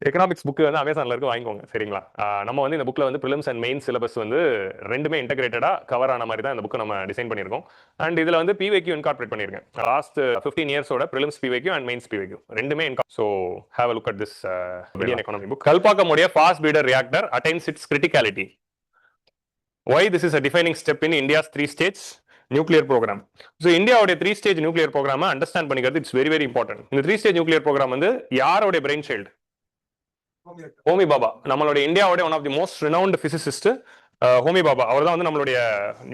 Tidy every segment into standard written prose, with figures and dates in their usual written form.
Economics book வந்து அமேசான்ல இருக்கு, வாங்கிக்கோங்க சரிங்களா. நம்ம வந்து இந்த புக்ல வந்து ப்ரிலிம்ஸ் அண்ட் மெயின் சிலபஸ் வந்து ரெண்டுமே இன்டகிரேட்டடா கவர் ஆன மாதிரி தான் இந்த புக் நம்ம டிசைன் பண்ணியிருக்கோம். அண்ட் இதுல வந்து பிவைக்யூ இன்கார்பரேட் பண்ணியிருக்கேன். லாஸ்ட் 15 இயர்ஸோட prelims PYQ and mains PYQ ரெண்டுமே so have a look at this Indian economy book. கல்பாக்கமுடைய fast breeder reactor attains its criticality. Why this is a defining step in India's 3-stage nuclear program. So இந்தியாவுடைய 3-stage nuclear program understand பண்ணிக்கிறது it's very very important. இந்த 3-stage nuclear program வந்து யாரோட brain child? Homi Bhabha, நம்மளுடைய இந்தியாவுடைய one of the most renowned physicist Homi Bhabha. அவர் தான் வந்து நம்மளுடைய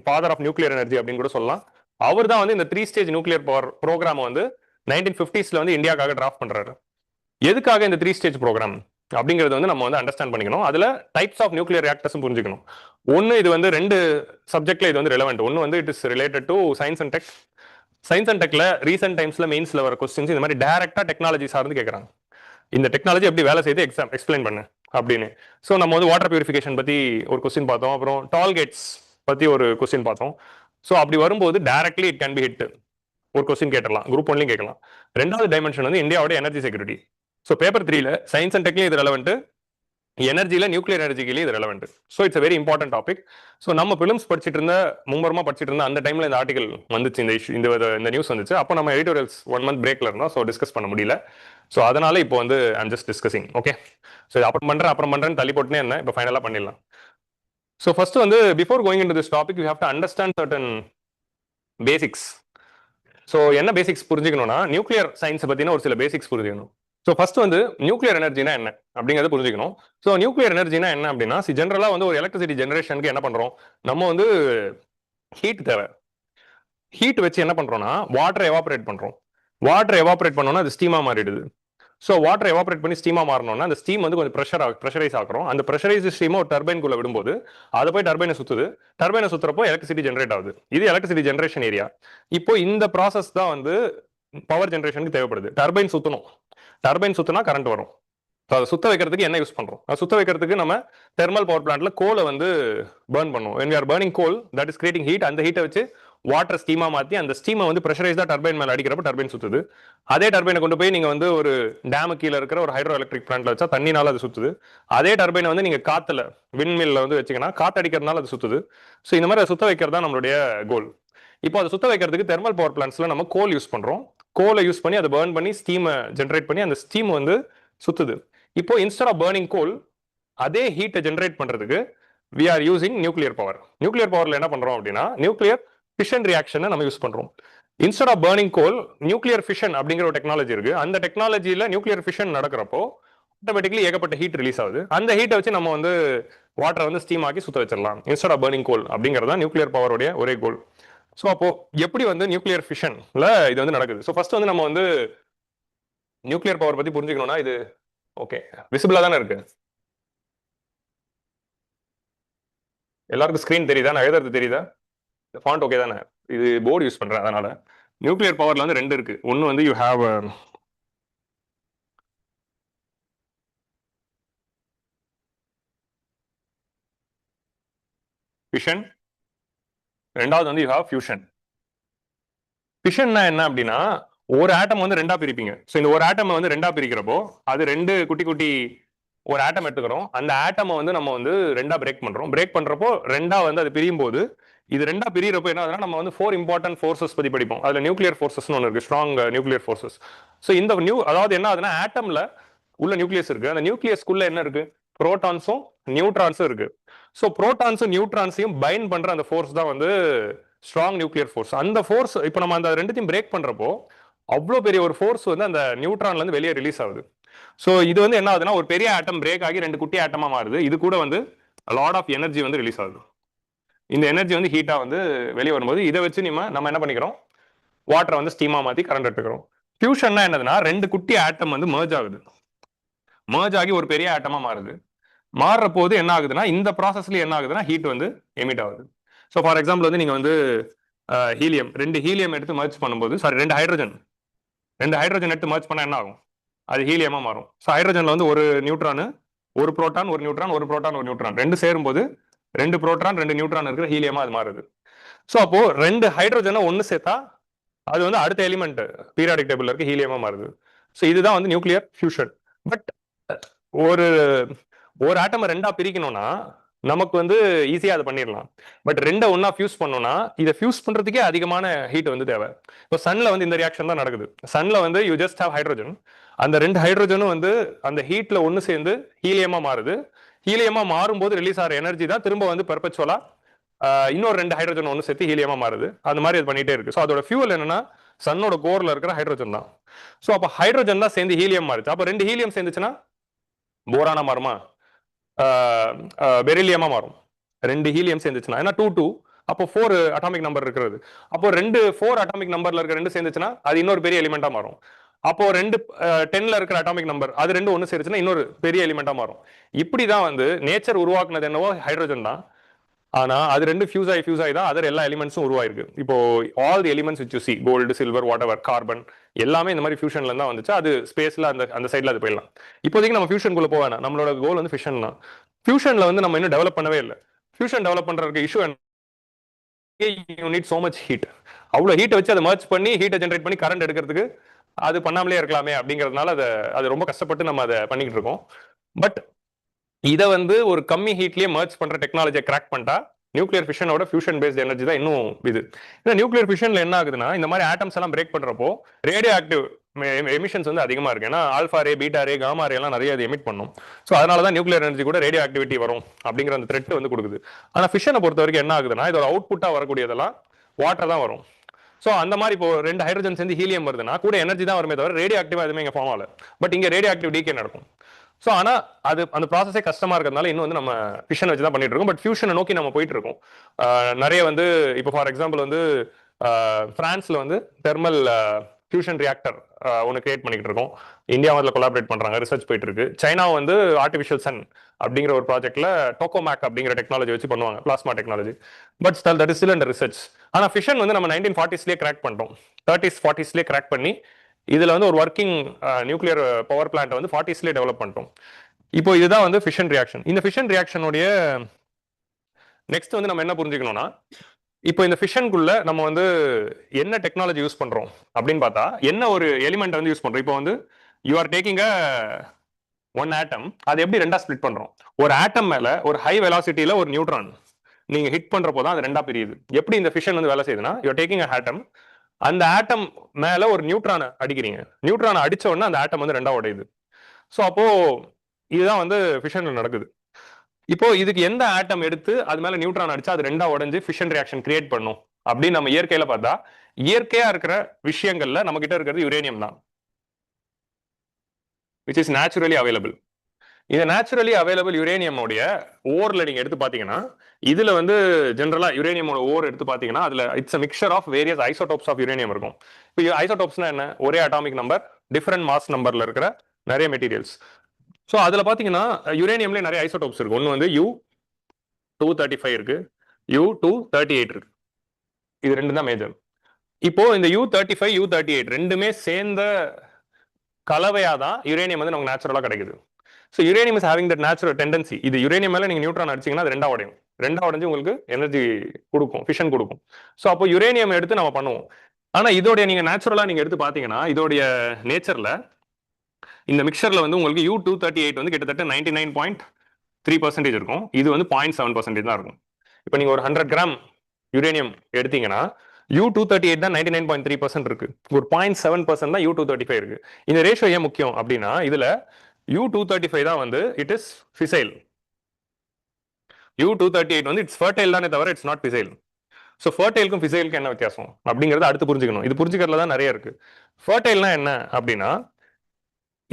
ஃபாதர் ஆஃப் நியூக்ளியர் எனர்ஜி அப்படின்னு கூட சொல்லலாம். அவர் தான் வந்து இந்த 3-stage நியூக்ளியர் பவர் ப்ரோக்ராம் வந்து 1950s வந்து இந்தியாவுக்காக டிராஃப்ட் பண்றாரு. எதுக்காக இந்த 3-stage ப்ரோக்ராம் அப்படிங்கிறது வந்து நம்ம வந்து அண்டர்ஸ்டாண்ட் பண்ணிக்கணும். அதுல டைப்ஸ் ஆஃப் நியூக்ளியர் ரியாக்டர்ஸும் புரிஞ்சுக்கணும். ஒன்னு இது வந்து ரெண்டு சப்ஜெக்ட்ல இது வந்து ரெலவெண்ட். ஒன்னு வந்து it is related to science and tech. Science and டெக்ல ரீசென்ட் டைம்ஸ்ல மெயின்ஸ்ல வர கொஸ்டின்ஸ் இந்த மாதிரி டைரக்டா டெக்னாலஜி சார்ந்து கேட்கறாங்க. இந்த டெக்னாலஜி எப்படி வேலை செய்து எக்ஸ்பிளைன் பண்ணு அப்படின்னு. ஸோ நம்ம வந்து வாட்டர் பியூரிஃபிகேஷன் பத்தி ஒரு கொஸ்டின் பார்த்தோம். அப்புறம் டால் கேட்ஸ் பத்தி ஒரு கொஸ்டின் பார்த்தோம். ஸோ அப்படி வரும்போது directly it can be hit. ஒரு கொஸ்டின் கேட்டலாம், குரூப் ஒன்லையும் கேட்கலாம். ரெண்டாவது டைமென்ஷன் வந்து இந்தியாவோட எனர்ஜி செக்யூரிட்டி. ஸோ பேப்பர் 3ல சயின்ஸ் அண்ட் டெக்லையும் இது ரெலவெண்ட், எனர்ஜியில் நியூக்ளியர் எனர்ஜிக்கு இது relevant. So it's very important topic. So நம்ம பிலிம்ஸ் படிச்சுட்டு இருந்த மும்பரமா படிச்சுட்டு இருந்த அந்த டைம்ல இந்த ஆர்டிகல் வந்துச்சு, இந்த இஷ்யூ இந்த நியூஸ் வந்துச்சு. அப்போ நம்ம எடிட்டோரியல்ஸ் 1 month பிரேக்ல இருந்தோம். ஸோ டிஸ்கஸ் பண்ண முடியல. ஸோ அதனால இப்போ வந்து I'm just discussing. Okay, so அப்புறம் பண்றேன்னு தள்ளி போட்டுனே என்ன, இப்போ ஃபைனலாக பண்ணிடலாம். ஸோ ஃபர்ஸ்ட் வந்து before going into this topic you have to understand certain basics. So என்ன பேசிக்ஸ் புரிஞ்சுக்கணும்னா, நியூக்ளியர் சயின்ஸ் பத்தின ஒரு சில பேசிக்ஸ் புரிஞ்சுக்கணும். ஸோ ஃபர்ஸ்ட் வந்து நியூக்ளியர் எனர்ஜினா என்ன அப்படிங்கிறத புரிஞ்சுக்கணும். ஸோ நியூக்ளியர் எனர்ஜினா என்ன அப்படின்னா, ஜென்ரலா வந்து ஒரு எலக்ட்ரிசிட்டி ஜெனரேஷனுக்கு என்ன பண்றோம், நம்ம வந்து ஹீட் தேவை. ஹீட் வச்சு என்ன பண்றோம்னா வாட்டரை எவாபரேட் பண்றோம். வாட்டர் எவாபரேட் பண்ணோம்னா அது ஸ்டீமா மாறிடுது. ஸோ வாட்டர் எவாபரேட் பண்ணி ஸ்டீமா மாறணும்னா அந்த ஸ்டீம் வந்து கொஞ்சம் ப்ரெஷரைஸ் ஆகிறோம். அந்த ப்ரெஷரைஸ் ஸ்டீமை ஒரு டர்பைன்குள்ள விடும்போது அதை போய் டர்பைனை சுத்துது. டர்பைனை சுத்துறப்போ எலக்ட்ரிசிட்டி ஜென்ரேட் ஆகுது. இது எலக்ட்ரிசிட்டி ஜென்ரேஷன் ஏரியா. இப்போ இந்த ப்ராசஸ் தான் வந்து பவர் ஜென்ரேஷனுக்கு தேவைப்படுது. டர்பைன் சுத்தணும். டர்பைன் சுத்தினா கரண்ட் வரும். அதை சுத்த வைக்கிறதுக்கு என்ன யூஸ் பண்றோம்? அதை சுத்த வைக்கிறதுக்கு நம்ம தெர்மல் பவர் பிளான்ட்ல கோலை வந்து பர்ன் பண்ணுவோம். when we are burning coal that is creating heat. அந்த ஹீட்டை வச்சு வாட்டர் ஸ்டீமா மாத்தி அந்த ஸ்டீமை வந்து ப்ரெஷரைஸ்டா டர்பைன் மேல அடிக்கிறப்ப டர்பைன் சுத்துது. அதே டர்பைனை கொண்டு போய் நீங்க வந்து ஒரு டேமு கீழே இருக்கிற ஒரு ஹைட்ரோ எலக்ட்ரிக் பிளான்ட்ல வச்சா தண்ணினால அது சுத்துது. அதே டர்பைனை வந்து நீங்க காத்துல விண்மில்ல வந்து வச்சீங்கன்னா காத்து அடிக்கிறதுனால அது சுத்துது. ஸோ இந்த மாதிரி சுத்த வைக்கிறது தான் நம்மளுடைய கோல். இப்போ அதை சுத்த வைக்கிறதுக்கு தெர்மல் பவர் பிளான்ட்ஸ்ல நம்ம கோல் யூஸ் பண்றோம். கோலை யூஸ் பண்ணி அதை பர்ன் பண்ணி ஸ்டீமை ஜென்ரேட் பண்ணி அந்த ஸ்டீம் வந்து சுத்துது. இப்போ இன்ஸ்டெட் ஆஃப் பர்னிங் கோல் அதே ஹீட்டை ஜென்ரேட் பண்றதுக்கு we are using nuclear power. Nuclear பவர்ல என்ன பண்றோம் அப்படின்னா நியூக்ளியர் ஃபிஷன் ரியாக்ஷனை நம்ம யூஸ் பண்றோம். Instead of burning coal nuclear fission அப்படிங்கிற ஒரு டெக்னாலஜி இருக்கு. அந்த டெக்னாலஜியில நியூக்ளியர் ஃபிஷன் நடக்கிறப்போ ஆட்டோமேட்டிக்கலி ஏகப்பட்ட ஹீட் ரிலீஸ் ஆகுது. அந்த ஹீட்டை வச்சு நம்ம வந்து வாட்டரை வந்து ஸ்டீம் ஆக்கி சுத்த வச்சிடலாம் இன்ஸ்டெட் ஆஃப் பர்னிங் கோல். அப்படிங்கிறது தான் நியூக்ளியர் பவருடைய ஒரே கோல். ஸோ அப்போ எப்படி வந்து நியூக்ளியர் ஃபிஷன்ல இது வந்து நடக்குது? ஸோ ஃபர்ஸ்ட் வந்து நம்ம வந்து நியூக்ளியர் பவர் பத்தி புரிஞ்சுக்கணும்னா இது ஓகே விசிபிளா தானே இருக்கு. எல்லாருக்கும் ஸ்கிரீன் தெரியுதா? நான் எழுதுறது தெரியுதா? ஃபாண்ட் ஓகே தானே? இது போர்டு யூஸ் பண்றேன் அதனால. நியூக்ளியர் பவர்ல வந்து ரெண்டு இருக்கு. ஒன்னு வந்து யூ ஹேவ் ஃபிஷன், ரெண்டாவது வந்து யூ ஹேவ் ஃபியூஷன். ஃபிஷன்னா என்ன அப்படின்னா ஒரு ஆட்டம் வந்து ரெண்டா பிரிப்பீங்க. ஸோ இந்த ஒரு ஆட்டம் வந்து ரெண்டா பிரிக்கிறப்போ அது ரெண்டு குட்டி குட்டி ஒரு ஆட்டம் எடுத்துக்கிறோம். அந்த ஆட்டமை வந்து நம்ம வந்து ரெண்டா பிரேக் பண்றோம். பிரேக் பண்றப்போ ரெண்டா வந்து அது பிரியும் போது இது ரெண்டா பிரியறப்போ என்ன ஆகுதுன்னா நம்ம வந்து 4 இம்பார்ட்டன்ட் ஃபோர்ஸஸ் பத்தி படிப்போம். அதுல நியூக்ளியர் ஃபோர்ஸஸ்னு ஒன்று இருக்கு, ஸ்ட்ராங் நியூக்ளியர் ஃபோர்ஸஸ். ஸோ இந்த அதாவது என்ன ஆகுதுன்னா ஆட்டம்ல உள்ள நியூக்ளியஸ் இருக்கு. அந்த நியூக்ளியஸ்க்குள்ள என்ன இருக்கு? புரோட்டான்ஸும் நியூட்ரான்ஸும் இருக்கு. ஸோ புரோட்டான்ஸும் நியூட்ரான்ஸையும் பைண்ட் பண்ற அந்த ஃபோர்ஸ் தான் வந்து ஸ்ட்ராங் நியூக்ளியர் ஃபோர்ஸ். அந்த ஃபோர்ஸ் இப்போ நம்ம அந்த ரெண்டுத்தையும் பிரேக் பண்றப்போ அவ்வளோ பெரிய ஒரு ஃபோர்ஸ் வந்து அந்த நியூட்ரான்ல இருந்து வெளியே ரிலீஸ் ஆகுது. ஸோ இது வந்து என்ன ஆகுதுன்னா ஒரு பெரிய ஆட்டம் பிரேக் ஆகி ரெண்டு குட்டி ஆட்டமா மாறுது. இது கூட வந்து லாட் ஆஃப் எனர்ஜி வந்து ரிலீஸ் ஆகுது. இந்த எனர்ஜி வந்து ஹீட்டா வந்து வெளியே வரும்போது இதை வச்சு நம்ம என்ன பண்ணிக்கிறோம்? வாட்டரை வந்து ஸ்டீமா மாத்தி கரண்ட் எடுத்துக்கிறோம். ஃபியூஷன்னா என்னதுன்னா ரெண்டு குட்டி ஆட்டம் வந்து மர்ஜ் ஆகுது. மர்ஜ் ஆகி ஒரு பெரிய ஆட்டமா மாறுது. மாறுற போது என்ன ஆகுதுன்னா இந்த ப்ராசஸ்ல என்ன ஆகுதுன்னா ஹீட் வந்து எமிட் ஆகுது. ஸோ ஃபார் எக்ஸாம்பிள் வந்து நீங்க வந்து ஹீலியம், ரெண்டு ஹீலியம் எடுத்து மர்ஜ் பண்ணும்போது ரெண்டு ஹைட்ரஜன் எடுத்து மர்ஜ் பண்ணா என்ன ஆகும்? அது ஹீலியமா மாறும். ஸோ ஹைட்ரஜன்ல வந்து ஒரு நியூட்ரான், ஒரு புரோட்டான், ஒரு நியூட்ரான், ஒரு புரோட்டான், ஒரு நியூட்ரான் ரெண்டு சேரும்போது ரெண்டு புரோட்டான் ரெண்டு நியூட்ரான் இருக்கிற ஹீலியமா அது மாறுது. ஸோ அப்போ ரெண்டு ஹைட்ரஜனை ஒன்னு சேர்த்தா அது வந்து அடுத்த எலிமெண்ட் பீரியாடிக் டேபிள்ல இருக்க ஹீலியமா மாறுது. ஸோ இதுதான் வந்து நியூக்ளியர் ஃபியூஷன். பட் ஒரு ஒரு ஆட்டமை ரெண்டா பிரிக்கணும்னா நமக்கு வந்து ஈஸியா அதை பண்ணிடலாம். பட் ரெண்டை ஒன்னா ஃபியூஸ் பண்ணோம்னா இதை ஃபியூஸ் பண்றதுக்கே அதிகமான ஹீட் வந்து தேவை. இப்போ சன்ல வந்து இந்த ரியாக்ஷன் தான் நடக்குது. சன்ல வந்து யூ ஜஸ்ட் ஹேவ் ஹைட்ரோஜன். அந்த ரெண்டு ஹைட்ரோஜனும் வந்து அந்த ஹீட்ல ஒன்னு சேர்ந்து ஹீலியமா மாறுது. ஹீலியமா மாறும்போது ரிலீஸ் ஆகிற எனர்ஜி தான் திரும்ப வந்து பெர்பச்சுவலா இன்னொரு ரெண்டு ஹைட்ரோஜன் ஒன்று சேர்த்து ஹீலியமா மாறுது. அந்த மாதிரி இது பண்ணிட்டே இருக்கு. ஸோ அதோட ஃபியூல் என்னன்னா சன்னோட கோர்ல இருக்கிற ஹைட்ரோஜன் தான். ஸோ அப்போ ஹைட்ரோஜன் தான் சேர்ந்து ஹீலியம் மாறுச்சு. அப்போ ரெண்டு ஹீலியம் சேர்ந்துச்சுன்னா போரானா மாறுமா, பெரிலியமா மாறும். ரெண்டு ஹீலியம் சேர்ந்துச்சுன்னா ஏன்னா 2 2 அப்போ 4 அட்டாமிக் நம்பர் இருக்கிறது. அப்போ ரெண்டு 4 அட்டாமிக் நம்பர்ல இருக்க ரெண்டு சேர்ந்துச்சுன்னா அது இன்னொரு பெரிய எலிமெண்டா மாறும். அப்போ ரெண்டு 10ல இருக்கிற அட்டாமிக் நம்பர் அது ரெண்டு ஒன்று சேர்ந்துச்சுன்னா இன்னொரு பெரிய எலிமெண்டா மாறும். இப்படிதான் வந்து நேச்சர் உருவாக்குனது என்னவோ ஹைட்ரோஜன் தான். ஆனா அது ரெண்டு ஃபியூஸ் ஆகி தான் அதர் எல்லா எலிமெண்ட்ஸும் உருவாயிருக்கு. இப்போ all the elements which you see, gold, silver, whatever, carbon, எல்லாமே இந்த மாதிரி ஃபியூஷன்ல தான் வந்துச்சு. அது ஸ்பேஸ்ல அந்த அந்த சைட்ல அது போயிடலாம். இப்போதைக்கு நம்ம ஃபியூஷனுக்குள்ள போவேனா, நம்மளோட கோல் வந்து ஃபியூஷன் தான். ஃபியூஷன்ல வந்து நம்ம இன்னும் டெவலப் பண்ணவே இல்லை. ஃபியூஷன் டெவலப் பண்றதுக்கு issue you need so much heat. அவ்வளவு ஹீட்டை வச்சு அதை மர்ச் பண்ணி ஹீட்டை ஜென்ரேட் பண்ணி கரண்ட் எடுக்கிறதுக்கு அது பண்ணாமலே இருக்கலாமே அப்படிங்கிறதுனால அது ரொம்ப கஷ்டப்பட்டு நம்ம அதை பண்ணிக்கிட்டு இருக்கோம். பட் இதை வந்து ஒரு கம்மி ஹீட்லயே மர்ச் பண்ற டெக்னாலஜியை கிராக் பண்ணிட்டா நியூக்ளியர் ஃபிஷனோட ஃபியூஷன் பேஸ்ட் எனர்ஜி தான் இன்னும் இது. ஏன்னா நியூக்ளியர் ஃபிஷன்ல என்ன ஆகுதுன்னா இந்த மாதிரி ஆட்டம்ஸ் எல்லாம் பிரேக் பண்றப்போ ரேடியோ ஆக்டிவ் எமிஷன்ஸ் வந்து அதிகமா இருக்கு. ஏன்னா ஆல்ஃபா ரே, பீட்டா ரே, காமா ரே எல்லாம் நிறைய எமிட் பண்ணும். ஸோ அதனால தான் நியூக்ளியர் எனர்ஜி கூட ரேடியோ ஆக்டிவிட்டி வரும் அப்படிங்கிற அந்த த்ரெட் வந்து கொடுக்குது. ஆனா ஃபிஷனை பொறுத்த வரைக்கும் என்ன ஆகுதுன்னா இதோட அவுட்புட்டா வரக்கூடியதெல்லாம் வாட்டர் தான் வரும். ஸோ அந்த மாதிரி இப்போ ரெண்டு ஹைட்ரஜன் சேர்ந்து ஹீலியம் வருதுன்னா கூட எனர்ஜி தான் வருமே தவிர ரேடியோ ஆக்டிவா எதுவுமே இங்கே ஃபார்ம் ஆகல. பட் இங்கே ரேடியோ ஆக்டிவ் டீகே நடக்கும். ஸோ ஆனால் அது அந்த ப்ராசஸே கஷ்டமா இருக்கிறதுனால இன்னும் வந்து நம்ம ஃபிஷன் வச்சு தான் பண்ணிட்டு இருக்கோம். பட் ஃபியூஷனை நோக்கி நம்ம போயிட்டு இருக்கோம். நிறைய வந்து இப்போ ஃபார் எக்ஸாம்பிள் வந்து பிரான்ஸ்ல வந்து தெர்மல் ஃபியூஷன் ரியாக்டர் ஒன்று கிரியேட் பண்ணிட்டு இருக்கோம். இந்தியா அதில் கொலாபரேட் பண்றாங்க, ரிசர்ச் போயிட்டு இருக்கு. சைனா வந்து ஆர்டிஃபிஷியல் சன் அப்படிங்கிற ஒரு ப்ராஜெக்ட்ல டோகோமேக் அப்படிங்கிற டெக்னாலஜி வச்சு பண்ணுவாங்க, plasma technology. But that is still under research. ஆனா ஃபிஷன் வந்து நம்ம 1940ஸ்லயே கிராக் பண்ணிட்டோம், 30s 40ஸ்லயே கிராக் பண்ணி இதுல வந்து ஒரு ஒர்க்கிங் நியூக்ளியர் பவர் பிளான்ட் வந்து 40ஸ்லயே டெவலப் பண்ணிட்டோம். இப்போ இதுதான் வந்து ஃபிஷன் ரியாக்ஷன். இந்த ஃபிஷன் ரியாக்ஷனுடைய நெக்ஸ்ட் வந்து நம்ம என்ன புரிஞ்சுக்கணும்னா, இப்போ இந்த ஃபிஷனுக்குள்ள நம்ம வந்து என்ன டெக்னாலஜி யூஸ் பண்றோம் அப்படின்னு பார்த்தா என்ன ஒரு எலிமெண்ட் வந்து யூஸ் பண்றோம். இப்போ வந்து you are taking a one atom, அது எப்படி ரெண்டா ஸ்பிளிட் பண்றோம். ஒரு ஆட்டம் மேல ஒரு ஹை வெலாசிட்டியில ஒரு நியூட்ரான் நீங்க ஹிட் பண்றப்போ தான் அது ரெண்டா பிரியுது. எப்படி இந்த ஃபிஷன் வந்து வேலை செய்யுதுன்னா, யூ ஆர் டேக்கிங் அ ஆட்டம், அந்த ஆட்டம் மேல ஒரு நியூட்ரானை அடிக்கிறீங்க. நியூட்ரானை அடிச்ச உடனே அந்த ஆட்டம் வந்து ரெண்டா உடையுது. ஸோ அப்போ இதுதான் வந்து ஃபிஷன்ல நடக்குது. இப்போ இதுக்கு எந்த ஆட்டம் எடுத்து அது மேல நியூட்ரான் அடிச்சா அது ரெண்டா உடைஞ்சு ஃபிஷன் ரியாக்ஷன் கிரியேட் பண்ணும் அப்படின்னு நம்ம இயற்கையில பார்த்தா, இயற்கையா இருக்கிற விஷயங்கள்ல நம்ம கிட்ட இருக்கிறது யுரேனியம் தான், which is naturally available. இது நேச்சுரலி அவைலபிள் யுரேனியமோடைய ஓர்ல நீங்க எடுத்து பாத்தீங்கன்னா, இதுல வந்து ஜென்ரலா யுரேனியமோட ஓர் எடுத்து பாத்தீங்கன்னா அதுல it's mixture of various isotopes of uranium இருக்கும். இப்போ ஐசோடோப்ஸ்னா என்ன, ஒரே அட்டாமிக் நம்பர் டிஃபரெண்ட் மாஸ் நம்பர்ல இருக்கிற நிறைய மெட்டீரியல்ஸ். ஸோ அதுல பாத்தீங்கன்னா யுரேனியம்ல நிறைய ஐசோடோப்ஸ் இருக்கு. ஒன்னு வந்து U-235 இருக்கு, U-238 இருக்கு. இது ரெண்டு தான் மேஜர். இப்போ இந்த U-35 U-38 ரெண்டுமே சேர்ந்த கலவையா தான் யுரேனியம் வந்து நமக்கு நேச்சுரலா கிடைக்குது. So uranium is having that natural tendency. இது யுரேனியம் மேல நீங்க நியூட்ரான் அடிச்சீங்கன்னா அது ரெண்டா உடையும், ரெண்டா உடஞ்சு உங்களுக்கு எனர்ஜி கொடுக்கும், ஃபிஷன் கொடுக்கும். ஸோ அப்போ யுரேனியம் எடுத்து நம்ம பண்ணுவோம். ஆனா இதோடைய நீங்க நேச்சுரலா நீங்க எடுத்து பாத்தீங்கன்னா இதோடைய நேச்சர்ல இந்த மிக்சர்ல வந்து உங்களுக்கு U-238 வந்து கிட்டத்தட்ட 99.3% இருக்கும். இது வந்து 0.7% தான் இருக்கும். இப்போ நீங்க ஒரு 100 கிராம் யுரேனியம் எடுத்தீங்கன்னா U-238 தான் 99.3% இருக்கு. ஒரு 0.7% தான் U-235 இருக்கு. இந்த ரேஷியோ ஏன் முக்கியம் அப்படின்னா, இதுல U-235 தான் வந்து இட் இஸ் ஃபிசைல். U-238 வந்து இட்ஸ் ஃபர்டைல் தானே தவிர இட்ஸ் நாட் ஃபிசைல். ஸோ ஃபர்டைலுக்கும் ஃபிசைலுக்கும் என்ன வித்தியாசம் அப்படிங்கறத அடுத்து புரிஞ்சுக்கணும். இது புரிஞ்சுக்கிறதுல தான் நிறைய இருக்கு. ஃபர்டைல்னா என்ன அப்படின்னா,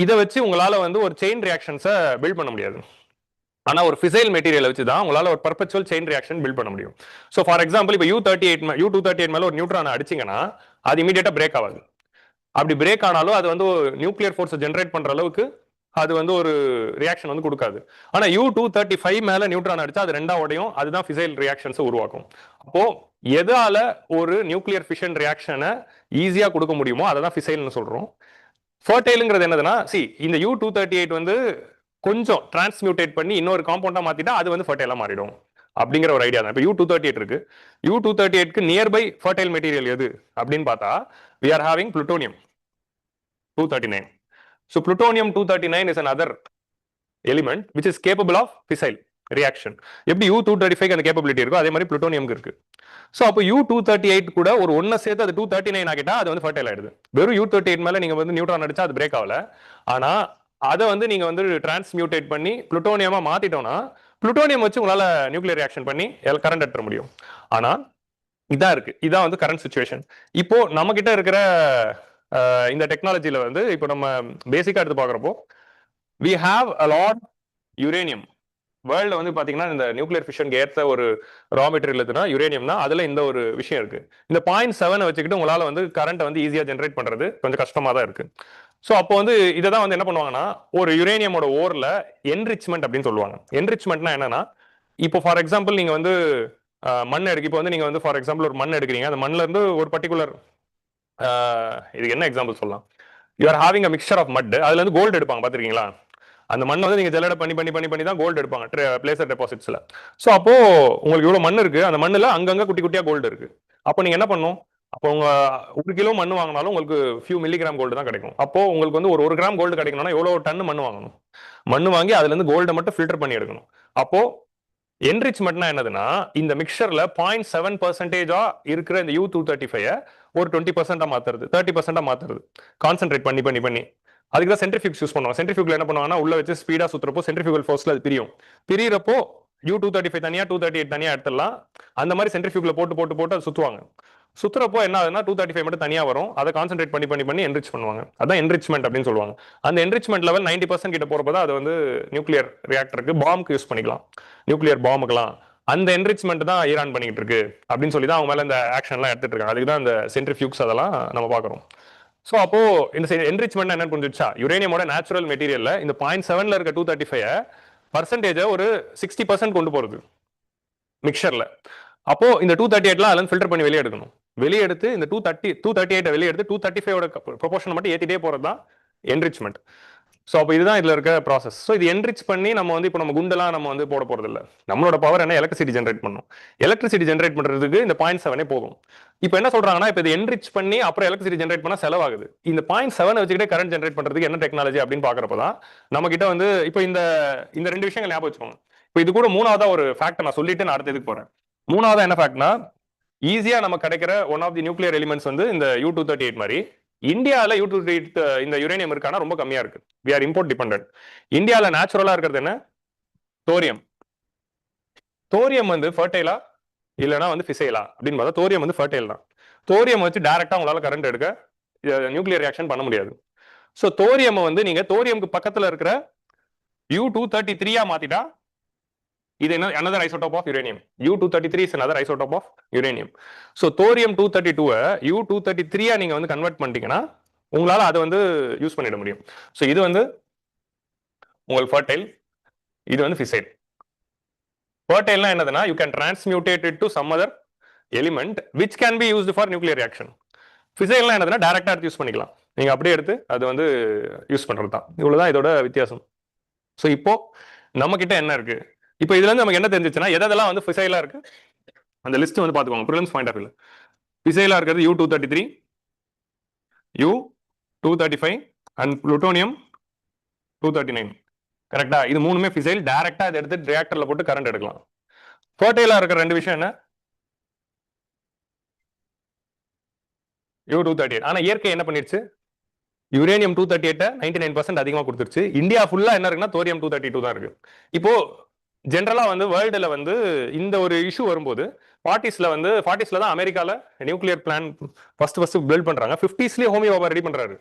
இதை வச்சு உங்களால வந்து ஒரு செயின் ரியாக்ஷன்ஸை பில்ட் பண்ண முடியாது. ஆனா ஒரு ஃபிசைல் மெட்டீரியல் வச்சு தான் உங்களால ஒரு பர்பச்சுவல் செயின் ரியாக்ஷன் பில்ட் பண்ண முடியும். ஸோ ஃபார் எக்ஸாம்பிள் இப்போ U-238 மேல ஒரு நியூட்ரான் அடிச்சீங்கன்னா அது இமீடியட்டா பிரேக் ஆகாது. அப்படி பிரேக் ஆனாலும் அது வந்து நியூக்ளியர் ஃபோர்ஸை ஜென்ரேட் பண்ற அளவுக்கு அது வந்து ஒரு ரியாக்ஷன் வந்து கொடுக்காது. ஆனா U-235 மேல நியூட்ரான் அடிச்சா அது ரெண்டா உடையும், அதுதான் ஃபிசைல் ரியாக்ஷன்ஸ் உருவாக்கும். அப்போ எதால ஒரு நியூக்ளியர் ஃபிஷன் ரியாக்ஷனை ஈஸியா கொடுக்க முடியுமோ அதை தான் ஃபிசைல்னு சொல்றோம். ஃபர்டைலுங்கிறது என்னதுன்னா, இந்த U-238 வந்து கொஞ்சம் டிரான்ஸ்மியூட்டேட் பண்ணி இன்னொரு காம்பவுண்டா மாத்திட்டா அது வந்து ஃபர்டைலா மாறிடும் அப்படிங்கிற ஒரு ஐடியா தான். இப்போ U-238 இருக்கு. U-238க்கு நியர்பை ஃபர்டைல் மெட்டீரியல் எது அப்படின்னு பார்த்தா we are having plutonium 239. So plutonium 239 is another element which is capable of fissile reaction. எப்படி U-235 அந்த கேப்பபிலிட்டி இருக்கோ அதே மாதிரி புளுட்டோனியம்க்கு இருக்கு. ஸோ அப்போ U-238 கூட ஒரு ஒன்றை சேர்த்து அது 239 ஆகிட்டா அது வந்து ஃபர்டைல் ஆயிடுது. வெறும் U-38 மேல நீங்க வந்து நியூட்ரான் அடிச்சா அது பிரேக் ஆகல. ஆனா அதை வந்து நீங்க வந்து டிரான்ஸ்மியூட்டேட் பண்ணி புளுட்டோனியமா மாத்திட்டோம்னா புளுட்டோனியம் வச்சு உங்களால நியூக்ளியர் ரியாக்ஷன் பண்ணி கரண்ட் எடுத்துட முடியும். ஆனா இதான் இருக்கு, இதான் வந்து கரண்ட் சுச்சுவேஷன். இப்போ நம்ம கிட்ட இருக்கிற இந்த டெக்னாலஜில வந்து இப்போ நம்ம பேசிக்கா எடுத்து பாக்குறப்போ we have a lot uranium. வேர்ல்ட்ல வந்து பாத்தீங்கன்னா இந்த நியூக்ளியர் ஃபிஷனுக்கு ஏற்ற ஒரு ரா மெட்டீரியல் எதுனா யுரேனியம்னா அதுல இந்த ஒரு விஷயம் இருக்கு. இந்த 0.7 வச்சுக்கிட்டு உங்களால வந்து கரண்ட் வந்து ஈஸியா ஜென்ரேட் பண்றது கொஞ்சம் கஷ்டமா தான் இருக்கு. ஸோ அப்போ வந்து இதை தான் வந்து என்ன பண்ணுவாங்கன்னா ஒரு யுரேனியமோட ஓர்ல என்ரிச்மெண்ட் அப்படின்னு சொல்லுவாங்க. என்ரிச்மெண்ட்னா என்னன்னா இப்போ ஃபார் எக்ஸாம்பிள் நீங்க வந்து மண் எடுக்க இப்போ வந்து நீங்க வந்து ஃபார் எக்ஸாம்பிள் ஒரு மண் எடுக்கிறீங்க. அந்த மண்ணில இருந்து ஒரு பர்டிகுலர் இதுக்கு என்ன எக்ஸாம்பிள் சொல்லலாம், you are having a mixture of mud, அதுல இருந்து கோல்டு எடுப்பாங்க பாத்திருக்கீங்களா? அந்த மண்ணை வந்து நீங்க ஜல்லடை பண்ணி பண்ணி பண்ணி பண்ணி தான் கோல்டு எடுப்பாங்க பிளேசர் டெபாசிட்ஸ்ல. ஸோ அப்போ உங்களுக்கு இவ்வளவு மண் இருக்கு, அந்த மண்ணுல அங்கங்க குட்டி குட்டியா கோல்டு இருக்கு. அப்போ நீங்க என்ன பண்ணும், அப்போ உங்க 1 கிலோ மண் வாங்கினாலும் உங்களுக்கு ஃபியூ மில்லிகிராம் கோல்டு தான் கிடைக்கும். அப்போ உங்களுக்கு வந்து ஒரு கிராம் கோல்டு கிடைக்கணும்னா எவ்வளவு டன் மண் வாங்கணும்? மண் வாங்கி அதுல இருந்து கோல்டை மட்டும் ஃபில்டர் பண்ணி எடுக்கணும். அப்போ என்ரிச்மெண்ட்னா என்னதுன்னா இந்த மிக்சர்ல 0.7% இருக்கிற இந்த U-235 ஒரு 20% மாத்துறது, 30% மாத்துறது, கான்சென்ட்ரேட் பண்ணி பண்ணி பண்ணி. அதுக்கு தான் சென்ட்ரிஃபியூக்ஸ் யூஸ் பண்ணுவாங்க. சென்ட்ரிஃபியூக்ல என்ன பண்ணுவாங்கன்னா உள்ள வச்சு ஸ்பீடா சுத்துறப்போ சென்ட்ரிஃபியூகல் ஃபோர்ஸ்ல அது பிரியும். பிரியறப்போ U-235 தனியா 238 தனியா எடுத்துடலாம். அந்த மாதிரி சென்ட்ரிஃபியூக்ல போட்டு போட்டு போட்டு அது சுத்துவாங்க. சுத்துறப்போ என்ன ஆகுதுன்னா 235 மட்டும் தனியா வரும். அதை கான்சென்ட்ரேட் பண்ணி பண்ணி பண்ணி என்ரிச் பண்ணுவாங்க. அதான் என்ரிச்மெண்ட் அப்படின்னு சொல்லுவாங்க. அந்த என்ரிச்மெண்ட் லெவல் 90% கிட்ட போறப்போ தான் அது வந்து நியூக்ளியர் ரியாக்டருக்கு பாம்புக்கு யூஸ் பண்ணிக்கலாம், நியூக்ளியர் பாம்புக்கலாம். அந்த என்ரிச்மெண்ட் தான் ஈரான் பண்ணிட்டு இருக்கு அப்படின்னு சொல்லி தான் அவங்க மேல இந்த ஆக்ஷன்லாம் எடுத்துட்டு இருக்காங்க. அதுக்கு தான் இந்த சென்ட்ரிஃபியூக்ஸ் அதெல்லாம் நம்ம பாக்குறோம். சோ அப்போ இந்த என்ரிச்மெண்ட் என்ன புரிஞ்சுச்சா, யுரேனியமோட நேச்சுரல் மெட்டீரியல்ல இந்த 0.7 இருக்க 235 பர்சன்டேஜ் ஒரு 60% கொண்டு போறது மிக்சர்ல. அப்போ இந்த 238 அதுல ஃபில்டர் பண்ணி வெளியே எடுக்கணும். வெளியே எடுத்து இந்த 238 வெளியே எடுத்து 235 ப்ரொபோர்ஷன் மட்டும் ஏத்திட்டே போறது தான் என்ரிச்மெண்ட். ஸோ அப்போ இதுதான் இதுல இருக்க ப்ராசஸ். ஸோ இது என்ரிச் பண்ணி நம்ம வந்து இப்போ நம்ம குண்டெல்லாம் நம்ம வந்து போட போறது இல்லை. நம்மளோட பவர் என்ன, எலக்ட்ரிசிட்டி ஜென்ரேட் பண்ணும். எலக்ட்ரிசிட்டி ஜென்ரேட் பண்றதுக்கு இந்த 0.7 போகும். இப்போ என்ன சொல்றாங்கன்னா இப்போ இது என்ரிச் பண்ணி அப்புறம் எலக்ட்ரிசிட்டி ஜென்ரேட் பண்ணா செலவாகுது. இந்த 0.7 வச்சுக்கிட்டே கரண்ட் ஜென்ரேட் பண்றதுக்கு என்ன டெக்னாலஜி அப்படின்னு பாக்குறப்ப தான் நம்ம கிட்ட வந்து இப்போ இந்த இந்த 2 விஷயங்கள் ஞாபகம் வச்சுக்கோங்க. இப்போ இது கூட மூணாவதா ஒரு ஃபேக்ட் நான் சொல்லிட்டு நான் அடுத்த இதுக்கு போறேன். மூணாவதா என்ன ஃபேக்ட்னா ஈஸியா நம்ம கிடைக்கிற one of the nuclear elements வந்து இந்த U-238 மாதிரி இந்தியாவில் U-238 இந்த யுரேனியம் இருக்கானா ரொம்ப கம்மியா இருக்கு. We are import dependent. இந்தியாவில் நேச்சுரலா இருக்கிறது என்ன, தோரியம். தோரியம் வந்து ஃபர்டைலா இல்லைனா வந்து ஃபிசைலா அப்படின்னு பார்த்தா தோரியம் வந்து ஃபர்டைல் தான். தோரியம் வச்சு டைரக்டா உங்களால கரண்ட் எடுக்க நியூக்ளியர் ரியாக்ஷன் பண்ண முடியாது. ஸோ தோரியம் வந்து நீங்க தோரியமுக்கு பக்கத்துல இருக்கிற U-233 மாத்திட்டா இது என்ன another isotope of uranium. U-233 is another isotope of uranium. So thorium 232 U-233 நீங்க வந்து கன்வெர்ட் பண்ணிட்டீங்கன்னா உங்களால அதை வந்து யூஸ் பண்ணிட முடியும். ஸோ இது வந்து உங்கள் ஃபர்டைல், இது வந்து ஃபிசைல். ஃபர்டைல்னா என்னதுன்னா you can transmutate it to some other element which can be used for nuclear reaction. ஃபிசைல்னா என்னதுன்னா டைரக்டா எடுத்து யூஸ் பண்ணிக்கலாம். நீங்க அப்படியே எடுத்து அது வந்து யூஸ் பண்றது தான். இவ்வளவுதான் இதோட வித்தியாசம். ஸோ இப்போ நம்ம கிட்ட என்ன இருக்கு, இப்போ இதுல இருந்து நமக்கு என்ன தெரிஞ்சிச்சுன்னா எதெல்லாம் வந்து ஃபிசைலா இருக்கு அந்த லிஸ்ட் வந்து பாத்துக்கோங்க. ப்ரிலிம்ஸ் பாயிண்ட் ஆஃப் வியூல ஃபிசைலா இருக்கிறது U-233, U-235 அண்ட் புளுட்டோனியம் 239. கரெக்டா? இது மூணுமே ஃபிசைல். டைரக்டா இதை எடுத்து ரியாக்டர்ல போட்டு கரண்ட் எடுக்கலாம். ஃபர்டைலா இருக்கிற 2 விஷயம் என்ன, U-238. ஆனா இயற்கை என்ன பண்ணிருச்சு, யுரேனியம் 238 99% அதிகமா கொடுத்துருச்சு. இந்தியா ஃபுல்லா என்ன இருக்குன்னா தோரியம் 232 தான் இருக்கு. இப்போ ஜென்ரலா வந்து வேர்ல்டுல வந்து இந்த ஒரு இஷ்யூ வரும்போது 40ஸ்ல தான் அமெரிக்கால நியூக்ளியர் பிளான் ஃபர்ஸ்ட் பில்ட் பண்றாங்க. 50ஸ்லயே ஹோமி பாபா ரெடி பண்றாரு.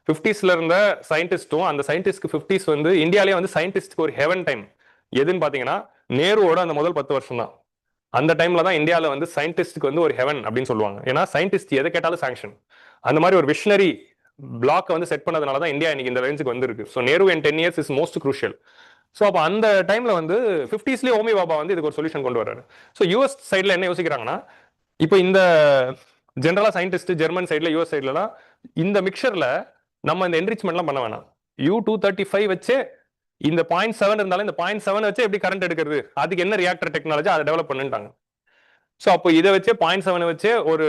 50ஸ்ல இருந்த சயின்டிஸ்டும் அந்த சயின்டிஸ்ட்க்கு 50s வந்து இந்தியாலயே வந்து சயின்டிஸ்ட்க்கு ஒரு ஹெவன் டைம் எதுன்னு பாத்தீங்கன்னா நேருவோட அந்த முதல் 10 வருஷம் தான். அந்த டைம்ல தான் இந்தியால வந்து சயின்டிஸ்ட்க்கு வந்து ஒரு ஹெவன் அப்படின்னு சொல்லுவாங்க. ஏன்னா சயின்டிஸ்ட் எதை கேட்டாலும் சாங்ஷன். அந்த மாதிரி ஒரு விஷனரி பிளாக் வந்து செட் பண்ணதுனால தான் இந்தியா இன்னைக்கு இந்த ரேஞ்சுக்கு வந்திருக்கு. So Nehru and 10 years is most crucial. So அப்போ அந்த டைம்ல வந்து 50ஸ்லயே ஹோமி பாபா வந்து இதுக்கு ஒரு சொல்யூஷன் கொண்டு வர்றாரு. ஸோ யூஎஸ் சைட்ல என்ன யோசிக்கிறாங்கன்னா இப்போ இந்த ஜென்ரலா சயின்டிஸ்ட் ஜெர்மன் சைட்ல யூஎஸ் சைட்லாம் இந்த மிக்சர்ல நம்ம இந்த என்ரிச்மெண்ட்லாம் பண்ண வேணாம். U-235 வச்சு இந்த 0.7 இருந்தாலும் இந்த 0.7 வச்சு எப்படி கரண்ட் எடுக்கிறது, அதுக்கு என்ன ரியாக்டர் டெக்னாலஜி அதை டெவலப் பண்ணிட்டாங்க. ஸோ அப்போ இதை வச்சு 0.7 வச்சு ஒரு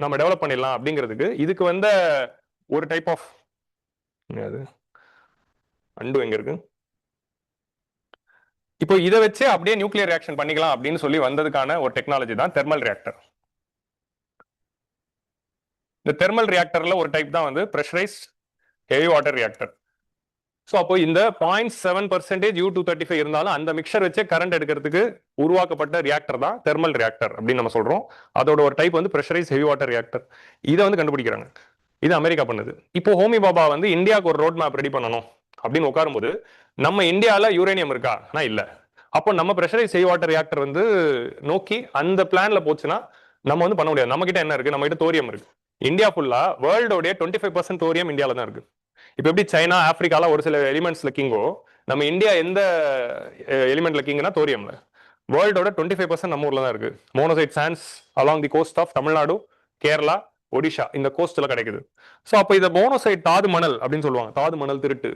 நம்ம டெவலப் பண்ணிடலாம் அப்படிங்கிறதுக்கு இதுக்கு வந்த ஒரு டைப் ஆஃப் அண்டு எங்க இருக்கு இப்போ இதை வச்சு அப்படியே நியூக்ளியர் ரியாக்ஷன் பண்ணிக்கலாம் அப்படின்னு சொல்லி வந்ததுக்கான ஒரு டெக்னாலஜி தான் தெர்மல் ரியாக்டர். இந்த தெர்மல் ரியாக்டர்ல ஒரு டைப் தான் வந்து பிரஷரைஸ்ட் ஹெவி வாட்டர் ரியாக்டர். ஸோ அப்போ இந்த 0.7% U-235 இருந்தாலும் அந்த மிக்சர் வச்சு கரண்ட் எடுக்கிறதுக்கு உருவாக்கப்பட்ட ரியாக்டர் தான் தெர்மல் ரியாக்டர் அப்படின்னு நம்ம சொல்றோம். அதோட ஒரு டைப் வந்து பிரஷரைஸ் ஹெவி வாட்டர் ரியாக்டர். இதை வந்து கண்டுபிடிக்கிறாங்க. இது அமெரிக்கா பண்ணுது. இப்போ ஹோமி பாபா வந்து இந்தியாவுக்கு ஒரு ரோட் மேப் ரெடி பண்ணணும் அப்படின்னு உட்காரும்போது நம்ம இந்தியாவில் யூரேனியம் இருக்கா? ஆனால் இல்லை. அப்போ நம்ம பிரஷரைஸ் ஹெவி வாட்டர் ரியாக்டர் வந்து நோக்கி அந்த பிளான்ல போச்சுன்னா நம்ம வந்து பண்ண முடியாது. நம்ம கிட்ட என்ன இருக்கு? நம்ம கிட்ட தோரியம் இருக்கு. இந்தியா ஃபுல்லா வேர்ல்டோடைய 25% தோரியம் இந்தியாவில் தான் இருக்கு. இப்போ எப்படி சைனா ஆப்பிரிக்கால ஒரு சில எலிமெண்ட்ஸ்ல கிங்கோ, நம்ம இந்தியா எந்த எலிமெண்ட்ல கிங்னா தோரியம்ல. வேர்ல்டோட 25% நம்ம ஊர்ல தான் இருக்கு. Monazite sands along the coast of Tamil Nadu, Kerala, Odisha இந்த கோஸ்ட்ல கிடைக்குது. ஸோ அப்போ இதை மோனோசைட் தாது மணல் அப்படின்னு சொல்லுவாங்க. தாது மணல் திருட்டு.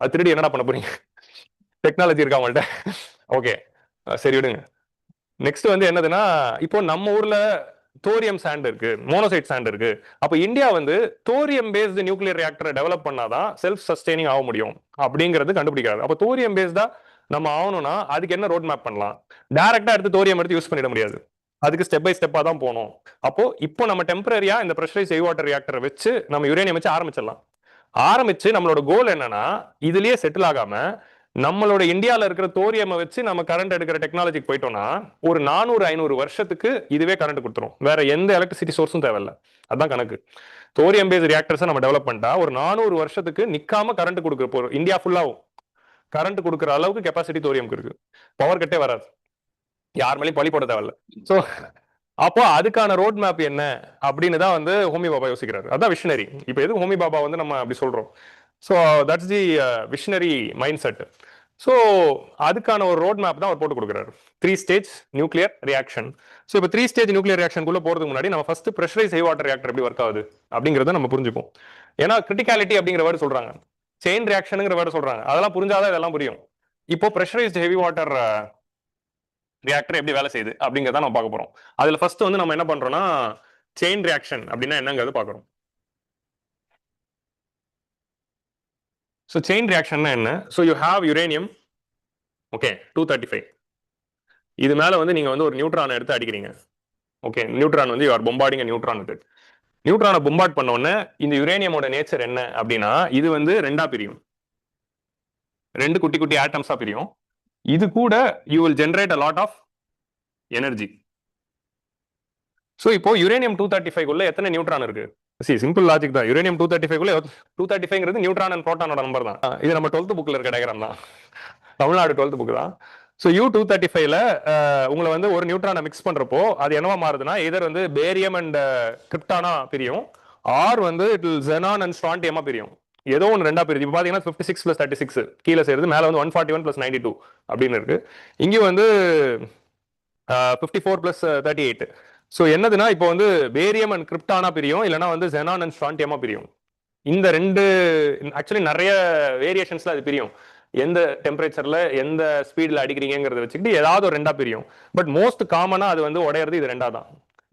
அது திருடி என்னடா பண்ண போறீங்க? டெக்னாலஜி இருக்கா அவங்கள்ட்ட? ஓகே, சரி விடுங்க. நெக்ஸ்ட் வந்து என்னதுன்னா, இப்போ நம்ம ஊர்ல தோரியம் சாண்ட் இருக்கு, மோனோசைட் சாண்ட் இருக்கு. அப்ப இந்தியா வந்து தோரியம் பேஸ்டு நியூக்ளியர் ரியாக்டரை டெவலப் பண்ணாதான் செல்ஃப் சஸ்டெய்னிங் ஆக முடியும் அப்படிங்கிறது கண்டுபிடிக்காது. அப்ப தோரியம் பேஸ்டா நம்ம ஆகணும்னா அதுக்கு என்ன ரோட் மேப் பண்ணலாம்? டைரக்டா எடுத்து தோரியம் எடுத்து யூஸ் பண்ணிட முடியாது. அதுக்கு ஸ்டெப் பை ஸ்டெப்பா தான் போகணும். அப்போ இப்போ நம்ம டெம்பரரியா இந்த பிரஷரைஸ் ஹெவி வாட்டர் ரியாக்டரை வச்சு நம்ம யுரேனியம் வச்சு ஆரம்பிச்சிடலாம். ஆரம்பிச்சு நம்மளோட கோல் என்னன்னா இதுலயே செட்டில் ஆகாம நம்மளோட இந்தியாவில் இருக்கிற தோரியமை வச்சு நம்ம கரண்ட் எடுக்கிற டெக்னாலஜிக்கு போயிட்டோம்னா ஒரு 400-500 வருஷத்துக்கு இதுவே கரண்ட் கொடுத்துரும். வேற எந்த எலக்ட்ரிசிட்டி சோர்ஸும் தேவையில்ல. அதுதான் கணக்கு. தோரியம் பேஸ்ட் ரியாக்டர்ஸ் நம்ம டெவலப் பண்ணிட்டா ஒரு 400 வருஷத்துக்கு நிக்காம கரண்ட் கொடுக்குற போறோம். இந்தியா ஃபுல்லாவும் கரண்ட் கொடுக்குற அளவுக்கு கெப்பாசிட்டி தோரியம்க்கு இருக்கு. பவர் கட்டே வராது. யார் மேலேயும் பழி போட தேவையில்ல. ஸோ அப்போ அதுக்கான ரோட் மேப் என்ன அப்படின்னு தான் வந்து ஹோமி பாபா யோசிக்கிறாரு. அதான் விஷனரி. இப்போ எதுக்கு ஹோமி பாபா வந்து நம்ம அப்படி சொல்றோம்? So that's the visionary mind set. So அதுக்கான ஒரு ரோட் மேப் தான் அவர் போட்டு கொடுக்குறாரு. 3 ஸ்டேஜ் நியூக்ளியர் ரியாக்ஷன். ஸோ இப்போ 3 ஸ்டேஜ் நியூக்ளியர் ரியாக்ஷனுக்குள்ள போறதுக்கு முன்னாடி நம்ம first pressurise heavy water reactor எப்படி ஒர்க் ஆகுது அப்படிங்கிறத நம்ம புரிஞ்சுப்போம். ஏன்னா கிரிட்டிகாலிட்டி அப்படிங்கிற வேர்டு சொல்றாங்க, செயின் ரியாக்ஷனுங்கிற வேர்டு சொல்றாங்க. அதெல்லாம் புரிஞ்சாதான் இதெல்லாம் புரியும். இப்போ பிரஷரைஸ்ட் ஹெவி வாட்டர் ரியாக்டர் எப்படி வேலை செய்யுது அப்படிங்கிறத நம்ம பார்க்க போறோம். அதுல ஃபர்ஸ்ட் வந்து நம்ம என்ன பண்றோம்னா செயின் ரியாக்ஷன் அப்படின்னா என்னங்கிறது பார்க்குறோம். ஸோ செயின் ரியாக்ஷன்னா என்ன? So you have uranium, okay, 235. இது மேல வந்து நீங்க வந்து ஒரு நியூட்ரான் எடுத்து அடிக்கிறீங்க. ஓகே, நியூட்ரான் வந்து you R பொம்பார்டிங் neutron with. நியூட்ரானை Bompard பண்ண உடனே இந்த யுரேனியமோட நேச்சர் என்ன அப்படின்னா இது வந்து ரெண்டா பிரியும். 2 குட்டி குட்டி ஆட்டம்ஸா பிரியும். இது கூட you will generate a lot of energy. So இப்போ யுரேனியம் 235 குள்ள எத்தனை நியூட்ரான் இருக்கு? சிம்பிள் லாஜிக் தான். யுரேனியம் 235 குள்ள 235 நியூட்ரான் அண்ட் புரோட்டானோட நம்பர் தான். இது நம்ம 12th புக்ல இருக்க டயக்ராம் தான். தமிழ்நாடு 12th புக் தான். ஸோ U-235ல உங்களை வந்து ஒரு நியூட்ரானை மிக்ஸ் பண்றப்போ அது என்னவா மாறுதுன்னா எதர் வந்து பேரியம் அண்ட் கிரிப்டானா பிரியும், ஆர் வந்து இட் வில் ஜெனான் அண்ட் ஸ்ட்ரான்டியமா பிரியும். ஏதோ ஒன்று ரெண்டா பிரியுது. இப்போ பாத்தீங்கன்னா 56 + 36 கீழே சேருது, மேல வந்து 141 + 92 அப்படின்னு இருக்கு. இங்கே வந்து 54 + 38. ஸோ என்னதுன்னா இப்போ வந்து பேரியம் அண்ட் கிரிப்டானா பிரியும், இல்லைன்னா வந்து ஜெனான் அண்ட் ஸ்ட்ரான்டியமா பிரியும். இந்த ரெண்டு ஆக்சுவலி நிறைய வேரியேஷன்ஸ்ல அது பிரியும். எந்த டெம்பரேச்சர்ல எந்த ஸ்பீட்ல அடிக்கிறீங்கிறத வச்சுக்கிட்டு ஏதாவது ஒரு ரெண்டா பிரியும். பட் மோஸ்ட் காமனா அது வந்து உடையிறது இது ரெண்டா தான்.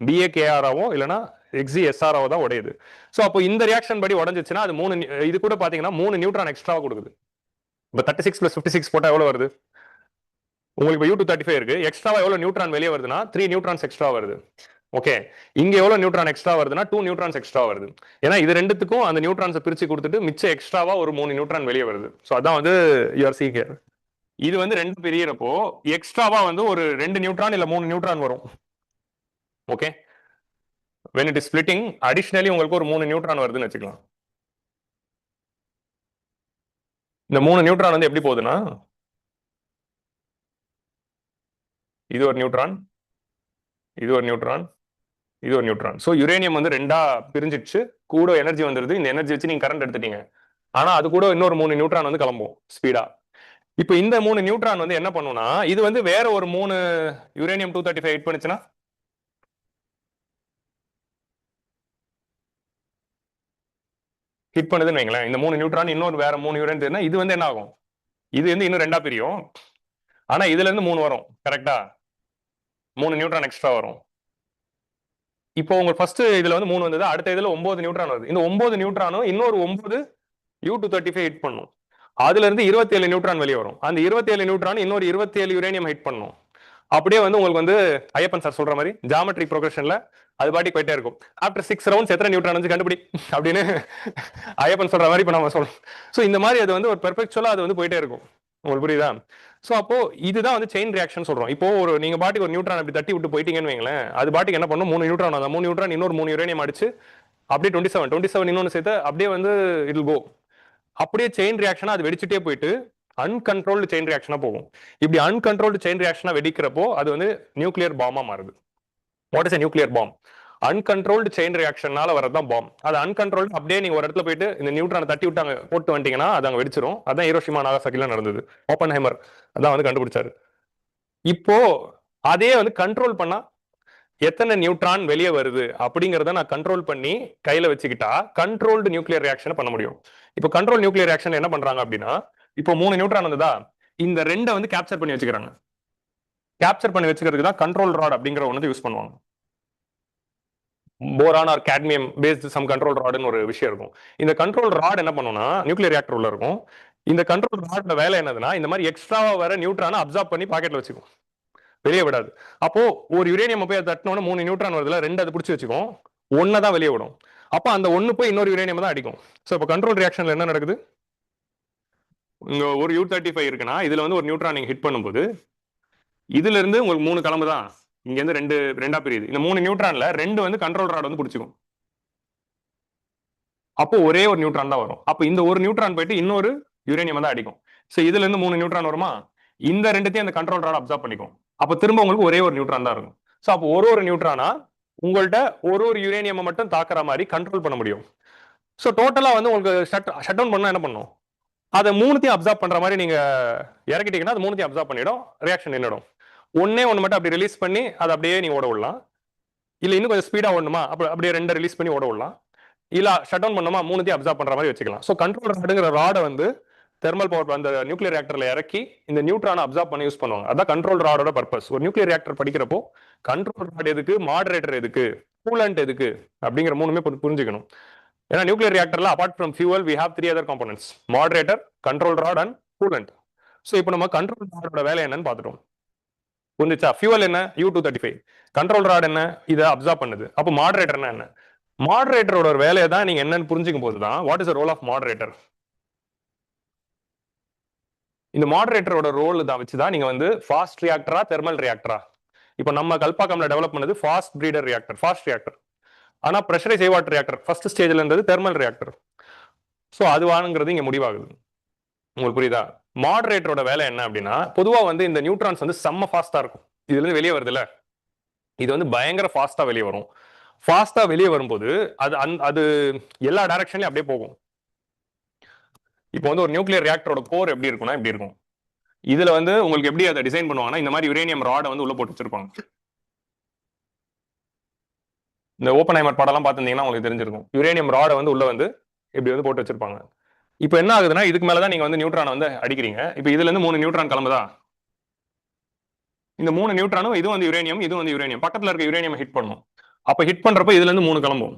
BaKrஆவோ இல்லைன்னா XeSrஆவோ தான் உடையுது. ஸோ அப்போ இந்த ரியாக்ஷன் படி உடஞ்சிச்சுன்னா அது 3, இது கூட பாத்தீங்கன்னா 3 நியூட்ரான் எக்ஸ்ட்ரா கொடுக்குது. இப்போ 36 + 56 போட்டா எவ்வளவு வருது? உங்களுக்கு இப்போ U-235 இருக்கு, எக்ஸ்ட்ராவா எவ்வளவு நியூட்ரான் வெளியே வருதுன்னா 3 நியூட்ரான்ஸ் எக்ஸ்ட்ரா வருது. ஓகே, இங்க எவ்வளவு நியூட்ரான் எக்ஸ்ட்ரா வருதுன்னா 2 நியூட்ரான்ஸ் எக்ஸ்ட்ரா வருது. ஏன்னா இது ரெண்டுத்துக்கும் அந்த நியூட்ரான்ஸை பிரிச்சு கொடுத்துட்டு மிச்ச எக்ஸ்ட்ராவா ஒரு 3 நியூட்ரான் வெளியே வருது. ஸோ அதான் வந்து யூஆர் சீ ஹியர். இது வந்து 2 பிரியறப்போ எக்ஸ்ட்ராவா வந்து ஒரு 2 நியூட்ரான் இல்ல 3 நியூட்ரான் வரும். Okay, when it is splitting additionally உங்களுக்கு ஒரு 3 நியூட்ரான் வருதுன்னு வச்சுக்கலாம். இந்த 3 நியூட்ரான் வந்து எப்படி போகுதுன்னா இது ஒரு நியூட்ரான், இது ஒரு நியூட்ரான், இது ஒரு நியூட்ரான். ஸோ யுரேனியம் வந்து ரெண்டா பிரிஞ்சிடுச்சு, கூட எனர்ஜி வந்துருது. இந்த எனர்ஜி வச்சு நீங்க கரண்ட் எடுத்துட்டீங்க. ஆனா அது கூட இன்னொரு 3 நியூட்ரான் வந்து கிளம்பும் ஸ்பீடா. இப்போ இந்த 3 நியூட்ரான் வந்து என்ன பண்ணும்னா இது வந்து வேற ஒரு 3 யுரேனியம் 235 ஹிட் பண்ணுச்சுன்னா ஹிட் பண்ணுதுன்னு வைங்களேன். இந்த 3 நியூட்ரான் இன்னொரு வேற 3 யுரேனியம் இது வந்து என்ன ஆகும்? இது வந்து இன்னும் ரெண்டா பிரியும். ஆனா இதுல இருந்து 3 வரும். கரெக்டா? 3 நியூட்ரான் எக்ஸ்ட்ரா வரும். இப்போ உங்க ஃபர்ஸ்ட் இதுல வந்து 3 வந்தது, அடுத்த இதுல 9 நியூட்ரான் வருது. இந்த 9 நியூட்ரானும் இன்னொரு 9 U-235 ஹிட் பண்ணும். அதுல இருந்து 27 நியூட்ரான் வெளியே வரும். அந்த 27 நியூட்ரான் இன்னொரு 27 யுரேனியம் ஹிட் பண்ணும். அப்படியே வந்து உங்களுக்கு வந்து ஐயப்பன் சார் சொல்ற மாதிரி ஜாமெட்ரி ப்ரோக்ரஷன்ல அது பாட்டி போயிட்டே இருக்கும். ஆஃப்டர் 6 ரவுண்ட்ஸ் எத்தனை நியூட்ரான் வந்து கண்டுபிடி அப்படின்னு ஐயப்பன் சொல்ற மாதிரி இப்ப நம்ம சொல்றோம். ஸோ இந்த மாதிரி அது வந்து ஒரு பெர்ஃபெக்சுவலா அது வந்து போயிட்டே இருக்கும். உங்களுக்கு புரியுதா? ஸோ அப்போ இதுதான் வந்து செயின் ரியாக்ஷன் சொல்றோம். இப்போ ஒரு நீங்க பாட்டுக்கு ஒரு நியூட்ரான் அப்படி தட்டி விட்டு போயிட்டீங்கன்னு வைங்களேன், அது பாட்டுக்கு என்ன பண்ணும், 3 நியூட்ரான், அந்த 3 நியூட்ரான் இன்னொரு 3 யுரேனியம் அடிச்சு அப்படியே 27 இன்னொன்னு சேர்த்து அப்படியே வந்து இட் கோ, அப்படியே செயின் ரியாக்ஷனா அது வெடிச்சுட்டே போயிட்டு அன்கண்ட்ரோல்டு செயின் ரியாக்ஷனா போகும். இப்படி அன்கண்ட்ரோல்டு செயின் ரியாக்ஷனா வெடிக்கிறப்போ அது வந்து நியூக்ளியர் பாம்பா மாறுது. What is a nuclear bomb? Uncontrolled chain ரியாக்ஷனால வரதான் பாம். அது அன்கண்ட்ரோல்டு அப்படியே நீங்க ஒரு இடத்துல போயிட்டு இந்த நியூட்ரானை தட்டி விட்டாங்க போட்டு வந்துட்டீங்கன்னா அது அங்க வெடிச்சிரும். அதான் ஹிரோஷிமா நாகாசாகில நடந்தது. ஓப்பன்ஹைமர் அதான் வந்து கண்டுபிடிச்சாரு. இப்போ அதே வந்து கண்ட்ரோல் பண்ணா எத்தனை நியூட்ரான் வெளியே வருது அப்படிங்கறத நான் கண்ட்ரோல் பண்ணி கையில வச்சுக்கிட்டா கண்ட்ரோல்டு நியூக்ளியர் ரியாக்ஷன் பண்ண முடியும். இப்போ கண்ட்ரோல் நியூக்ளியர் ரியாக்ஷன் என்ன பண்றாங்க அப்படின்னா, இப்போ 3 நியூட்ரான் வந்ததா, இந்த 2 வந்து கேப்சர் பண்ணி வச்சுக்கிறாங்க. கேப்சர் பண்ணி வச்சுக்கிறதுக்கு தான் கண்ட்ரோல் ராட் அப்படிங்கிற ஒன்று யூஸ் பண்ணுவாங்க. Boron or cadmium based some control ராட்னு ஒரு விஷயம் இருக்கும். இந்த கண்ட்ரோல் ராட் என்ன பண்ணும்னா நியூக்ளியர் ரியாக்டர் உள்ள இருக்கும். இந்த கண்ட்ரோல் ராடோட வேலை என்னதுன்னா, இந்த மாதிரி எக்ஸ்ட்ராவா வர நியூட்ரானை அப்சார்ப் பண்ணி பாக்கெட்ல வச்சுக்கும், வெளியே விடாது. அப்போ ஒரு யுரேனியம் போய் தட்டினோட 3 நியூட்ரான் வருதுல, 2 அது பிடிச்சி வச்சுக்கும், 1 தான் வெளியே விடும். அப்போ அந்த 1 போய் இன்னொரு யுரேனியம் தான் அடிக்கும். ஸோ இப்போ கண்ட்ரோல் ரியாக்ஷன்ல என்ன நடக்குது, இங்க ஒரு U35 இருக்குன்னா இதுல வந்து ஒரு நியூட்ரான் நீங்க ஹிட் பண்ணும்போது இதுல இருந்து உங்களுக்கு 3 கிளம்பு தான், இங்க இருந்து ரெண்டா பிரியுது. இந்த 3 நியூட்ரான்ல 2 வந்து கண்ட்ரோல் ராட் வந்து பிடிச்சிக்கும். அப்போ ஒரே ஒரு நியூட்ரான் தான் வரும். அப்போ இந்த ஒரு நியூட்ரான் போயிட்டு இன்னொரு யுரேனியம் தான் அடிக்கும். ஸோ இதுல இருந்து 3 நியூட்ரான் வருமா, இந்த ரெண்டுத்தையும் அந்த கண்ட்ரோல் ராட் அப்சார்ப் பண்ணிக்கும். அப்போ திரும்ப உங்களுக்கு ஒரே ஒரு நியூட்ரான் தான் இருக்கும். ஸோ அப்போ ஒரு நியூட்ரானா உங்கள்கிட்ட ஒரு யுரேனியம் மட்டும் தாக்குற மாதிரி கண்ட்ரோல் பண்ண முடியும். ஸோ டோட்டலா வந்து உங்களுக்கு ஷட் டவுன் பண்ணா என்ன பண்ணும், அதை 3த்தையும் அப்சார்ப் பண்ற மாதிரி நீங்க இறக்கிட்டீங்கன்னா அது 3த்தையும் அப்சார்ப் பண்ணிடும், ரியாக்ஷன் நின்றுடும். ஒன்னே ஒன்று மட்டும் அப்படி ரிலீஸ் பண்ணி அதை அப்படியே நீங்க ஓட விடலாம். இல்ல இன்னும் கொஞ்சம் ஸ்பீடா ஓடணுமா அப்படியே 2 ரிலீஸ் பண்ணி ஓட விடலாம். இல்ல ஷட் டவுன் பண்ணுமா 3த்தையும் அப்சார்ப் பண்ற மாதிரி வச்சுக்கலாம். ஸோ கண்ட்ரோல் ராடுங்கிற ராடை வந்து தெர்மல் பவர் அந்த நியூக்ளியர் ரியாக்டர்ல இறக்கி இந்த நியூட்ரானை அப்சார்ப் பண்ணி யூஸ் பண்ணுவாங்க. அதான் கண்ட்ரோல் ராடோட பர்பஸ். ஒரு நியூக்ளியர் ரியாக்டர் படிக்கிறப்போ கண்ட்ரோல் ராட் எதுக்கு, மாடரேட்டர் எதுக்கு, கூலண்ட் எதுக்கு அப்படிங்கிற மூணுமே புரிஞ்சுக்கணும். ஏன்னா நியூக்ளியர் ரியாக்டர்ல apart from fuel we have 3 other components, moderator, control rod and coolant. So இப்போ நம்ம கண்ட்ரோல் ராடோட வேலை என்னன்னு பார்த்துட்டோம். புரிஞ்சுச்சா? ஃபியூவல் என்ன, U235. கண்ட்ரோல் ராட் என்ன, இதை அப்சார்ப் பண்ணுது. அப்போ மாடரேட்டர் என்ன, மாடரேட்டரோட ஒரு வேலையை தான் நீங்க என்னன்னு புரிஞ்சுக்கும் போது தான் what is role of moderator. இந்த மாடரேட்டரோட ரோல் தான் வச்சுதான் நீங்க வந்து ஃபாஸ்ட் ரியாக்டரா தெர்மல் ரியாக்டரா. இப்போ நம்ம கல்பாக்கம்ல டெவலப் பண்ணது fast breeder reactor, fast reactor. ஆனா பிரஷரைஸ் வாட்டர் ரியாக்டர் ஃபர்ஸ்ட் ஸ்டேஜ்ல இருந்தது தெர்மல் ரியாக்டர். ஸோ அது வாங்குறது இங்க முடிவாகுது. உங்களுக்கு புரியுதா? மாடரேட்டரோட வேலை என்ன அப்படின்னா, பொதுவா வந்து இந்த நியூட்ரான்ஸ் வந்து செம்ம ஃபாஸ்டா இருக்கும். இதுல இருந்து வெளியே வருது இல்ல, இது வந்து பயங்கர ஃபாஸ்டா வெளியே வரும். ஃபாஸ்டா வெளியே வரும்போது அது அது எல்லா டைரக்ஷன்லயும் அப்படியே போகும். இப்போ வந்து ஒரு நியூக்ளியர் ரியாக்டரோட கோர் எப்படி இருக்கும்னா இப்படி இருக்கும். இதுல வந்து உங்களுக்கு எப்படி அதை டிசைன் பண்ணுவாங்கன்னா, இந்த மாதிரி யுரேனியம் ராடை வந்து உள்ள போட்டு வச்சிருப்பாங்க. இந்த ஓப்பன்ஹைமர் படம்லாம் பார்த்துருந்தீங்கன்னா உங்களுக்கு தெரிஞ்சிருக்கும். யுரேனியம் ராடை வந்து உள்ள வந்து இப்படி வந்து போட்டு வச்சிருப்பாங்க. இப்போ என்ன ஆகுதுன்னா, இதுக்கு மேலதான் நீங்க வந்து நியூட்ரானை வந்து அடிக்கிறீங்க. இப்போ இதுல இருந்து 3 நியூட்ரான் கிளம்புதா, இந்த 3 நியூட்ரானும் இது வந்து யுரேனியம், இது வந்து யுரேனியம், பக்கத்துல இருக்க யுரேனியம் ஹிட் பண்ணும். அப்ப ஹிட் பண்றப்ப இதுல இருந்து 3 கிளம்பும்.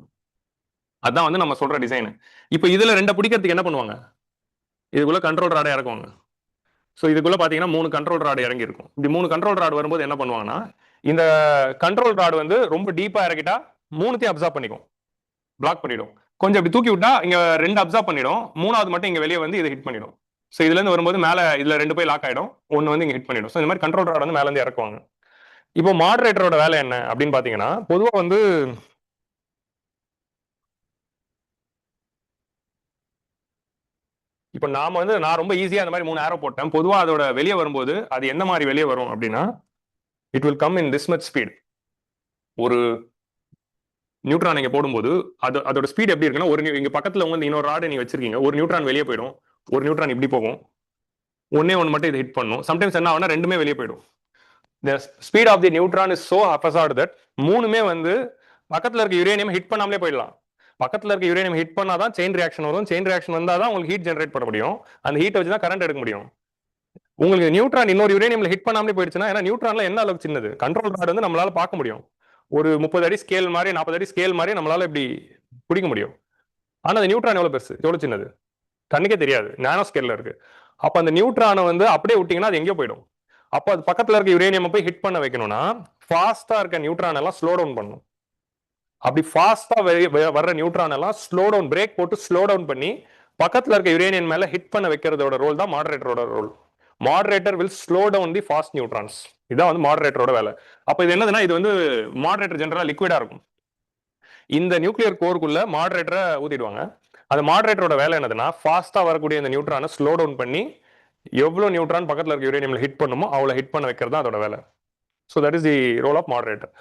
அதான் வந்து நம்ம சொல்ற டிசைன். இப்போ இதுல 2 பிடிக்கிறதுக்கு என்ன பண்ணுவாங்க, இதுக்குள்ள கண்ட்ரோல் ராடை இறக்குவாங்க. ஸோ இதுக்குள்ள பாத்தீங்கன்னா 3 கண்ட்ரோல் ராடு இறங்கி இருக்கும். இப்படி 3 கண்ட்ரோல் ராடு வரும்போது என்ன பண்ணுவாங்கன்னா, இந்த கண்ட்ரோல் ராடு வந்து ரொம்ப டீப்பா இறக்கிட்டா 3த்தையும் அப்சார்ப் பண்ணிக்கும், பிளாக் பண்ணிடும். கொஞ்சம் இப்படி தூக்கி விட்டா இங்க 2 அப்சார்ப் பண்ணிடும், 3வது மட்டும் இங்க வெளியே வந்து இதை ஹிட் பண்ணிடும். ஸோ இதுல இருந்து வரும்போது மேல இதுல 2 போய் லாக் ஆயிடும், 1 வந்து இங்க ஹிட் பண்ணிடும். ஸோ இந்த மாதிரி கண்ட்ரோல் ராட் வந்து மேல இருந்து இறக்குவாங்க. இப்போ மாடரேட்டரோட வேலை என்ன அப்படின்னு பாத்தீங்கன்னா, பொதுவா வந்து இப்போ நாம வந்து நான் ரொம்ப ஈஸியா அந்த மாதிரி 3 ஆரோ போட்டேன். பொதுவா அதோட வெளியே வரும்போது அது என்ன மாதிரி வெளியே வரும் அப்படின்னா, it will come in this much speed. ஒரு நியூட்ரான் நீங்க போடும்போது அதோட ஸ்பீட் எப்படி இருக்குன்னா, இங்க பக்கத்துல வந்து இன்னொரு ராடு நீங்க வச்சிருக்கீங்க, ஒரு நியூட்ரான் வெளியே போயிடும், ஒரு நியூட்ரான் இப்படி போகும், ஒன்னே ஒன்று மட்டும் இதை ஹிட் பண்ணும். சம்டைம்ஸ் என்ன ஆகும்னா ரெண்டுமே வெளியே போயிடும். The speed of the neutron is so haphazard that மூணுமே வந்து பக்கத்துல இருக்க யுரேனியம் ஹிட் பண்ணாமலே போயிடலாம். பக்கத்துல இருக்க யுரேனியம் ஹிட் பண்ணாதான் செயின் ரியாக்ஷன் வரும், செயின் ரியாக்ஷன் வந்தாதான் உங்களுக்கு ஹீட் ஜெனரேட் பண்ண முடியும், அந்த ஹீட் வச்சு தான் கரண்ட் எடுக்க முடியும். உங்களுக்கு நியூட்ரான் இன்னொரு யுரேனியம்ல ஹிட் பண்ணாமலே போயிடுச்சுன்னா, ஏன்னா நியூட்ரான்ல என்ன அளவுக்கு சின்னது, கண்ட்ரோல் ராட் வந்து நம்மளால பார்க்க முடியும், ஒரு 30 அடி ஸ்கேல் மாதிரி 40 அடி ஸ்கேல் மாதிரி நம்மளால இப்படி பிடிக்க முடியும். ஆனா அந்த நியூட்ரான் எவ்வளவு பெருசு, எவ்வளவு சின்னது. கண்ணுக்கே தெரியாது, நானோ ஸ்கேல்ல இருக்கு. அப்ப அந்த நியூட்ரானை வந்து அப்படியே விட்டீங்கன்னா அது எங்கேயோ போயிடும். அப்ப அது பக்கத்துல இருக்க யுரேனியம் போய் ஹிட் பண்ண வைக்கணும்னா ஃபாஸ்டா இருக்க நியூட்ரான் எல்லாம் ஸ்லோ டவுன் பண்ணும். அப்படி ஃபாஸ்டா வர்ற நியூட்ரான் எல்லாம் ஸ்லோ டவுன், பிரேக் போட்டு ஸ்லோ டவுன் பண்ணி பக்கத்துல இருக்க யுரேனியம் மேல ஹிட் பண்ண வைக்கிறதோட ரோல் தான் மாடரேட்டரோட role. Moderator will slow down the fast neutrons. இதான் வந்து மாடரேட்டரோட வேலை. அப்ப இது என்னதுன்னா, இது வந்து மாடரேட்டர் ஜெனரலா லிக்விடா இருக்கும். இந்த நியூக்ளியர் கோருக்குள்ள மாடரேட்டரை ஊத்திடுவாங்க. அந்த மாடரேட்டரோட வேலை என்னதுன்னா, ஃபாஸ்டா வரக்கூடிய இந்த நியூட்ரானை ஸ்லோ டவுன் பண்ணி எவ்வளவு நியூட்ரான் பக்கத்துல இருக்க யுரேனியம்ல ஹிட் பண்ணுமோ அவ்வளவு ஹிட் பண்ண வைக்கிறது தான் அதோட வேலை. So that is the role of moderator.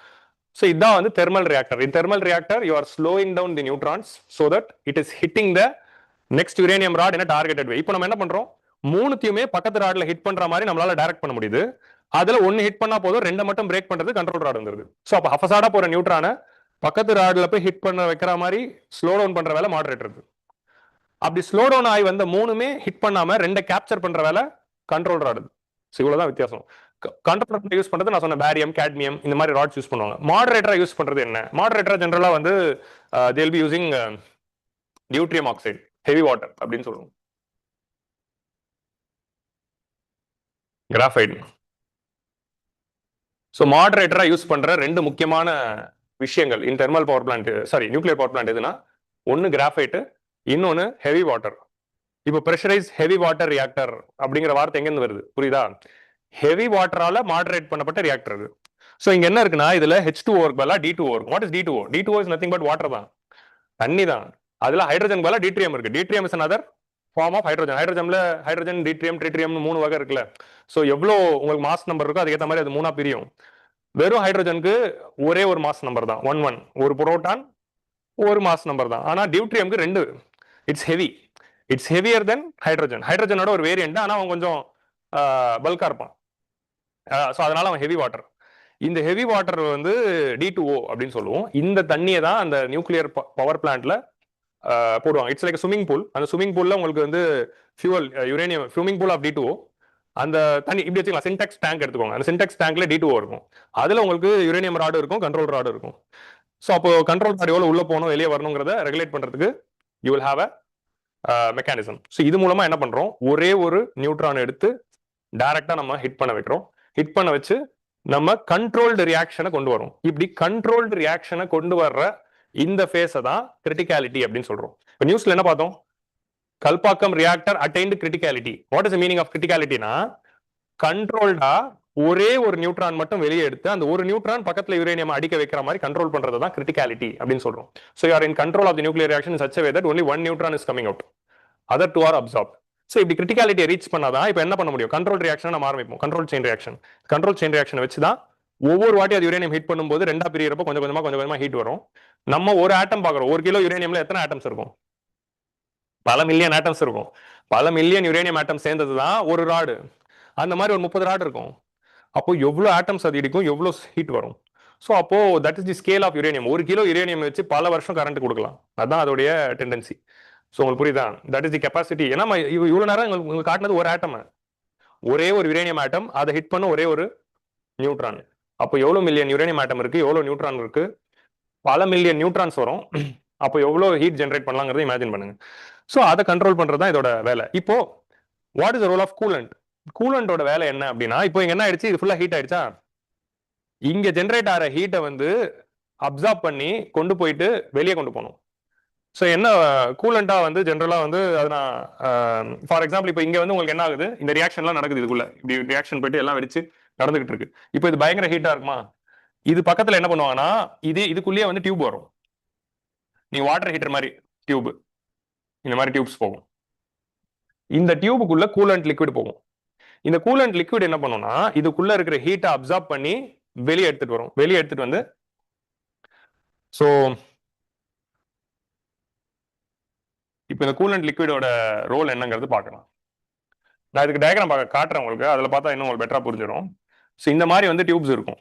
So இதான் வந்து thermal reactor. In thermal reactor you are slowing down the neutrons so that it is hitting the next uranium rod என்ன டார்கெட்டட் வே. இப்போ நம்ம என்ன பண்றோம், மூணுத்தையுமே பக்கத்து ராட்ல ஹிட் பண்ற மாதிரி நம்மளால டைரக்ட் பண்ண முடியுது. அதுல ஒன்னு ஹிட் பண்ணா போதும், ரெண்டு மட்டும் பிரேக் பண்றது கண்ட்ரோல் ராட் வந்துருது. ஸோ அப்போ ஹஃபசாடா போற நியூட்ரானை பக்கத்து ராட்ல போய் ஹிட் பண்ண வைக்கிற மாதிரி ஸ்லோ டவுன் பண்ற வேலை மாடரேட்டர் இருக்கு. அப்படி ஸ்லோ டவுன் ஆகி வந்த மூணுமே ஹிட் பண்ணாம ரெண்டை கேப்சர் பண்ற வேலை கண்ட்ரோல் ராட். இவ்வளவுதான் வித்தியாசம். கண்ட்ரோல் யூஸ் பண்றது நான் சொன்ன பேரியம், கேட்மியம் இந்த மாதிரி ராட்ஸ் யூஸ் பண்ணுவாங்க. மாடரேட்டரா யூஸ் பண்றது என்ன, மாடரேட்டரா ஜெனரலா வந்து they will be using deuterium oxide, heavy water அப்படின்னு சொல்லுவோம், கிராஃபைட். ஸோ மாடரேட்டரா யூஸ் பண்ற ரெண்டு முக்கியமான விஷயங்கள் in thermal power plant, sorry nuclear power plant எதுனா, ஒன்னு கிராஃபைட், இன்னொன்னு ஹெவி வாட்டர். இப்போ பிரஷரைஸ் ஹெவி வாட்டர் ரியாக்டர் அப்படிங்கிற வார்த்தை எங்க வருது புரியுதா? ஹெவி வாட்டரால மாடரேட் பண்ணப்பட்ட ரியாக்டர் இது. ஸோ இங்க என்ன இருக்குன்னா, இதுல H2O பதிலா D2O இருக்கு. What is D2O? D2O is nothing but water தான், தண்ணி தான். அதுல ஹைட்ரஜன் பதிலா டிட்ரியம் இருக்கு. Deuterium is another form of hydrogen. ஹைட்ரஜன்ல ஹைட்ரஜன், டிட்ரியம், ட்ரிட்ரியம் மூணு வகை இருக்குல்ல. ஸோ எவ்வளோ உங்களுக்கு மாஸ் நம்பர் இருக்கோ அதுக்கேற்ற மாதிரி அது மூணா பிரியும். வெறும் ஹைட்ரஜனுக்கு ஒரே ஒரு மாஸ் நம்பர் தான், 1 ஒரு புரோட்டான் ஒரு மாஸ் நம்பர் தான். ஆனா டியூட்ரியம்க்கு ரெண்டு. It's heavy, it's heavier than hydrogen. ஹைட்ரஜனோட ஒரு வேரியன்ட், ஆனா அவன் கொஞ்சம் பல்கா இருப்பான். ஸோ அதனால அவன் ஹெவி வாட்டர். இந்த ஹெவி வாட்டர் வந்து D2O அப்படின்னு சொல்லுவோம். இந்த தண்ணியை தான் அந்த நியூக்ளியர் பவர் பிளான்ட்ல போடுவாங்க. It's like swimming pool. அந்த ஸ்விமிங் பூல்ல உங்களுக்கு வந்து fuel, uranium, swimming pool of D2O. அந்த தண்ணி இப்படி வச்சுக்கலாம், சின்டெக்ஸ் டேங்க் எடுத்துக்கோங்க. அந்த சின்டெக்ஸ் டேங்க்ல D2O இருக்கும். அதுல உங்களுக்கு யுரேனியம் ராடு இருக்கும், கண்ட்ரோல் ராடு இருக்கும். ஸோ அப்போ கண்ட்ரோல் ராடு எவ்வளவு உள்ள போகணும் வெளியே வரணுங்கிறத ரெகுலேட் பண்றதுக்கு you will have a mechanism. So இது மூலமா என்ன பண்றோம், ஒரே ஒரு நியூட்ரான் எடுத்து டைரக்டா நம்ம ஹிட் பண்ண வைக்கிறோம். ஹிட் பண்ண வச்சு நம்ம கண்ட்ரோல்டு ரியாக்ஷனை கொண்டு வரோம். இப்படி கண்ட்ரோல்டு ரியாக்ஷனை கொண்டு வர்ற இந்த ஃபேஸை தான் கிரிட்டிகாலிட்டி அப்படின்னு சொல்றோம். இப்போ நியூஸ்ல என்ன பார்த்தோம், Kalpakkam reactor attained criticality. What is meaning of கிரிட்டிகாலிட்டினா, கண்ட்ரோல்டா ஒரே ஒரு நியூட்ரான் மட்டும் வெளியே எடுத்து அந்த ஒரு நியூட்ரான் பக்கத்துல யுரேனியம் அடிக்க வைக்கிற மாதிரி கண்ட்ரோல் பண்றது தான் கிரிட்டிகாலிட்டி அப்படின்னு சொல்றோம். So you are in control of the nuclear reaction in such a way that only one neutron is coming out, other two are absorbed. So இப்படி கிரிட்டிகாலிட்டியை ரீச் பண்ணாதான் இப்போ என்ன பண்ண முடியும், கண்ட்ரோல் ரியாக்ஷன் நம்ம ஆரம்பிப்போம். Control chain reaction. Control chain reaction வச்சு தான் ஒவ்வொரு வாட்டி அது யுரேனியம் ஹீட் பண்ணும்போது ரெண்டா பிரியறப்ப கொஞ்சம் கொஞ்சமா ஹீட் வரும். நம்ம ஒரு ஆட்டம் பார்க்குறோம், ஒரு கிலோ யுரேனியம்ல எத்தனை ஆட்டம்ஸ் இருக்கும், பல மில்லியன் ஆட்டம்ஸ் இருக்கும். பல மில்லியன் யுரேனியம் ஆட்டம் சேர்ந்தது தான் ஒரு ராடு. அந்த மாதிரி ஒரு 30 ராடு இருக்கும். அப்போ எவ்வளவு ஆட்டம்ஸ் அது இடிக்கும், எவ்வளவு ஹீட் வரும். ஸோ அப்போ that is the scale of uranium. ஒரு கிலோ யுரேனியம் வச்சு பல வருஷம் கரண்ட் கொடுக்கலாம். அதுதான் அதோடைய டெண்டன்சி. ஸோ உங்களுக்கு புரியுதா, தட் இஸ் தி கெப்பாசிட்டி. ஏன்னா இவ்வளவு நேரம் உங்களுக்கு காட்டினது ஒரு ஆட்டம், ஒரே ஒரு யுரேனியம் ஆட்டம், அதை ஹிட் பண்ண ஒரே ஒரு நியூட்ரான். அப்போ எவ்வளவு மில்லியன் யுரேனியம் ஆட்டம் இருக்கு, எவ்வளவு நியூட்ரான் இருக்கு, பல மில்லியன் நியூட்ரான்ஸ் வரும். அப்போ எவ்வளவு ஹீட் ஜென்ரேட் பண்ணலாங்கிறத இமேஜின் பண்ணுங்க. ஸோ அதை கண்ட்ரோல் பண்றது தான் இதோட வேலை. இப்போ what is the role of coolant? கூலண்டோட வேலை என்ன அப்படின்னா, இப்போ இங்க என்ன ஆயிடுச்சு, இது ஃபுல்லா ஹீட் ஆயிடுச்சா, இங்க ஜென்ரேட் ஆகிற ஹீட்டை வந்து அப்சார்ப் பண்ணி கொண்டு போயிட்டு வெளியே கொண்டு போகணும். ஸோ என்ன கூலண்டா வந்து ஜென்ரலா வந்து அது நான் ஃபார் எக்ஸாம்பிள் இப்போ இங்க வந்து உங்களுக்கு என்ன ஆகுது, இந்த ரியாக்ஷன்லாம் நடக்குது, இதுக்குள்ள இப்படி ரியாக்ஷன் போயிட்டு எல்லாம் வெடிச்சு நடந்துகிட்டு இருக்கு. இப்போ இது பயங்கர ஹீட்டா இருக்குமா, இது பக்கத்துல என்ன பண்ணுவாங்கன்னா இதுக்குள்ளேயே வந்து டியூப் வரும். நீங்க வாட்டர் ஹீட்டர் மாதிரி டியூப், இந்த மாதிரி டியூப்ஸ் போகும். இந்த டியூபுக்குள்ள கூலண்ட் லிக்விட் போகும். இந்த கூலண்ட் லிக்விட் என்ன பண்ணும்னா இதுக்குள்ள இருக்கிற ஹீட்டை அப்சார்ப் பண்ணி வெளியே எடுத்துட்டு வரும். வெளியே எடுத்துட்டு வந்து ஸோ இப்போ இந்த கூலண்ட் லிக்விடோட ரோல் என்னங்கிறது பார்க்கலாம். நான் இதுக்கு டயக்ராம் காட்டுறேன் உங்களுக்கு, அதில் பார்த்தா இன்னும் உங்களுக்கு பெட்டரா புரிஞ்சிடும். ஸோ இந்த மாதிரி வந்து டியூப்ஸ் இருக்கும்.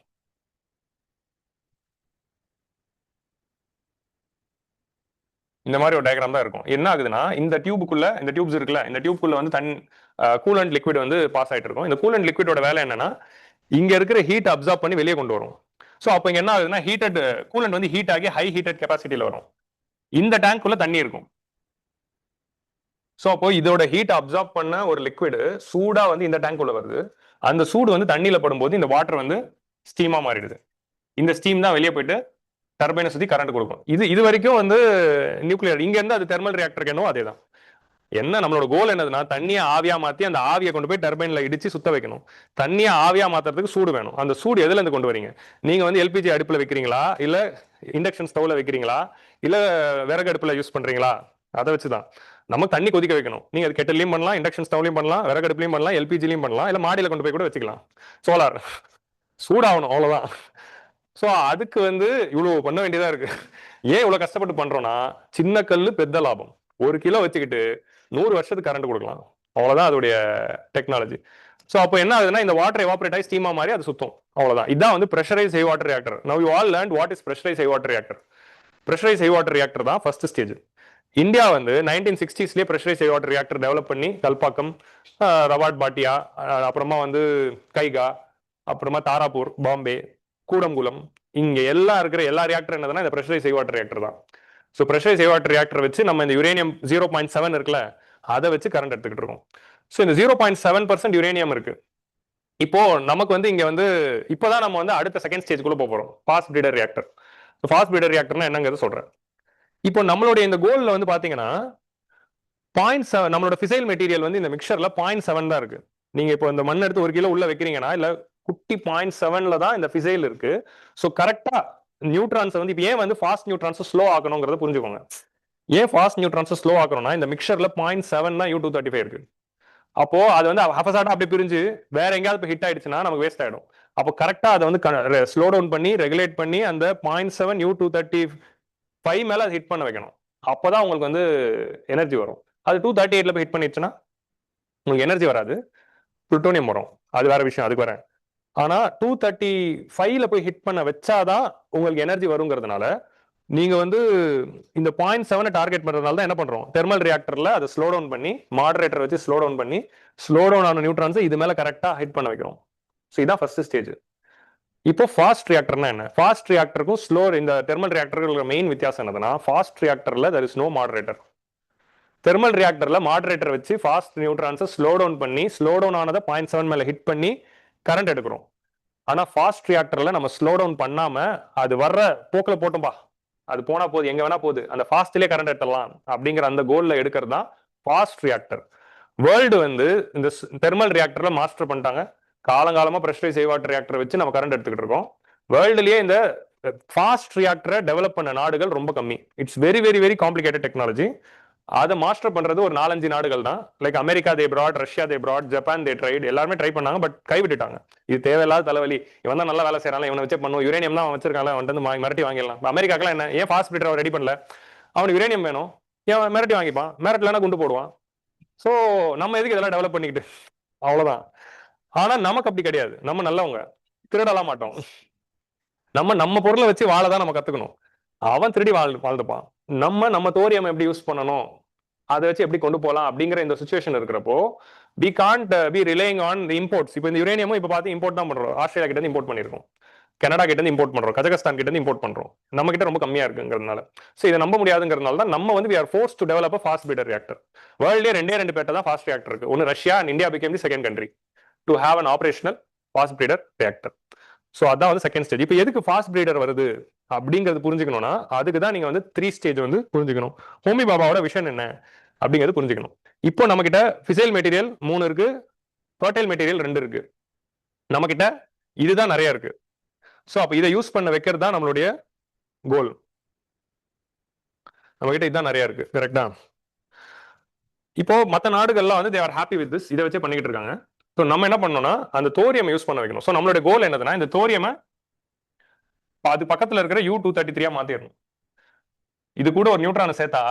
இந்த மாதிரி ஒரு டயக்ராம் தான் இருக்கும். என்ன ஆகுதுன்னா இந்த டியூபுக்குள்ள, இந்த டியூப்ஸ் இருக்குல்ல, இந்த டியூப்குள்ள வந்து கூலண்ட் லிக்விட் வந்து பாஸ் ஆயிட்டு இருக்கும். இந்த கூலண்ட் லிக்விடோட வேலை என்னன்னா இங்க இருக்கிற ஹீட் அப்சார்ப் பண்ணி வெளியே கொண்டு வரும். ஸோ அப்போ இங்க என்ன ஆகுதுன்னா ஹீட்டட் கூலண்ட் வந்து ஹீட் ஆகி ஹை ஹீட்டட் கெப்பாசிட்டியில வரும். இந்த டேங்க்குள்ள தண்ணி இருக்கும். ஸோ அப்போ இதோட ஹீட் அப்சார்ப் பண்ண ஒரு லிக்விடு சூடா வந்து இந்த டேங்க் உள்ள வருது. அந்த சூடு வந்து தண்ணியில படும்போது இந்த வாட்டர் வந்து ஸ்டீமா மாறிடுது. இந்த ஸ்டீம் தான் வெளியே போயிட்டு டர்பைனை சுத்தி கரண்ட் கொடுக்கும். இது வரைக்கும் வந்து நியூக்ளியர். இங்க இருந்து அது தெர்மல் ரியாக்டருக்கு என்னவோ அதே தான். என்ன நம்மளோட கோல் என்னதுன்னா, தண்ணியை ஆவியா மாத்தி அந்த ஆவியை கொண்டு போய் டர்பைன்ல இடிச்சு சுத்த வைக்கணும். தண்ணியை ஆவியா மாத்துறதுக்கு சூடு வேணும். அந்த சூடு எதுல இருந்து கொண்டு வரீங்க? நீங்க வந்து எல்பிஜி அடுப்புல வைக்கிறீங்களா, இல்ல இண்டக்ஷன் ஸ்டவ்ல வைக்கிறீங்களா, இல்ல விறகு அடுப்புல யூஸ் பண்றீங்களா? அதை வச்சுதான் நமக்கு தண்ணி கொதிக்க வைக்கணும். நீங்க அது கெட்டல்லையும் பண்ணலாம், இண்டக்ஷன் ஸ்டவ்லையும் பண்ணலாம், விறகு அடுப்புலையும் பண்ணலாம், எல்பிஜிலையும் பண்ணலாம், இல்ல மாடியில கொண்டு போய் கூட வச்சுக்கலாம். சோலார் சூடாகணும், அவ்வளவுதான். ஸோ அதுக்கு வந்து இவ்வளவு பண்ண வேண்டியதா இருக்கு. ஏன் இவ்வளவு கஷ்டப்பட்டு பண்றோம்னா, சின்ன கல்லு பெத்த லாபம். 1 கிலோ வச்சுக்கிட்டு 100 வருஷத்துக்கு கரண்ட் கொடுக்கலாம். அவ்வளவுதான் அதோடைய டெக்னாலஜி. ஸோ அப்போ என்ன ஆகுதுன்னா, இந்த வாட்டர் எவாபரேட் ஆகி ஸ்டீமா மாதிரி அது சுத்தம். அவ்வளவுதான். இதான் வந்து pressurised high water reactor. Now you all learn what is pressurised high water reactor. Pressurised high water reactor தான் ஃபர்ஸ்ட் ஸ்டேஜ். இந்தியா வந்து 1960ஸ்லயே pressurised high water reactor develop பண்ணி கல்பாக்கம், ரவாட் பாட்டியா, அப்புறமா வந்து கைகா, அப்புறமா தாராப்பூர், பாம்பே, கூடங்குளம், இங்க எல்லாம் இருக்கிற எல்லா ரியாக்டர் என்னதுன்னா இந்த பிரஷரைஸ் ஹை வாட்டர் ரியாக்டர் தான். So pressurise high water reactor வச்சு நம்ம இந்த யுரேனியம் 0.7 இருக்குல்ல, அதை வச்சு கரண்ட் எடுத்துக்கிட்டு இருக்கோம். ஸோ இந்த 0.7% யுரேனியம் இருக்கு. இப்போ நமக்கு வந்து இங்க வந்து இப்போதான் நம்ம வந்து அடுத்த செகண்ட் ஸ்டேஜ்குள்ள போறோம். Fast breeder reactor. Fast breeder ரியாக்டர்னா என்னங்கிறது சொல்றேன். இப்போ நம்மளுடைய இந்த கோல்ல வந்து பாத்தீங்கன்னா 0.7 நம்மளோட ஃபிசைல் மெட்டீரியல் வந்து இந்த மிக்சர்ல 0.7 தான் இருக்கு. நீங்க இப்போ இந்த மண் எடுத்து 1 கிலோ உள்ள வைக்கிறீங்கன்னா, இல்ல குட்டி 0.7ல தான் இந்த ஃபிசைல் இருக்கு. ஸோ கரெக்டா நியூட்ரான்ஸ் வந்து இப்போ ஏன் வந்து ஃபாஸ்ட் நியூட்ரான்ஸ் ஸ்லோ ஆக்கணுங்கிறத புரிஞ்சுக்கோங்க. ஏன் ஃபாஸ்ட் நியூட்ரான்ஸ் ஸ்லோ ஆக்கணும்னா, இந்த மிக்சர்ல 0.7 தான் U235 இருக்கு. அப்போ அது வந்து ஹஃபசாட்டா அப்படியே பிரிஞ்சு வேற எங்கேயாவது ஹிட் ஆயிடுச்சுன்னா நமக்கு வேஸ்ட் ஆயிடும். அப்போ கரெக்டா அதை வந்து ஸ்லோ டவுன் பண்ணி ரெகுலேட் பண்ணி அந்த 0.7 U235 மேல ஹிட் பண்ண வைக்கணும். அப்போதான் உங்களுக்கு வந்து எனர்ஜி வரும். அது 238ல போய் ஹிட் பண்ணிடுச்சுன்னா உங்களுக்கு எனர்ஜி வராது, புளுட்டோனியம் வரும். அது வேற விஷயம், அதுக்கு வரேன். ஆனா 235ல போய் ஹிட் பண்ண வச்சாதான் உங்களுக்கு எனர்ஜி வருங்கிறதுனால நீங்க வந்து இந்த 0.7 டார்கெட் பண்றதுனால தான் என்ன பண்றோம், தெர்மல் ரியாக்டர்ல அதை ஸ்லோ டவுன் பண்ணி மாடரேட்டர் வச்சு ஸ்லோ டவுன் பண்ணி ஸ்லோ டவுன் ஆன நியூட்ரான்ஸ் இது மேல கரெக்டா ஹிட் பண்ண வைக்கிறோம். ஸோ இதான் ஃபர்ஸ்ட் ஸ்டேஜ். இப்போ ஃபாஸ்ட் ரியாக்டர்னா என்ன? ஃபாஸ்ட் ரியாக்டருக்கும் ஸ்லோ இந்த தெர்மல் ரியாக்டருக்கு மெயின் வித்தியாசம் என்னதுன்னா, ஃபாஸ்ட் ரியாக்டர்ல there is no moderator. Thermal ரியாக்டர்ல மாடரேட்டர் வச்சு ஃபாஸ்ட் நியூட்ரான்ஸை ஸ்லோ டவுன் பண்ணி ஸ்லோ டவுன் ஆனதை 0.7 மேல ஹிட் பண்ணி கரண்ட் எடுக்கிறோம். ஆனா ஃபாஸ்ட் ரியாக்டர்ல நம்ம ஸ்லோ டவுன் பண்ணாம அது வர்ற போக்குல போட்டோம்பா, அது போனா போகுது, எங்க வேணா போகுது, அந்த ஃபாஸ்ட்லயே கரண்ட் எடுத்துடலாம் அப்படிங்கிற அந்த கோல்ல எடுக்கிறது தான் ஃபாஸ்ட் ரியாக்டர். வேர்ல்டு வந்து இந்த தெர்மல் ரியாக்டர்ல மாஸ்டர் பண்ணிட்டாங்க. காலங்காலமா பிரஷரைஸ் ஹை வாட்டர் ரியாக்டர் வச்சு நம்ம கரண்ட் எடுத்துக்கிட்டு இருக்கோம். வேர்ல்டுலயே இந்த ஃபாஸ்ட் ரியாக்டரை டெவலப் பண்ண நாடுகள் ரொம்ப கம்மி. It's very very very complicated technology. அதை மாஸ்டர் பண்றது ஒரு 4-5 நாடுகள் தான். Like America they brought, Russia they brought, Japan they tried, எல்லாருமே ட்ரை பண்ணாங்க, பட் கைவிட்டுட்டாங்க. இது தேவையில்லாத தலைவலி, இவன் தான் நல்லா வேலை செய்யறான், இவனை வச்சே பண்ணுவோம், யுரேனியம் தான் அவன் வச்சிருக்காங்க, அவன் வந்து மிரட்டி வாங்கிடலாம். அமெரிக்காக்கெல்லாம் என்ன, ஏன் ஃபாஸ்ட் பிரீடர் ரெடி பண்ணல, அவனுக்கு யுரேனியம் வேணும், ஏன் மிரட்டி வாங்கிப்பான், மிரட்டலன்னா குண்டு போடுவான். ஸோ நம்ம எதுக்கு இதெல்லாம் டெவலப் பண்ணிக்கிட்டு, அவ்வளவுதான். ஆனா நமக்கு அப்படி கிடையாது, நம்ம நல்லவங்க, திருடலாம் மாட்டோம். நம்ம பொருளை வச்சு வாழதான் நம்ம கத்துக்கணும். அவன் திருடி வாழ்ந்துப்பான். நம்ம தோரியம் எப்படி யூஸ் பண்ணணும், அதை வச்சு எப்படி கொண்டு போகலாம் அப்படிங்கிற இந்த சுச்சுவேஷன் இருக்கிறப்போ we can't be relying on the imports. இப்போ இந்த யுரேனியமும் இப்போ பார்த்து இம்போர்ட் தான் பண்றோம். ஆஸ்திரேலியா கிட்ட இருந்து இம்போர்ட் பண்ணிருக்கோம், கனடா கிட்ட இருந்து இம்போர்ட் பண்றோம், கஜகஸ்தான் கிட்ட இருந்து இம்போர்ட் பண்றோம். நம்ம கிட்ட ரொம்ப கம்மியா இருக்குங்கிறதுனால, ஸோ இதை நம்ப முடியாதுங்கிறதுனால தான் நம்ம வந்து we are forced to develop a fast breeder reactor. வேர்ல்ட்லயே 2 பேர்ட்ட தான் ஃபாஸ்ட் ரியாக்டர் இருக்கு. ஒன்னு Russia, and India became the second country to have an operational fast breeder reactor. So அதான் வந்து செகண்ட் ஸ்டேஜ். இப்போ எதுக்கு ஃபாஸ்ட் பிரீடர் வருது அப்படிங்கிறது புரிஞ்சுக்கணும்னா, அதுக்கு தான் நீங்க வந்து 3 ஸ்டேஜ் வந்து புரிஞ்சுக்கணும். ஹோமி பாபாவோட விஷன் என்ன அப்படிங்கிறது புரிஞ்சுக்கணும். இப்போ நம்ம கிட்ட ஃபிசைல் மெட்டீரியல் 3 இருக்கு, ஃபர்டைல் மெட்டீரியல் 2 இருக்கு. நம்ம கிட்ட இதுதான் நிறைய இருக்கு. ஸோ அப்போ இதை யூஸ் பண்ண வைக்கிறது தான் நம்மளுடைய கோல். நம்ம கிட்ட இதுதான் நிறைய இருக்கு, கரெக்டா? இப்போ மற்ற நாடுகள்லாம் வந்து they are happy with this, இதை வச்சே பண்ணிக்கிட்டு இருக்காங்க. ஸோ நம்ம என்ன பண்ணோம்னா அந்த தோரியம் யூஸ் பண்ண வைக்கணும். ஸோ நம்மளுடைய கோல் என்னதுன்னா, இந்த தோரியமை அது பக்கத்துல இருக்கிற U233 மாத்திடணும். இது கூட ஒரு நியூட்ரானை சேர்த்தா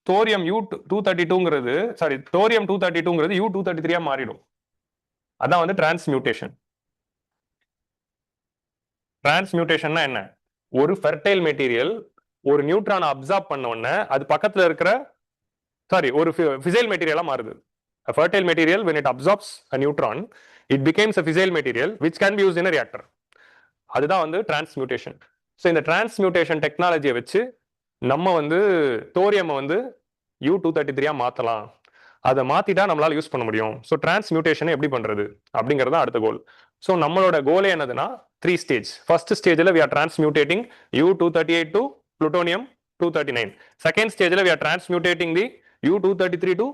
தோரியம் U232ங்கிறது, சாரி, தோரியம் 232ங்கிறது U233 மாறிடும். அதான் வந்து டிரான்ஸ்மியூட்டேஷன். டிரான்ஸ்மியூட்டேஷன்னா என்ன? ஒரு ஃபெர்டைல் மெட்டீரியல் ஒரு நியூட்ரானை அப்சார்ப் பண்ண உடனே அது பக்கத்துல இருக்கிற, சாரி, ஒரு ஃபிசைல் மெட்டீரியலா மாறுது. A fertile material, when it absorbs a neutron, it becomes a fissile material which can be used in a reactor. அதுதான் வந்து டிரான்ஸ்மியூட்டேஷன். ஸோ இந்த டிரான்ஸ்மியூட்டேஷன் டெக்னாலஜியை வச்சு நம்ம வந்து தோரியம் வந்து U233 மாத்தலாம். அதை மாத்திட்டா நம்மளால யூஸ் பண்ண முடியும். ஸோ டிரான்ஸ்மியூட்டேஷனை எப்படி பண்றது அப்படிங்கிறது அடுத்த கோல். ஸோ நம்மளோட கோலே என்னதுன்னா 3 ஸ்டேஜ். ஃபர்ஸ்ட் ஸ்டேஜில் we are transmutating U-238 to plutonium-239. Second ஸ்டேஜில் we are transmutating the U-233 to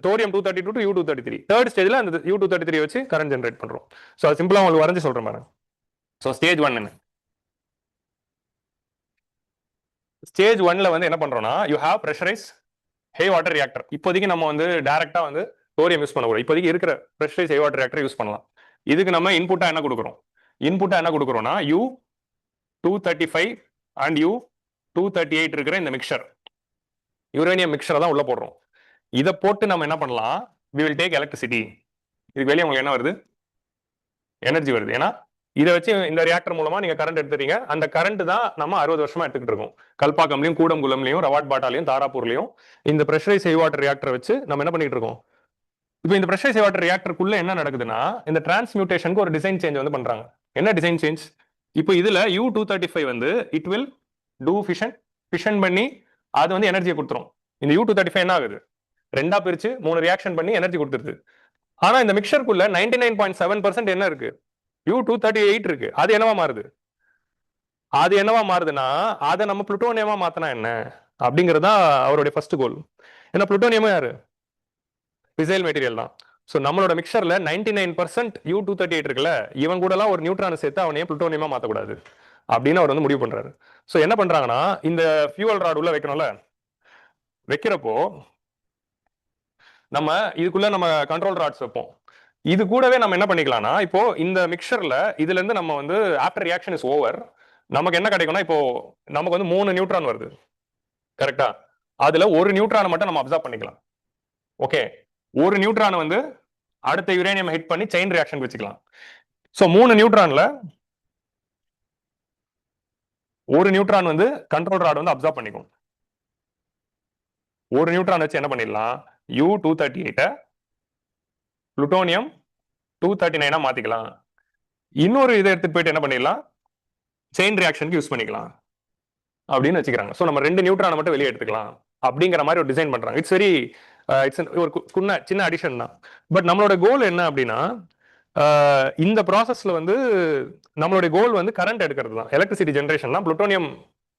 thorium-232 to U-233. Third ஸ்டேஜில் அந்த U-233 வச்சு கரண்ட் ஜென்ரேட் பண்றோம். ஸோ அது சிம்பிளா உங்களுக்கு வரைஞ்சு சொல்றேன் பாருங்க. ஸோ ஸ்டேஜ் 1 என்ன? ஸ்டேஜ் 1ல வந்து என்ன பண்றோம்னா you have pressurise high water reactor. இப்போதைக்கு நம்ம வந்து டைரக்டா வந்து தோரியம் யூஸ் பண்ணக்கூடாது. இப்போதைக்கு இருக்கிற pressurise high water reactor use பண்ணலாம். இதுக்கு நம்ம இன்புட்டா என்ன கொடுக்குறோம்? இன்புட்டா என்ன கொடுக்குறோம்னா U-235 அண்ட் U-238 இருக்கிற இந்த மிக்சர், யுரேனியம் மிக்சரை தான் உள்ள போடுறோம். இதை போட்டு நம்ம என்ன பண்ணலாம்? we will take electricity. இதுக்கு வெளியே உங்களுக்கு என்ன வருது? எனர்ஜி வருது. ஏன்னா இதை வச்சு இந்த ரியாக்டர் மூலமா நீங்க கரண்ட் எடுத்துறீங்க. அந்த கரண்ட் தான் நம்ம 60 வருஷமா எடுத்துக்கிட்டு இருக்கோம். கல்பாக்கம்லையும் கூடங்குளம்லையும் ரவாட் பாட்டாலையும் தாராப்பூர்லையும் இந்த ப்ரெஷரைஸ் ஹை வாட்டர் ரியாக்டர் வச்சு நம்ம என்ன பண்ணிட்டு இருக்கோம்? இப்போ இந்த ப்ரெஷரைஸ் ஹை வாட்டர் ரியாக்டருக்குள்ள என்ன நடக்குதுன்னா இந்த டிரான்ஸ்மியூட்டேஷனுக்கு ஒரு டிசைன் சேஞ்ச் வந்து பண்றாங்க. என்ன டிசைன் சேஞ்ச்? இப்போ இதுல U-235 வந்து இட் வில் டூ ஃபிஷன் பண்ணி அது வந்து எனர்ஜியை கொடுத்துரும். இந்த U-235 என்ன ஆகுது? ரெண்டா பிரிச்சு 3 ரியாக்ஷன் பண்ணி எனர்ஜி கொடுத்துருது. ஆனா இந்த மிக்சருக்குள்ள 99.7% என்ன இருக்கு? U-238 இருக்கு. அது என்னவா மாறுது? அது என்னவா மாறுதுன்னா அதை நம்ம புளுட்டோனியமா மாத்தினா என்ன அப்படிங்கிறதா அவருடைய ஃபர்ஸ்ட் கோல். ஏன்னா புளுட்டோனியமும் யாரு? ஃபிசைல் மெட்டீரியல் தான். ஸோ நம்மளோட மிக்சர்ல 99% U-238 இருக்குல்ல, இவன் கூட எல்லாம் ஒரு நியூட்ரானை சேர்த்து அவனையே புளுட்டோனியமா மாத்தக்கூடாது அப்படின்னு அவர் வந்து முடிவு பண்றாரு. ஸோ என்ன பண்றாங்கன்னா இந்த ஃபியூவல் ராட் உள்ள வைக்கணும்ல, வைக்கிறப்போ நம்ம இதுக்குள்ள நம்ம கண்ட்ரோல் ராட்ஸ் வைப்போம். இது கூடவே நம்ம என்ன பண்ணிக்கலாம்னா இப்போ இந்த மிக்சர்ல இதுல இருந்து நம்ம வந்து ஆஃப்டர் ரியாக்ஷன் இஸ் ஓவர் நமக்கு என்ன கிடைக்கும்னா இப்போ நமக்கு வந்து 3 நியூட்ரான் வருது, கரெக்டா? அதுல ஒரு நியூட்ரானை மட்டும் நம்ம அப்சர்வ் பண்ணிக்கலாம். ஓகே, ஒரு நியூட்ரான் வந்து அடுத்த யுரேனியம் ஹிட் பண்ணி செயின் ரியாக்ஷன் வச்சுக்கலாம். சோ 3 நியூட்ரான்ல ஒரு நியூட்ரான் வந்து கண்ட்ரோல் ராட் வந்து அப்சர்வ் பண்ணிக்கும். ஒரு நியூட்ரான் வச்சு என்ன பண்ணிடலாம்? U-238 புளுட்டோனியம் 239 மாத்திக்கலாம். இன்னொரு இதை எடுத்துட்டு போயிட்டு என்ன பண்ணிடலாம்? செயின் ரியாக்ஷனுக்கு யூஸ் பண்ணிக்கலாம் அப்படின்னு வச்சுக்கிறாங்க. ஸோ நம்ம 2 நியூட்ரானை மட்டும் வெளியே எடுத்துக்கலாம் அப்படிங்கிற மாதிரி ஒரு டிசைன் பண்றாங்க. இட்ஸ் வெரி ஒரு சின்ன அடிஷன் தான். பட் நம்மளோட கோல் என்ன அப்படின்னா இந்த ப்ராசஸ்ல வந்து நம்மளுடைய கோல் வந்து கரண்ட் எடுக்கிறது தான், எலக்ட்ரிசிட்டி ஜென்ரேஷன் தான். புளுட்டோனியம்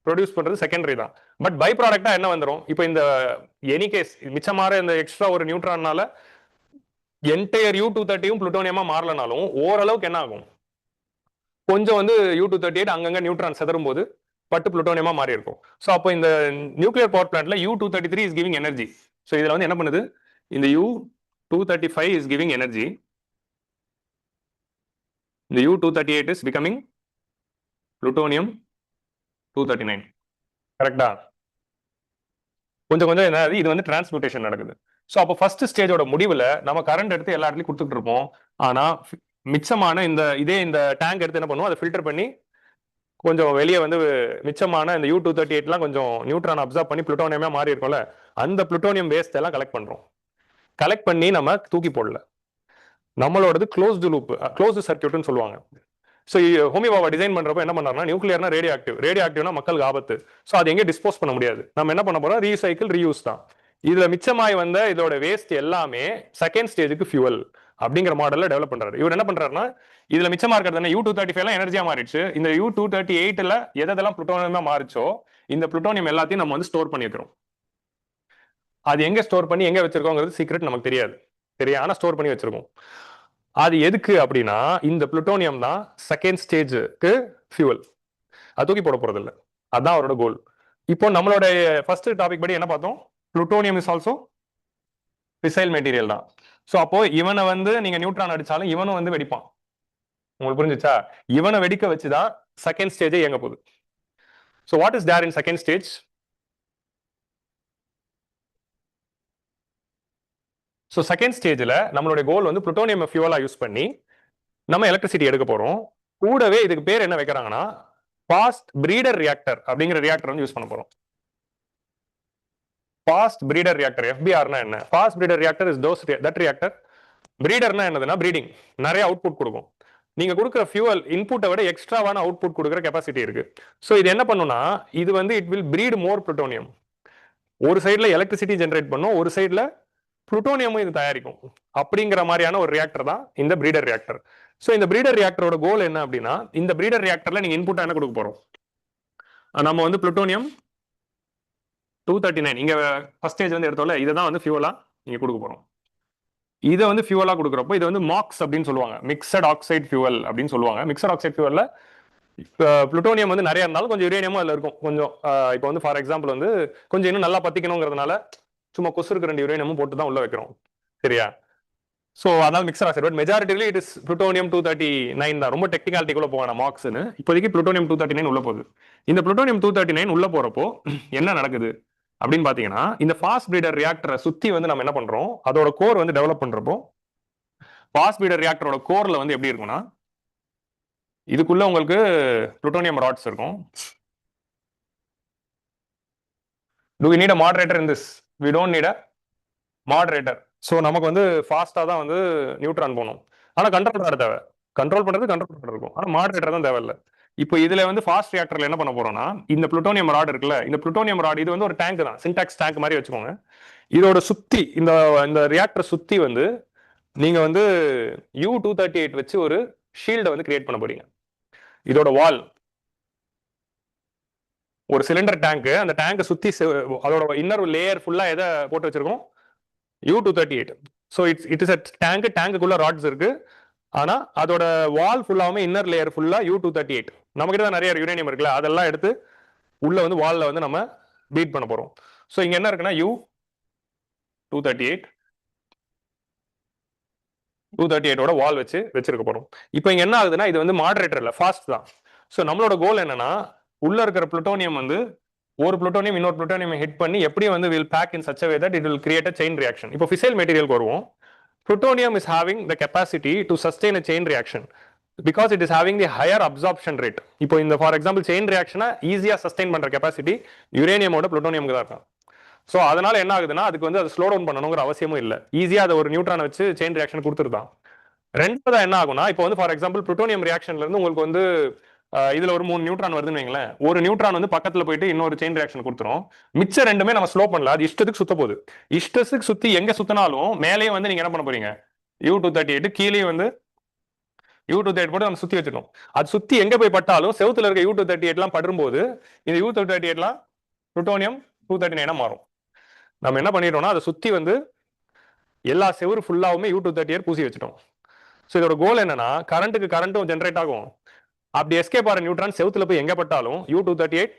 ப்ரொடியூஸ் பண்றது செகண்டரி தான். பட் பை ப்ராடக்டா என்ன வந்துடும்? இப்போ இந்த எனி கேஸ் மிச்சமாற இந்த எக்ஸ்ட்ரா ஒரு நியூட்ரானால என்டையர் U-230 புளுட்டோனியமா மாறலனாலும் ஓரளவுக்கு என்ன ஆகும்? கொஞ்சம் வந்து U-238 அங்கங்க நியூட்ரான் செதறும் போது பட்டு புளுட்டோனியமா மாறி இருக்கும். ஸோ அப்போ இந்த நியூக்ளியர் பவர் பிளான்ட்ல U-233 is giving energy. So இதுல வந்து என்ன பண்ணுது? இந்த U-235 இஸ் கிவிங் எனர்ஜி. இந்த U-238 இஸ் பிகமிங் plutonium 239. கரெக்டா? கொஞ்சம் கொஞ்சம் என்ன இது வந்து டிரான்ஸ்மியூட்டேஷன் நடக்குது. ஸோ அப்போ ஃபர்ஸ்ட் ஸ்டேஜோட முடிவில் நம்ம கரண்ட் எடுத்து எல்லா இடத்துலையும் கொடுத்துட்டு இருப்போம். ஆனா மிச்சமான இந்த டேங்க் எடுத்து என்ன பண்ணுவோம்? அதை ஃபில்டர் பண்ணி கொஞ்சம் வெளியே வந்து மிச்சமான இந்த U-238 கொஞ்சம் நியூட்ரான் அப்சர்வ் பண்ணி புளுட்டோனியமா மாறி இருக்கும்ல, அந்த புளுட்டோனியம் வேஸ்ட் எல்லாம் கலெக்ட் பண்றோம். கலெக்ட் பண்ணி நம்ம தூக்கி போடல. நம்மளோடது க்ளோஸ்டு லூப், க்ளோஸ்டு சர்க்யூட்னு சொல்லுவாங்க. ஸோ ஹோமி பாபா டிசைன் பண்றப்ப என்ன பண்ணாருன்னா நியூக்ளியர்னா ரேடியோ ஆக்டிவ்னா மக்களுக்கு ஆபத்து. ஸோ அது எங்கே டிஸ்போஸ் பண்ண முடியாது. நம்ம என்ன பண்ண போறோம்? ரீசைக்கிள் ரீயூஸ் தான். இதுல மிச்சமாய் வந்த இதோட வேஸ்ட் எல்லாமே செகண்ட் ஸ்டேஜுக்கு ஃபியூவல் அப்படிங்கிற மாடல்ல டெவலப் பண்றாரு. இவர் என்ன பண்றாருன்னா இதுல மிச்சமா இருக்கிறது U-235 எனர்ஜியா மாறிடுச்சு. இந்த U-238 எதெல்லாம் புளுட்டோனியமா மாறிச்சோ இந்த புளுட்டோனியம் எல்லாத்தையும் நம்ம வந்து ஸ்டோர் பண்ணி வைக்கிறோம். அது எங்க ஸ்டோர் பண்ணி எங்க வச்சிருக்கோங்கிறது சீக்ரெட் நமக்கு தெரியாது, ஆனா ஸ்டோர் பண்ணி வச்சிருக்கோம். அது எதுக்கு அப்படின்னா இந்த புளுட்டோனியம் தான் செகண்ட் ஸ்டேஜுக்கு ஃபியூவல். அது தூக்கி போட போறது இல்லை, அதான் அவரோட கோல். இப்போ நம்மளோட ஃபர்ஸ்ட் டாபிக் படி என்ன பார்த்தோம்? Plutonium is also fissile material தான். ஸோ அப்போ இவனை வந்து நீங்க நியூட்ரான் அடிச்சாலும் இவனும் வந்து வெடிப்பான். உங்களுக்கு புரிஞ்சுச்சா? இவனை வெடிக்க வச்சுதான் செகண்ட் ஸ்டேஜே இயங்க போகுது. So what is there in second stage? So second ஸ்டேஜில் நம்மளுடைய கோல் வந்து புளுட்டோனியம் ஃபியூவலா யூஸ் பண்ணி நம்ம எலக்ட்ரிசிட்டி எடுக்க போறோம். கூடவே இதுக்கு பேர் என்ன வைக்கிறாங்கன்னா ஃபாஸ்ட் பிரீடர் ரியாக்டர் அப்படிங்கிற ரியாக்டர் வந்து யூஸ் பண்ண போறோம். ஃபாஸ்ட் பிரீடர் ரியாக்டர், FBRனா என்ன? Fast breeder reactor is that reactor. பிரீடர்னா என்னதுன்னா பிரீடிங், நிறைய அவுட்புட் கொடுக்கும். நீங்க கொடுக்குற ஃபியூவல் இன்புட்டை விட எக்ஸ்ட்ராவான அவுட்புட் கொடுக்குற கெப்பாசிட்டி இருக்கு. ஸோ இது என்ன பண்ணுன்னா இது வந்து it will breed more plutonium. ஒரு சைட்ல எலக்ட்ரிசிட்டி ஜென்ரேட் பண்ணும், ஒரு சைட்ல புளுட்டோனியமும் இது தயாரிக்கும். அப்படிங்கிற மாதிரியான ஒரு ரியாக்டர் தான் இந்த பிரீடர் ரியாக்டர். ஸோ இந்த பிரீடர் ரியாக்டரோட கோல் என்ன அப்படின்னா, இந்த பிரீடர் ரியாக்டர்ல நீங்க இன்புட் என்ன கொடுக்க போறோம், நம்ம வந்து புளுட்டோனியம் 239 இங்க ஃபர்ஸ்ட் ஸ்டேஜ் வந்து எடுத்தோம்ல, இதை தான் வந்து ஃபியூலா நீங்க கொடுக்க போறோம். இதை வந்து ஃபியூலா கொடுக்குறப்போ இது வந்து மாக்ஸ் அப்படின்னு சொல்லுவாங்க, மிக்சட் ஆக்சைடு ஃபியூவல் அப்படின்னு சொல்லுவாங்க. மிக்சட் ஆக்சைடு ஃபியூவல்ல புளுட்டோனியம் வந்து நிறைய இருந்தாலும் கொஞ்சம் யுரேனியமும் அதில் இருக்கும் கொஞ்சம். இப்போ வந்து ஃபார் எக்ஸாம்பிள் வந்து கொஞ்சம் இன்னும் நல்லா பத்திக்கணுங்கிறதுனால சும்மா கொசுருக்கு 2 யுரேனியமும் போட்டு தான் உள்ள வைக்கிறோம், சரியா? ஸோ அதனால mixture oxide, but majorly it is plutonium 239 தான். ரொம்ப டெக்னிகாலிட்டிக்குள்ள போவாங்க மார்க்ஸ்னு. இப்போதைக்கு புளுட்டோனியம் 239 உள்ள போகுது. இந்த புளுட்டோனியம் 239 உள்ள போறப்போ என்ன நடக்குது அப்படின்னு பாத்தீங்கன்னா, இந்த ஃபாஸ்ட் பிரீடர் ரியாக்டரை சுத்தி வந்து நம்ம என்ன பண்றோம், அதோட கோர் வந்து டெவலப் பண்றப்போ ஃபாஸ்ட் பிரீடர் ரியாக்டரோட கோர்ல வந்து எப்படி இருக்கும்னா, இதுக்குள்ள உங்களுக்கு புளுட்டோனியம் ராட்ஸ் இருக்கும். Do we need a moderator in this? We don't need a moderator. So நமக்கு வந்து ஃபாஸ்டா தான் வந்து நியூட்ரான் போகணும். ஆனா கண்ட்ரோல் ராட் தேவை. கண்ட்ரோல் பண்றது இருக்கும். ஆனா மாடரேட்டர் தான் தேவையில்லை. இப்போ இதுல வந்து ஃபாஸ்ட் ரியாக்டர்ல என்ன பண்ண போறோம்னா, இந்த புளுட்டோனியம் ராட் இருக்குல்ல, இந்த புளுட்டோனியம் ராட் இது வந்து ஒரு டேங்க் தான், சின்டாக்ஸ் டேங்க் மாதிரி வச்சுக்கோங்க. இதோட சுத்தி இந்த ரியாக்டர் சுத்தி வந்து நீங்க வந்து U-238 வச்சு ஒரு ஷீல்டை வந்து கிரியேட் பண்ண போறீங்க. இதோட வால் ஒரு சிலிண்டர் டேங்க், அந்த டேங்கை சுத்தி அதோட இன்னர் லேயர் ஃபுல்லா எதை போட்டு வச்சிருக்கோம், U-238. So it is a tank, டேங்குக்குள்ள ராட்ஸ் இருக்கு. ஆனா அதோட வால் ஃபுல்லாவுமே இன்னர் லேயர் ஃபுல்லா U-238. நம்ம கிட்ட தான் நிறைய யுரேனியம் இருக்குல்ல, அதெல்லாம் எடுத்து உள்ள வந்து வால்ல வந்து நம்ம பீட் பண்ண போறோம். ஸோ இங்க என்ன இருக்குன்னா U-238 வால் வச்சிருக்க போறோம். இப்போ இங்க என்ன ஆகுதுன்னா, இது வந்து மாடரேட்டர் இல்ல, ஃபாஸ்ட் தான். ஸோ நம்மளோட கோல் என்னன்னா, உள்ள இருக்கிற புளுட்டோனியம் வந்து ஒரு புளுட்டோனியம் இன்னொரு புளுட்டோனியம் ஹிட் பண்ணி எப்படியும் வந்து will back in such a way that it will create a chain reaction. இப்போ ஃபிசைல் மெட்டீரியலுக்கு வருவோம். Plutonium is having the capacity to sustain a chain reaction because it is having the higher absorption rate. இப்போ இந்த for example chain ரியாக்ஷனை ஈஸியா sustain பண்ற capacity யுரேனியமோட புளுட்டோனியம்க்கு தான் இருக்கும். So அதனால என்ன ஆகுதுன்னா, அதுக்கு வந்து அதை ஸ்லோ டவுன் பண்ணணுங்கிற அவசியமும் இல்லை, ஈஸியா அதை ஒரு நியூட்ரானை வச்சு செயின் ரியாக்ஷன் கொடுத்துருதான். ரெண்டாவதா என்ன ஆகும்னா, இப்போ வந்து ஃபார் எக்ஸாம்பிள் புளுட்டோனியம் ரியாக்ஷன்ல இருந்து உங்களுக்கு வந்து இதுல ஒரு 3 நியூட்ரான் வருதுன்னு வைங்களேன். ஒரு நியூட்ரான் வந்து பக்கத்துல போயிட்டு இன்னொரு செயின் ரியாக்ஷன் கொடுத்துரும். மிச்ச ரெண்டுமே நம்ம ஸ்லோ பண்ணல, அது இஷ்டத்துக்கு சுத்த போகுது. இஷ்டத்துக்கு சுத்தி எங்க சுத்தினாலும் மேலேயே வந்து நீங்க என்ன பண்ண போறீங்க, U-238 கீழே வந்து U-238 போட்டு நம்ம சுத்தி வச்சிருக்கோம். அது சுத்தி எங்க போய் பட்டாலும் செவுத்துல இருக்க U-238 எல்லாம் படும்போது இந்த U-238 எல்லாம் புளுட்டோனியம் 239 மாறும். நம்ம என்ன பண்ணிட்டோம்னா, அதை சுத்தி வந்து எல்லா செவரு ஃபுல்லாவுமே U-238 பூசி வச்சிட்டோம். ஸோ இதோட கோல் என்னன்னா, கரண்ட்டும் ஜென்ரேட் ஆகும். அப்படி எஸ்கேப் ஆகிற நியூட்ரான் செவுத்துல போய் எங்க பட்டாலும் U-238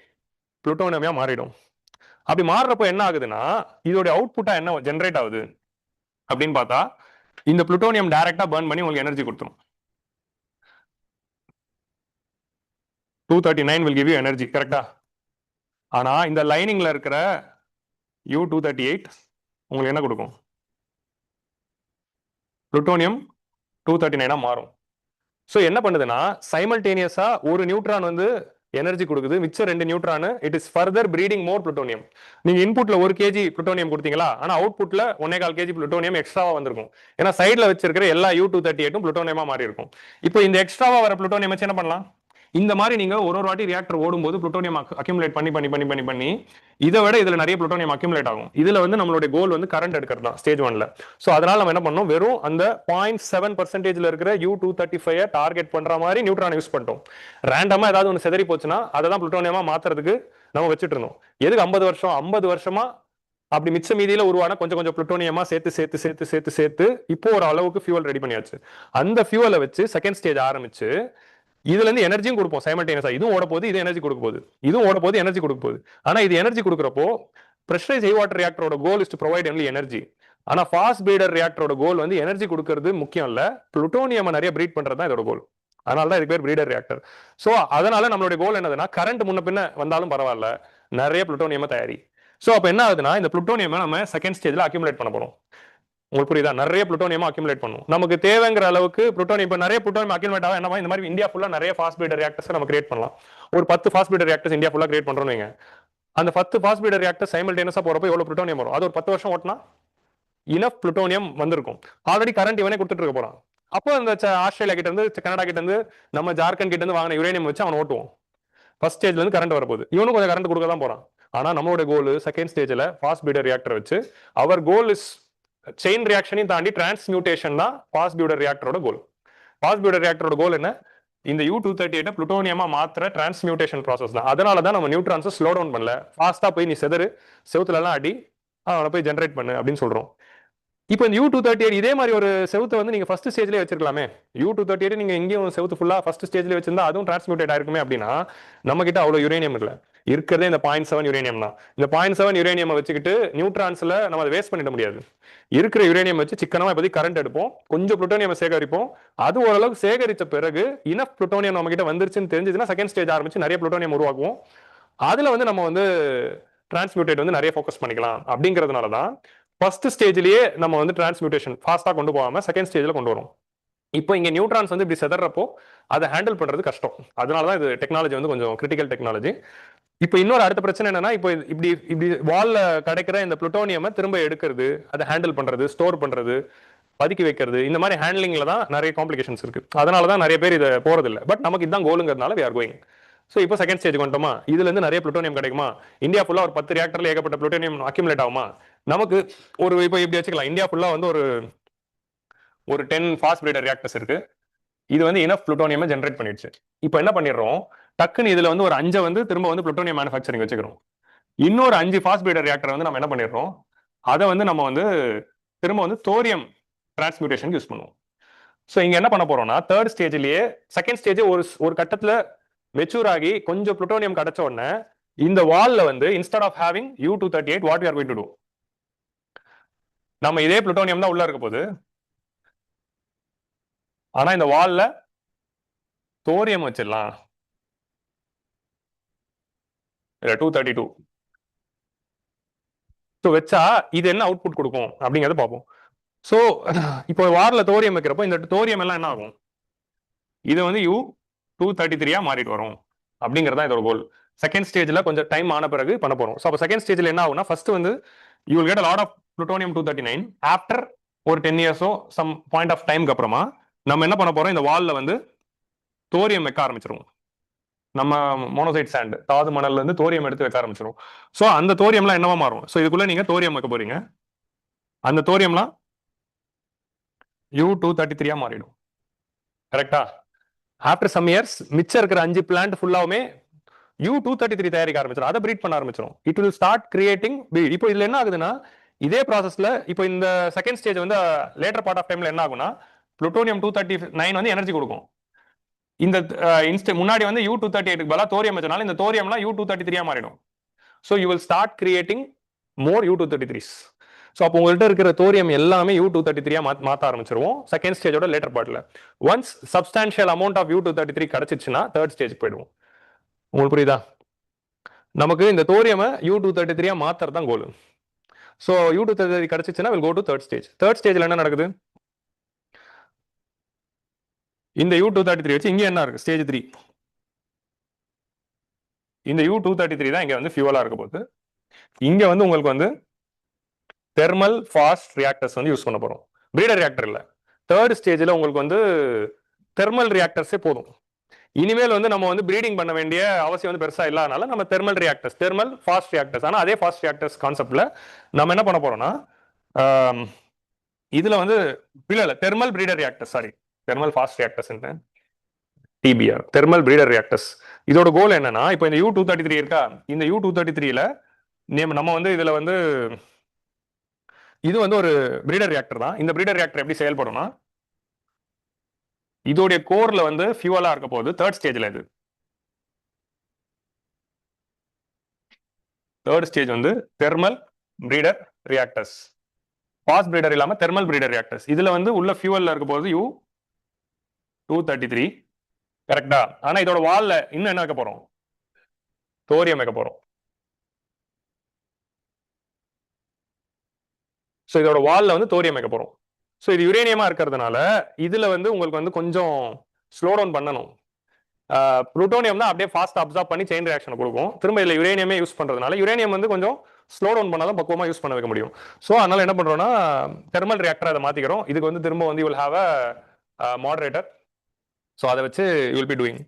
புளுட்டோனியமா மாறிடும். அப்படி மாறுறப்போ என்ன ஆகுதுன்னா, இதோட அவுட்புட்டா என்ன ஜென்ரேட் ஆகுது அப்படின்னு பார்த்தா, இந்த புளுட்டோனியம் டைரக்டா பர்ன் பண்ணி உங்களுக்கு எனர்ஜி கொடுத்துரும். 239 will give you energy, கரெக்டா? ஆனா இந்த லைனிங்ல இருக்கிற U-238 உங்களுக்கு என்ன கொடுக்கும், புளுட்டோனியம் 239 மாறும். ஸோ என்ன பண்ணுதுன்னா, சைமல்டேனியஸா ஒரு நியூட்ரான் வந்து எனர்ஜி கொடுக்குது, மிச்ச 2 neutron it is further breeding more plutonium. நீங்க இன்புட்ல 1 kg புளுட்டோனியம் கொடுத்தீங்களா, ஆனா அவுட்புட்ல 1.25 kg புளுட்டோனியம் எக்ஸ்ட்ராவா வந்திருக்கும். ஏன்னா சைட்ல வச்சிருக்கிற எல்லா U-238 புளுட்டோனியமா மாறி இருக்கும். இப்போ இந்த எக்ஸ்ட்ராவா வர புளுட்டோனியம் வச்சு என்ன பண்ணலாம், இந்த மாதிரி நீங்க ஒரு வாட்டி ரியாக்டர் ஓடும்போது புளுட்டோனியம் அக்யூமுலேட் பண்ணி இதை விட இதுல நிறைய புளுட்டோனியம் அக்யூமுலேட் ஆகும். இதுல வந்து நம்மளுடைய கோல் வந்து கரண்ட் எடுக்கிறது தான் ஸ்டேஜ் 1ல. சோ அதனால நம்ம என்ன பண்ணோம், வெறும் அந்த 0.7% இருக்கிற U-235 டார்கெட் பண்ற மாதிரி நியூட்ரான் யூஸ் பண்ணிட்டோம். ரேண்டமா ஏதாவது ஒன்று செதறி போச்சுன்னா அதை தான் புளுட்டோனியமா மாத்துறதுக்கு நம்ம வச்சுட்டு இருந்தோம். எதுக்கு 50 வருஷமா அப்படி மிச்ச மீதியில உருவான கொஞ்சம் புளுட்டோனியமா சேர்த்து இப்போ ஒரு அளவுக்கு ஃபியூவல் ரெடி பண்ணியாச்சு. அந்த ஃபியூவலை வச்சு செகண்ட் ஸ்டேஜ் ஆரம்பிச்சு இதுல இருந்து எனர்ஜியும் கொடுப்போம் சைமல்டேனியஸா. இதுவும் ஓட போகுது, இது எனர்ஜி கொடுக்க போகுது, இதுவும் ஓட போகுது, எனர்ஜி கொடுக்க போகுது. ஆனா இது எனர்ஜி கொடுக்குறப்போ பிரஷரைஸ் ஹை வாட்டர் ரியாக்டரோட goal is to provide only energy. ஆனா ஃபாஸ்ட் பிரீடர் ரியாக்டரோட கோல் வந்து எனர்ஜி கொடுக்கறது முக்கியம் இல்ல, புளுட்டோனியம் நிறைய பிரீட் பண்றது தான் இதோட கோல். அதனால தான் இதுக்கு பேர் பிரீடர் ரியாக்டர். சோ அதனால நம்மளுடைய கோல் என்னதுன்னா, கரண்ட் முன்ன பின்ன வந்தாலும் பரவாயில்ல, நிறைய புளுட்டோனியம் தயாரி. சோ அப்ப என்ன ஆகுதுன்னா, இந்த புளுட்டோனியம் நம்ம செகண்ட் ஸ்டேஜ்ல அக்யூமுலேட் பண்ண போறோம். உங்களுக்கு புரியுதா, நிறைய புளுட்டோனியம் அக்யூமுலேட் பண்ணும். நமக்கு தேவைங்கிற அளவுக்கு புளுட்டோனியம், இப்ப நிறைய புளுட்டோனியம் அக்யூமுலேட் ஆகும். என்ன இந்த மாதிரி இந்தியா ஃபுல்லா நிறைய ஃபாஸ்ட் பிரீடர் ரியாக்டர்ஸ் நம்ம கிரியேட் பண்ணலாம். ஒரு 10 ஃபாஸ்ட் பிரீடர் ரியாக்டர்ஸ் இந்தியா ஃபுல்லா கிரியேட் பண்றோம் வைங்க. அந்த 10 ஃபாஸ்ட் பிரீடர் ரியாக்டர் சைமல்டேனியஸா போறப்போ எவ்வளவு புளுட்டோனியம் வரும், அது ஒரு 10 வருஷம் ஓட்டினா இனஃப் புளுட்டோனியம் வந்திருக்கும். ஆல்ரெடி கரண்ட் இவனே கொடுத்துட்டு இருக்க போறான். அப்போ அந்த ஆஸ்திரேலியா கிட்ட இருந்து, கனடா கிட்ட இருந்து, நம்ம ஜார்க்கண்ட் கிட்ட இருந்து வாங்கின யுரேனியம் வச்சு அவன் ஓட்டுவோம். ஃபர்ஸ்ட் ஸ்டேஜ்ல இருந்து கரண்ட் வரப்போகுது, இவனும் கொஞ்சம் கரண்ட் கொடுக்க தான் போறான். ஆனா நம்மளோட கோல் செகண்ட் ஸ்டேஜ்ல ஃபாஸ்ட் பிரீடர் ரியாக்டர் வச்சு அவர் கோல் இஸ் செயின் ரியாக்ஷனையும் தாண்டி டிரான்ஸ்மியூட்டேஷன் தான் ஃபாஸ்ட் பியூட்டர் ரியாக்டரோட கோல். ஃபாஸ்ட் பியூட்டர் ரியாக்டரோட கோல் என்ன? இந்த U238 புளுட்டோனியமா மாத்திர டிரான்ஸ்மியூட்டேஷன் ப்ராசஸ் தான். அதனால தான் நம்ம நியூட்ரான்ஸை ஸ்லோ டவுன் பண்ணல, ஃபாஸ்டா போய் நீ செதறு, செவுத்துல எல்லாம் அடி, அவனை போய் ஜென்ரேட் பண்ணு அப்படின்னு சொல்றோம். இப்போ இந்த U238 இதே மாதிரி ஒரு செவுத்தை வந்து நீங்க ஃபர்ஸ்ட் ஸ்டேஜ்லயே வச்சிருக்கலாமே. U238 நீங்க எங்கேயும் செவுத்து ஃபுல்லா ஃபர்ஸ்ட் ஸ்டேஜ்ல வச்சிருந்தா அதுவும் டிரான்ஸ்மியூட்டட் ஆயிருக்குமே. அப்படின்னா நம்ம கிட்ட அவ்வளவு யுரேனியம் இல்ல, இருக்கிறதே இந்த 0.7 யுரேனியம் தான். இந்த 0.7 யுரேனியம் வச்சுக்கிட்டு நியூட்ரான்ஸ்ல நம்ம அதை வேஸ்ட் பண்ணிட முடியாது. இருக்கிற யுரேனியம் வச்சு சிக்கனமா இப்போதி கரண்ட் எடுப்போம், கொஞ்சம் புளுட்டோனியம் சேகரிப்போம். அது ஓரளவுக்கு சேகரித்த பிறகு இனஃப் புளுட்டோனியம் நம்ம கிட்ட வந்துருச்சுன்னு தெரிஞ்சதுன்னா செகண்ட் ஸ்டேஜ் ஆரம்பிச்சு நிறைய புளுட்டோனியம் உருவாக்குவோம். அதுல வந்து நம்ம வந்து டிரான்ஸ்மியூட்டேட் வந்து நிறைய ஃபோக்கஸ் பண்ணிக்கலாம். அப்படிங்கிறதுனால தான் ஃபர்ஸ்ட் ஸ்டேஜ்லயே நம்ம வந்து டிரான்ஸ்மியூட்டேஷன் ஃபாஸ்டா கொண்டு போகாம செகண்ட் ஸ்டேஜ்ல கொண்டு வரும். இப்போ இங்க நியூட்ரான்ஸ் வந்து இப்படி செதறப்போ அதை ஹேண்டில் பண்றது கஷ்டம். அதனாலதான் இது டெக்னாலஜி வந்து கொஞ்சம் கிரிட்டிக்கல் டெக்னாலஜி. இப்போ இன்னொரு அடுத்த பிரச்சனை என்னன்னா, இப்போ இப்படி இப்படி வால்ல கிடைக்கிற இந்த புளுட்டோனியம் திரும்ப எடுக்கிறது, அதை ஹேண்டில் பண்றது, ஸ்டோர் பண்றது, பதுக்கி வைக்கிறது, இந்த மாதிரி ஹேண்ட்லிங்ல தான் நிறைய காம்ப்ளிகேஷன்ஸ் இருக்கு. அதனால தான் நிறைய பேர் இதை போறது இல்லை. பட் நமக்கு இதுதான் கோலுங்கிறதுனால வி ஆர் கோயிங். ஸோ இப்போ செகண்ட் ஸ்டேஜ் வந்துட்டோமா, இதுல இருந்து நிறைய புளுட்டோனியம் கிடைக்குமா, இந்தியா ஃபுல்லா ஒரு 10 ரியாக்டர்ல ஏகப்பட்ட புளுட்டோனியம் அக்யூமுலேட் ஆகுமா, நமக்கு ஒரு இப்போ இப்படி வச்சுக்கலாம், இந்தியா ஃபுல்லா வந்து ஒரு 10 ஃபாஸ்ட் பிரீடர் ரியாக்டர்ஸ் இருக்கு. இது வந்து இனஃப் புளுட்டோனியம் ஜென்ரேட் பண்ணிடுச்சு. இப்போ என்ன பண்ணிடுறோம், டக்குன்னு இதுல வந்து ஒரு 5 வந்து திரும்ப வந்து புளுட்டோனியம் மேனுஃபேக்சரிங் வச்சுக்கிறோம். இன்னொரு 5 ஃபாஸ்ட் பிரீடர் ரியாக்டர் வந்து நம்ம என்ன பண்ணிடுறோம், அதை வந்து நம்ம வந்து திரும்ப வந்து தோரியம் டிரான்ஸ்மியூட்டேஷன் யூஸ் பண்ணுவோம். ஸோ இங்க என்ன பண்ண போறோம்னா, தேர்ட் ஸ்டேஜ்லயே செகண்ட் ஸ்டேஜ் ஒரு கட்டத்துல மெச்சூர் ஆகி கொஞ்சம் புளுட்டோனியம் கிடைச்ச உடனே இந்த வால்ல வந்து instead of having U238 what we are going to to, நம்ம இதே புளுட்டோனியம் தான் உள்ள இருக்க போது, ஆனா இந்த வால்ல தோரியம் வச்சிடலாம். 232 வச்சா இது என்ன அவுட்புட் கொடுக்கும் அப்படிங்கறத பார்ப்போம். சோ இப்போ வார்ல தோரியம் வைக்கிறப்போ இந்த தோரியம் எல்லாம் என்ன ஆகும், இது வந்து U233 மாறிட்டு வரும் அப்படிங்கறதா இதோட கோல். செகண்ட் ஸ்டேஜ்ல கொஞ்சம் டைம் ஆன பிறகு பண்ண போறோம். ஸோ அப்போ செகண்ட் ஸ்டேஜ்ல என்ன ஆகும்னா, ஃபர்ஸ்ட் வந்து you will get a lot of plutonium 239 after ஒரு 10 இயர்ஸோ சம் பாயிண்ட் ஆஃப் டைம்க்கு அப்புறமா நம்ம என்ன பண்ண போறோம், இந்த வால்ல வந்து தோரியம் வைக்க ஆரம்பிச்சிருவோம். நம்ம மோனோசைட் சாண்ட் தாது மணல்ல இருந்து தோரியம் எடுத்து வைக்க ஆரம்பிச்சிரும். ஸோ அந்த தோரியம்லாம் என்னவா மாறும், ஸோ இதுக்குள்ள நீங்க தோரியம் வைக்க போறீங்க, அந்த தோரியம்லாம் U233 மாறிடும். கரெக்டா? ஆஃப்டர் சம் இயர்ஸ் மிச்சம் இருக்கிற 5 பிளான்ட் ஃபுல்லாவுமே U233 தயாரிக்க ஆரம்பிச்சிடும், அதை பிரீட் பண்ண ஆரம்பிச்சிடும். It will start creating beat. இப்போ இதுல என்ன ஆகுதுன்னா, இதே ப்ராசஸ்ல இப்போ இந்த செகண்ட் ஸ்டேஜ் வந்து லேட்டர் பார்ட் ஆஃப் டைம்ல என்ன ஆகும்னா, புளுட்டோனியம் 239 வந்து எனர்ஜி கொடுக்கும். இந்த முன்னாடி வந்து U238 பதிலா தோரியம் வச்சனால இந்த தோரியம்லாம் U233 மாறிடும். So you will start creating more U233s. So அப்போ உங்கள்கிட்ட இருக்கிற தோரியம் எல்லாமே U233 மாற்ற ஆரம்பிச்சிருவோம் செகண்ட் ஸ்டேஜோட லேட்டர் பார்ட்ல. Once substantial amount of U233 கிடைச்சிச்சுன்னா தேர்ட் ஸ்டேஜ் போயிடுவோம். உங்களுக்கு புரியுதா? நமக்கு இந்த தோரியம் U233 மாத்துறது தான் கோல். ஸோ U233 கிடைச்சிச்சுன்னா will go to third stage. Third ஸ்டேஜ்ல என்ன நடக்குது, இந்த U233 வச்சு இங்க என்ன இருக்கு, ஸ்டேஜ் 3. இந்த U233 தான் இங்க வந்து ஃபியூவலா இருக்க போகுது. இங்க வந்து உங்களுக்கு வந்து தெர்மல் ஃபாஸ்ட் ரியாக்டர்ஸ் வந்து யூஸ் பண்ண போறோம், பிரீடர் ரியாக்டர் இல்ல. தேர்ட் ஸ்டேஜ்ல உங்களுக்கு வந்து தெர்மல் ரியாக்டர்ஸே போதும். இனிமேல் வந்து நம்ம வந்து பிரீடிங் பண்ண வேண்டிய அவசியம் வந்து பெருசா இல்லாதனால நம்ம thermal reactors, thermal fast reactors, ஆனா அதே ஃபாஸ்ட் ரியாக்டர்ஸ் கான்செப்ட்ல நம்ம என்ன பண்ண போறோம்னா, இதுல வந்து இல்ல thermal breeder reactor, sorry thermal fast reactors, TBR thermal breeder reactors. இதோட கோல் என்னன்னா, இப்போ இந்த U233 இருக்கா, இந்த U233ல நம்ம வந்து இதுல வந்து இது வந்து ஒரு பிரீடர் ரியாக்டர் தான். இந்த பிரீடர் ரியாக்டர் எப்படி செயல்படும்னா, இதோடைய கோர்ல வந்து ஃபியூவலா இருக்க போகுது தேர்ட் ஸ்டேஜ்ல. இது தேர்ட் ஸ்டேஜ் வந்து thermal breeder reactors, fast breeder இல்லாம தெர்மல் பிரீடர் ரியாக்டர்ஸ். இதுல வந்து உள்ள ஃபியூவல்ல இருக்க போகுது U233, கரெக்டா? ஆனா இதோட வால்ல இன்னும் என்ன வைக்க போறோம், தோரியம் வைக்க போறோம். ஸோ இதோட வால்ல வந்து தோரியம் வைக்க போறோம். ஸோ இது யுரேனியமா இருக்கிறதுனால இதுல வந்து உங்களுக்கு வந்து கொஞ்சம் ஸ்லோ டவுன் பண்ணணும். புளுட்டோனியம் தான் அப்படியே ஃபாஸ்ட் அப்சார்ப் பண்ணி செயின் ரியாக்ஷன் கொடுக்கும். திரும்ப இதுல யுரேனியமே யூஸ் பண்றதுனால யுரேனியம் வந்து கொஞ்சம் ஸ்லோ டவுன் பண்ணாதான் பக்குவமா யூஸ் பண்ண வைக்க முடியும். ஸோ அதனால என்ன பண்றோம்னா, தெர்மல் ரியாக்டர் அதை மாத்திக்கிறோம். இதுக்கு வந்து திரும்ப வந்து you will have a moderator. So அதை வச்சு you will be doing.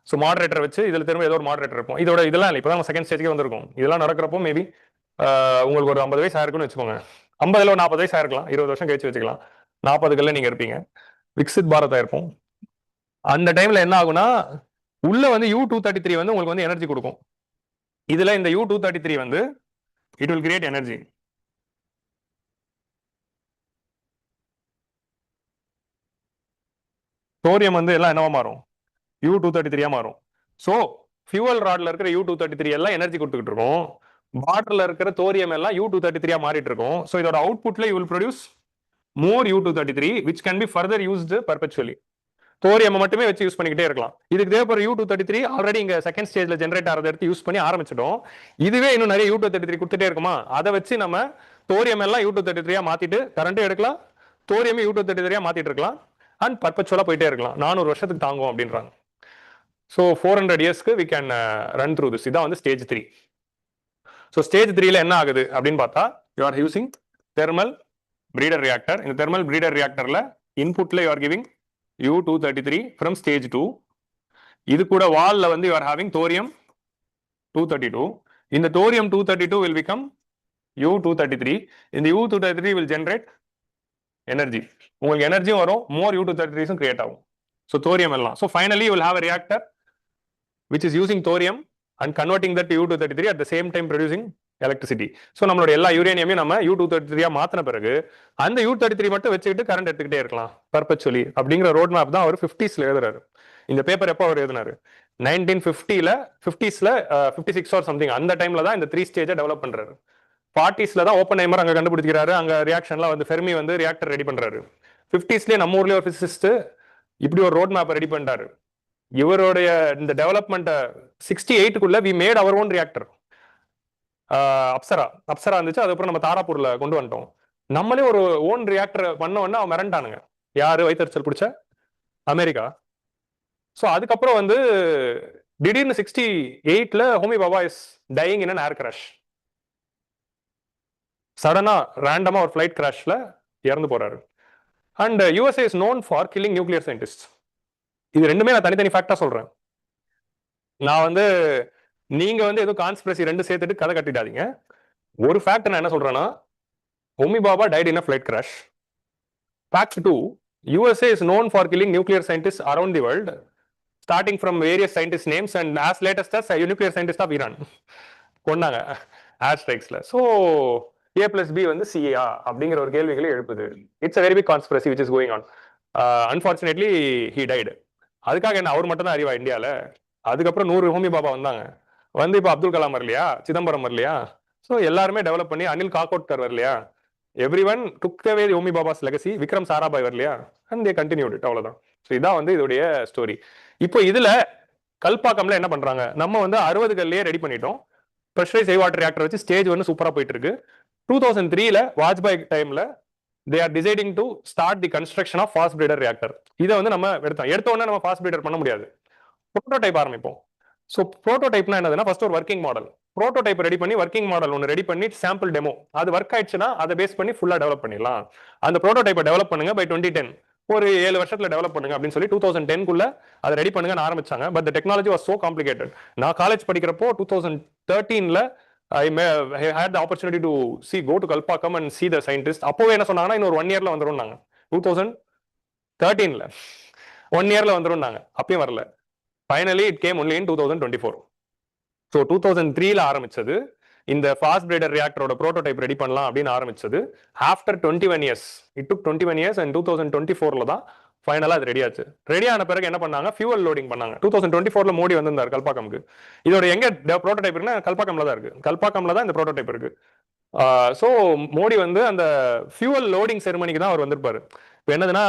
So moderator வச்சு இதுல திரும்ப ஏதோ ஒரு மாடரேட்டர் இருக்கும். இதெல்லாம் இல்லை, இப்பதான் செகண்ட் ஸ்டேஜ்க்கு வந்திருக்கும். இதெல்லாம் நடக்கிறப்போ மேபி உங்களுக்கு ஒரு 50 வயசு ஆயிருக்குன்னு வச்சுக்கோங்க. 50ல 40 வயசு ஆயிருக்கலாம், 20 வருஷம் கழிச்சு வச்சுக்கலாம். 40களில் நீங்க இருப்பீங்க. விக்சித் பாரதா இருப்போம். அந்த டைம்ல என்ன ஆகும்னா உள்ள வந்து U233 வந்து உங்களுக்கு வந்து எனர்ஜி கொடுக்கும். இதுல இந்த U233 வந்து it will create energy. Thorium வந்து எல்லாம் என்னவா மாறும்? U233 மாறும். சோ ஃபியூவல் ராட்ல இருக்கிற U233 எல்லாம் எனர்ஜி கொடுத்துக்கிட்டு இருக்கும். வாட்டர்ல இருக்கிற தோரியம் எல்லாம் U233 மாறிட்டு இருக்கும். சோ இதோட அவுட்புட்ல you will produce more U233 which can be further used perpetually. Thorium மட்டுமே வச்சு யூஸ் பண்ணிக்கிட்டே இருக்கலாம். இதுக்கு தேவைப்படுற U233 ஆல்ரெடி இங்க செகண்ட் ஸ்டேஜ்ல ஜெனரேட் ஆகிறத எடுத்து யூஸ் பண்ணி ஆரம்பிச்சிட்டோம். இதுவே இன்னும் நிறைய U233 கொடுத்துட்டே இருக்குமா, அதை வச்சு நம்ம தோரியம் எல்லாம் U233 மாத்திட்டு கரண்ட் எடுக்கலாம், தோரியம் U233 மாத்திட்டு இருக்கலாம் அண்ட் பர்பச்சுவலா போயிட்டே இருக்கலாம். 400 வருஷத்துக்கு தாங்கும் அப்படின்றாங்க. ஸோ 400 இயர்ஸ்க்கு we can run through this. இதான் வந்து ஸ்டேஜ் 3. ஸோ ஸ்டேஜ் 3ல என்ன ஆகுது அப்படின்னு பார்த்தா you are using thermal breeder reactor. இந்த தெர்மல் பிரீடர் ரியாக்டர்ல இன்புட்ல you are giving U233 from stage 2. இது கூட வால்ல வந்து you are having thorium 232. இந்த thorium 232 will become U233. இந்த U233 will generate energy. உங்களுக்கு எனர்ஜியும் வரும், more U233s கிரியேட் ஆகும். ஸோ thorium எல்லாம். So finally you will have a reactor which is using thorium and converting that to U233 at the same time producing electricity. So நம்மளோட எல்லா யூரேனியமையும் நம்ம U233 மாத்தின பிறகு அந்த U233 மட்டும் வச்சுக்கிட்டு கரண்ட் எடுத்துக்கிட்டே இருக்கலாம் பர்பச்சுவலி அப்படிங்கிற ரோட் மேப் தான் அவர் 50ஸ்ல எழுதுறாரு. இந்த பேப்பர் எப்போ அவர் எழுதினாரு? 1950ல 50ஸ்ல 56 ஆர் சம்திங். அந்த டைம்ல தான் இந்த 3 ஸ்டேஜை டெவலப் பண்றாரு. 40ஸ்ல தான் ஓப்பன்ஹைமர் அங்க கண்டுபிடிக்கிறாரு, அங்க ரியாக்ஷன்லாம் வந்து ஃபெர்மி வந்து ரியாக்டர் ரெடி பண்றாரு. 50ஸ்லயே நம்ம ஊர்லயே ஒரு பிசிசிஸ்ட் இப்படி ஒரு ரோட் மேப் ரெடி பண்றாரு. இவருடைய இந்த டெவலப்மெண்ட் 68க்குள்ள we made our own reactor. Apsara இருந்துச்சு, அதுக்கப்புறம் நம்ம தாராப்பூர்ல கொண்டு வந்துட்டோம். நம்மளே ஒரு ஓன் ரியாக்டர் பண்ண உடனே அவன் மிரண்டானுங்க. யாரு? வைத்தறிச்சல் பிடிச்ச அமெரிக்கா. ஸோ அதுக்கப்புறம் வந்து திடீர்னு 68ல Homi Bhabha is dying in an air crash. சடனா ரேண்டமா ஒரு ஃபிளைட் கிராஷ்ல இறந்து போறாரு. And USA is known for killing nuclear scientist. இது ரெண்டுமே நான் தனித்தனி ஃபேக்டா சொல்றேன். நான் வந்து நீங்க வந்து ஏதோ கான்ஸ்பிரசி ரெண்டு சேர்த்துட்டு கதை கட்டிடாதீங்க. ஒரு ஃபேக்ட் நான் என்ன சொல்றேன்னா, Homi Baba tight in a flight crash. Fact 2, USA is known for killing nuclear scientists around the world, starting from various scientist names and as latest as a nuclear scientist of Iran. கொண்டாங்க ஏர் ஸ்ட்ரைக்ஸ்ல. So A+B வந்து CA அப்படிங்கிற ஒரு கேள்விகளை எழுப்புது. It's a very big conspiracy which is going on. Unfortunately he died. அதுக்காக என்ன அவர் மட்டும் தான் அறிவா இந்தியாவில்? அதுக்கப்புறம் 100 ஹோமி பாபா வந்தாங்க. வந்து இப்போ அப்துல் கலாம் வரலையா, சிதம்பரம் வரலையா? ஸோ எல்லாருமே டெவலப் பண்ணி, அனில் காக்கோட்கர் வரலையா? எவ்ரி ஒன் டுக் அவே ஹோமி பாபாஸ் லெகசி. விக்ரம் சாராபாய் வரலையா? And they continued it. அவ்வளவுதான். ஸோ இதான் வந்து இதோடைய ஸ்டோரி. இப்போ இதுல கல்பாக்கம்ல என்ன பண்றாங்க? நம்ம வந்து 60கள்லயே ரெடி பண்ணிட்டோம். ப்ரெஷரைஸ் ஹை வாட்டர் ரியாக்டர் வச்சு ஸ்டேஜ் வந்து சூப்பரா போயிட்டு இருக்கு. 2003ல வாஜ்பாய் டைம்ல they are deciding to start the construction of fast breeder reactor. இதை வந்து நம்ம எடுத்த உடனே நம்ம ஃபாஸ்ட் பிரீடர் பண்ண முடியாது. ப்ரோட்டோடைப் ஆரம்பிப்போம். ஸோ ப்ரோட்டோடைப்னா என்னதுன்னா, ஃபர்ஸ்ட் ஒரு ஒர்க்கிங் மாடல். ப்ரோட்டோடைப் ரெடி பண்ணி ஒர்க்கிங் மாடல் ஒன்று ரெடி பண்ணி சாம்பிள் டெமோ அது ஒர்க் ஆயிடுச்சுன்னா அதை பேஸ் பண்ணி ஃபுல்லா டெவலப் பண்ணிடலாம். அந்த ப்ரோட்டோடைப்பை டெவலப் பண்ணுங்க பை 2010. ஒரு 7 வருஷத்துல டெவலப் பண்ணுங்க அப்படின்னு சொல்லி 2010க்குள்ள அதை ரெடி பண்ணுங்கன்னு ஆரம்பிச்சாங்க. But the technology was so complicated. நான் காலேஜ் படிக்கிறப்போ 2013ல I had the opportunity to go to Kalpakkam and see the scientist. அப்போவே என்ன சொன்னாங்கன்னா, இன்னொரு 1 இயர்ல வந்துரும் நாங்க. 2013ல 1 இயர்ல வந்துரும் நாங்க. அப்பயும் வரல. Finally it came only in 2024. So 2003ல ஆரம்பிச்சது இந்த ஃபாஸ்ட் பிரீடர் ரியாக்டரோட ப்ரோட்டோடைப் ரெடி பண்ணலாம் அப்படின்னு ஆரம்பிச்சது. After 21 years, it took 21 years and 2024ல தான் ஃபைனலா அது ரெடி ஆச்சு. ரெடி ஆன பிறகு என்ன பண்ணாங்க? ஃபியூவல் லோடிங் பண்ணாங்க. 2024ல மோடி வந்திருந்தார் கல்பாக்கம்க்கு. இதோட எங்க ப்ரோட்டோடைப் இருக்குன்னா கல்பாக்கம்ல தான் இருக்கு. கல்பாக்கம்ல தான் இந்த ப்ரோட்டோடைப் இருக்கு. ஸோ மோடி வந்து அந்த ஃபியூவல் லோடிங் செரிமனிக்கு தான் அவர் வந்திருப்பாரு. இப்போ என்னதுன்னா,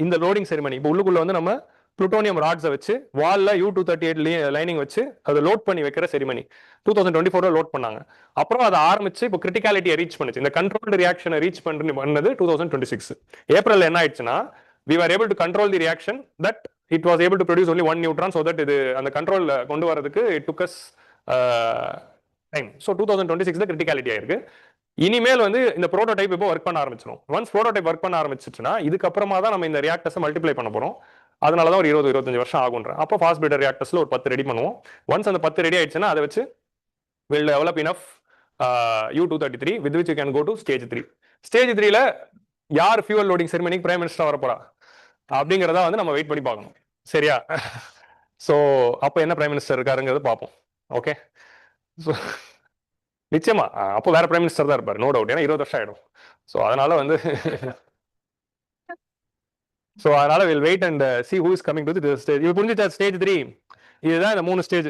இந்த லோடிங் செரிமனி இப்போ உள்ளுக்குள்ள வந்து நம்ம புளுட்டோனியம் ராட்ஸை வச்சு வால்ல U238 லைனிங் வச்சு அதை லோட் பண்ணி வைக்கிற செரிமனி 2024ல லோட் பண்ணாங்க. அப்புறம் அதை ஆரம்பிச்சு இப்போ கிரிட்டிகாலிட்டியை ரீச் பண்ணுச்சு. இந்த கண்ட்ரோல்டு ரியாக்ஷனை ரீச் பண்ணது 2026 ஏப்ரல். என்ன ஆயிடுச்சுன்னா, we were able to control the reaction that it was able to produce only 1 neutron, so that இது அந்த கண்ட்ரோல் கொண்டு வரதுக்கு it took us time. So 2026 criticality ஆயிருக்கு. இனிமேல் வந்து இந்த ப்ரோட்டோடைப் இப்போ ஒர்க் பண்ண ஆரம்பிச்சிடும். ஒன்ஸ் ப்ரோட்டோடைப் ஒர்க் பண்ண ஆரம்பிச்சிச்சுன்னா இதுக்கப்புறமா தான் நம்ம இந்த ரியாக்டர்ஸை மல்டிப்ளை பண்ண போறோம். அதனால தான் ஒரு 20-25 வருஷம் ஆகுன்றேன். அப்போ ஃபாஸ்ட் பிரீடர் ரியாக்டர்ஸ்ல ஒரு 10 ரெடி பண்ணுவோம். ஒன்ஸ் அந்த 10 ரெடி ஆயிடுச்சுன்னா அதை வச்சு will develop enough U233 with which you can go to stage 3. Stage 3ல யார் ஃபியூவல் லோடிங் செரிமனிக்கு பிரைம் மினிஸ்டர் வர போறா அப்படிங்கிறத வந்து நம்ம வெயிட் பண்ணி பார்க்கணும். சரியா? ஸோ அப்போ என்ன பிரைம் மினிஸ்டர் இருக்காருங்கிறது பார்ப்போம். ஓகே, ஸோ நிச்சயமா அப்போ வேற பிரைம் மினிஸ்டர் தான் இருப்பார், நோ டவுட். ஏன்னா 20 வருஷம் ஆயிடும். ஸோ அதனால வந்து ஸோ அதனால will wait and see who is coming to the stage. இது புரிஞ்சுச்சா? ஸ்டேஜ் 3 இதுதான், இந்த 3 ஸ்டேஜ்.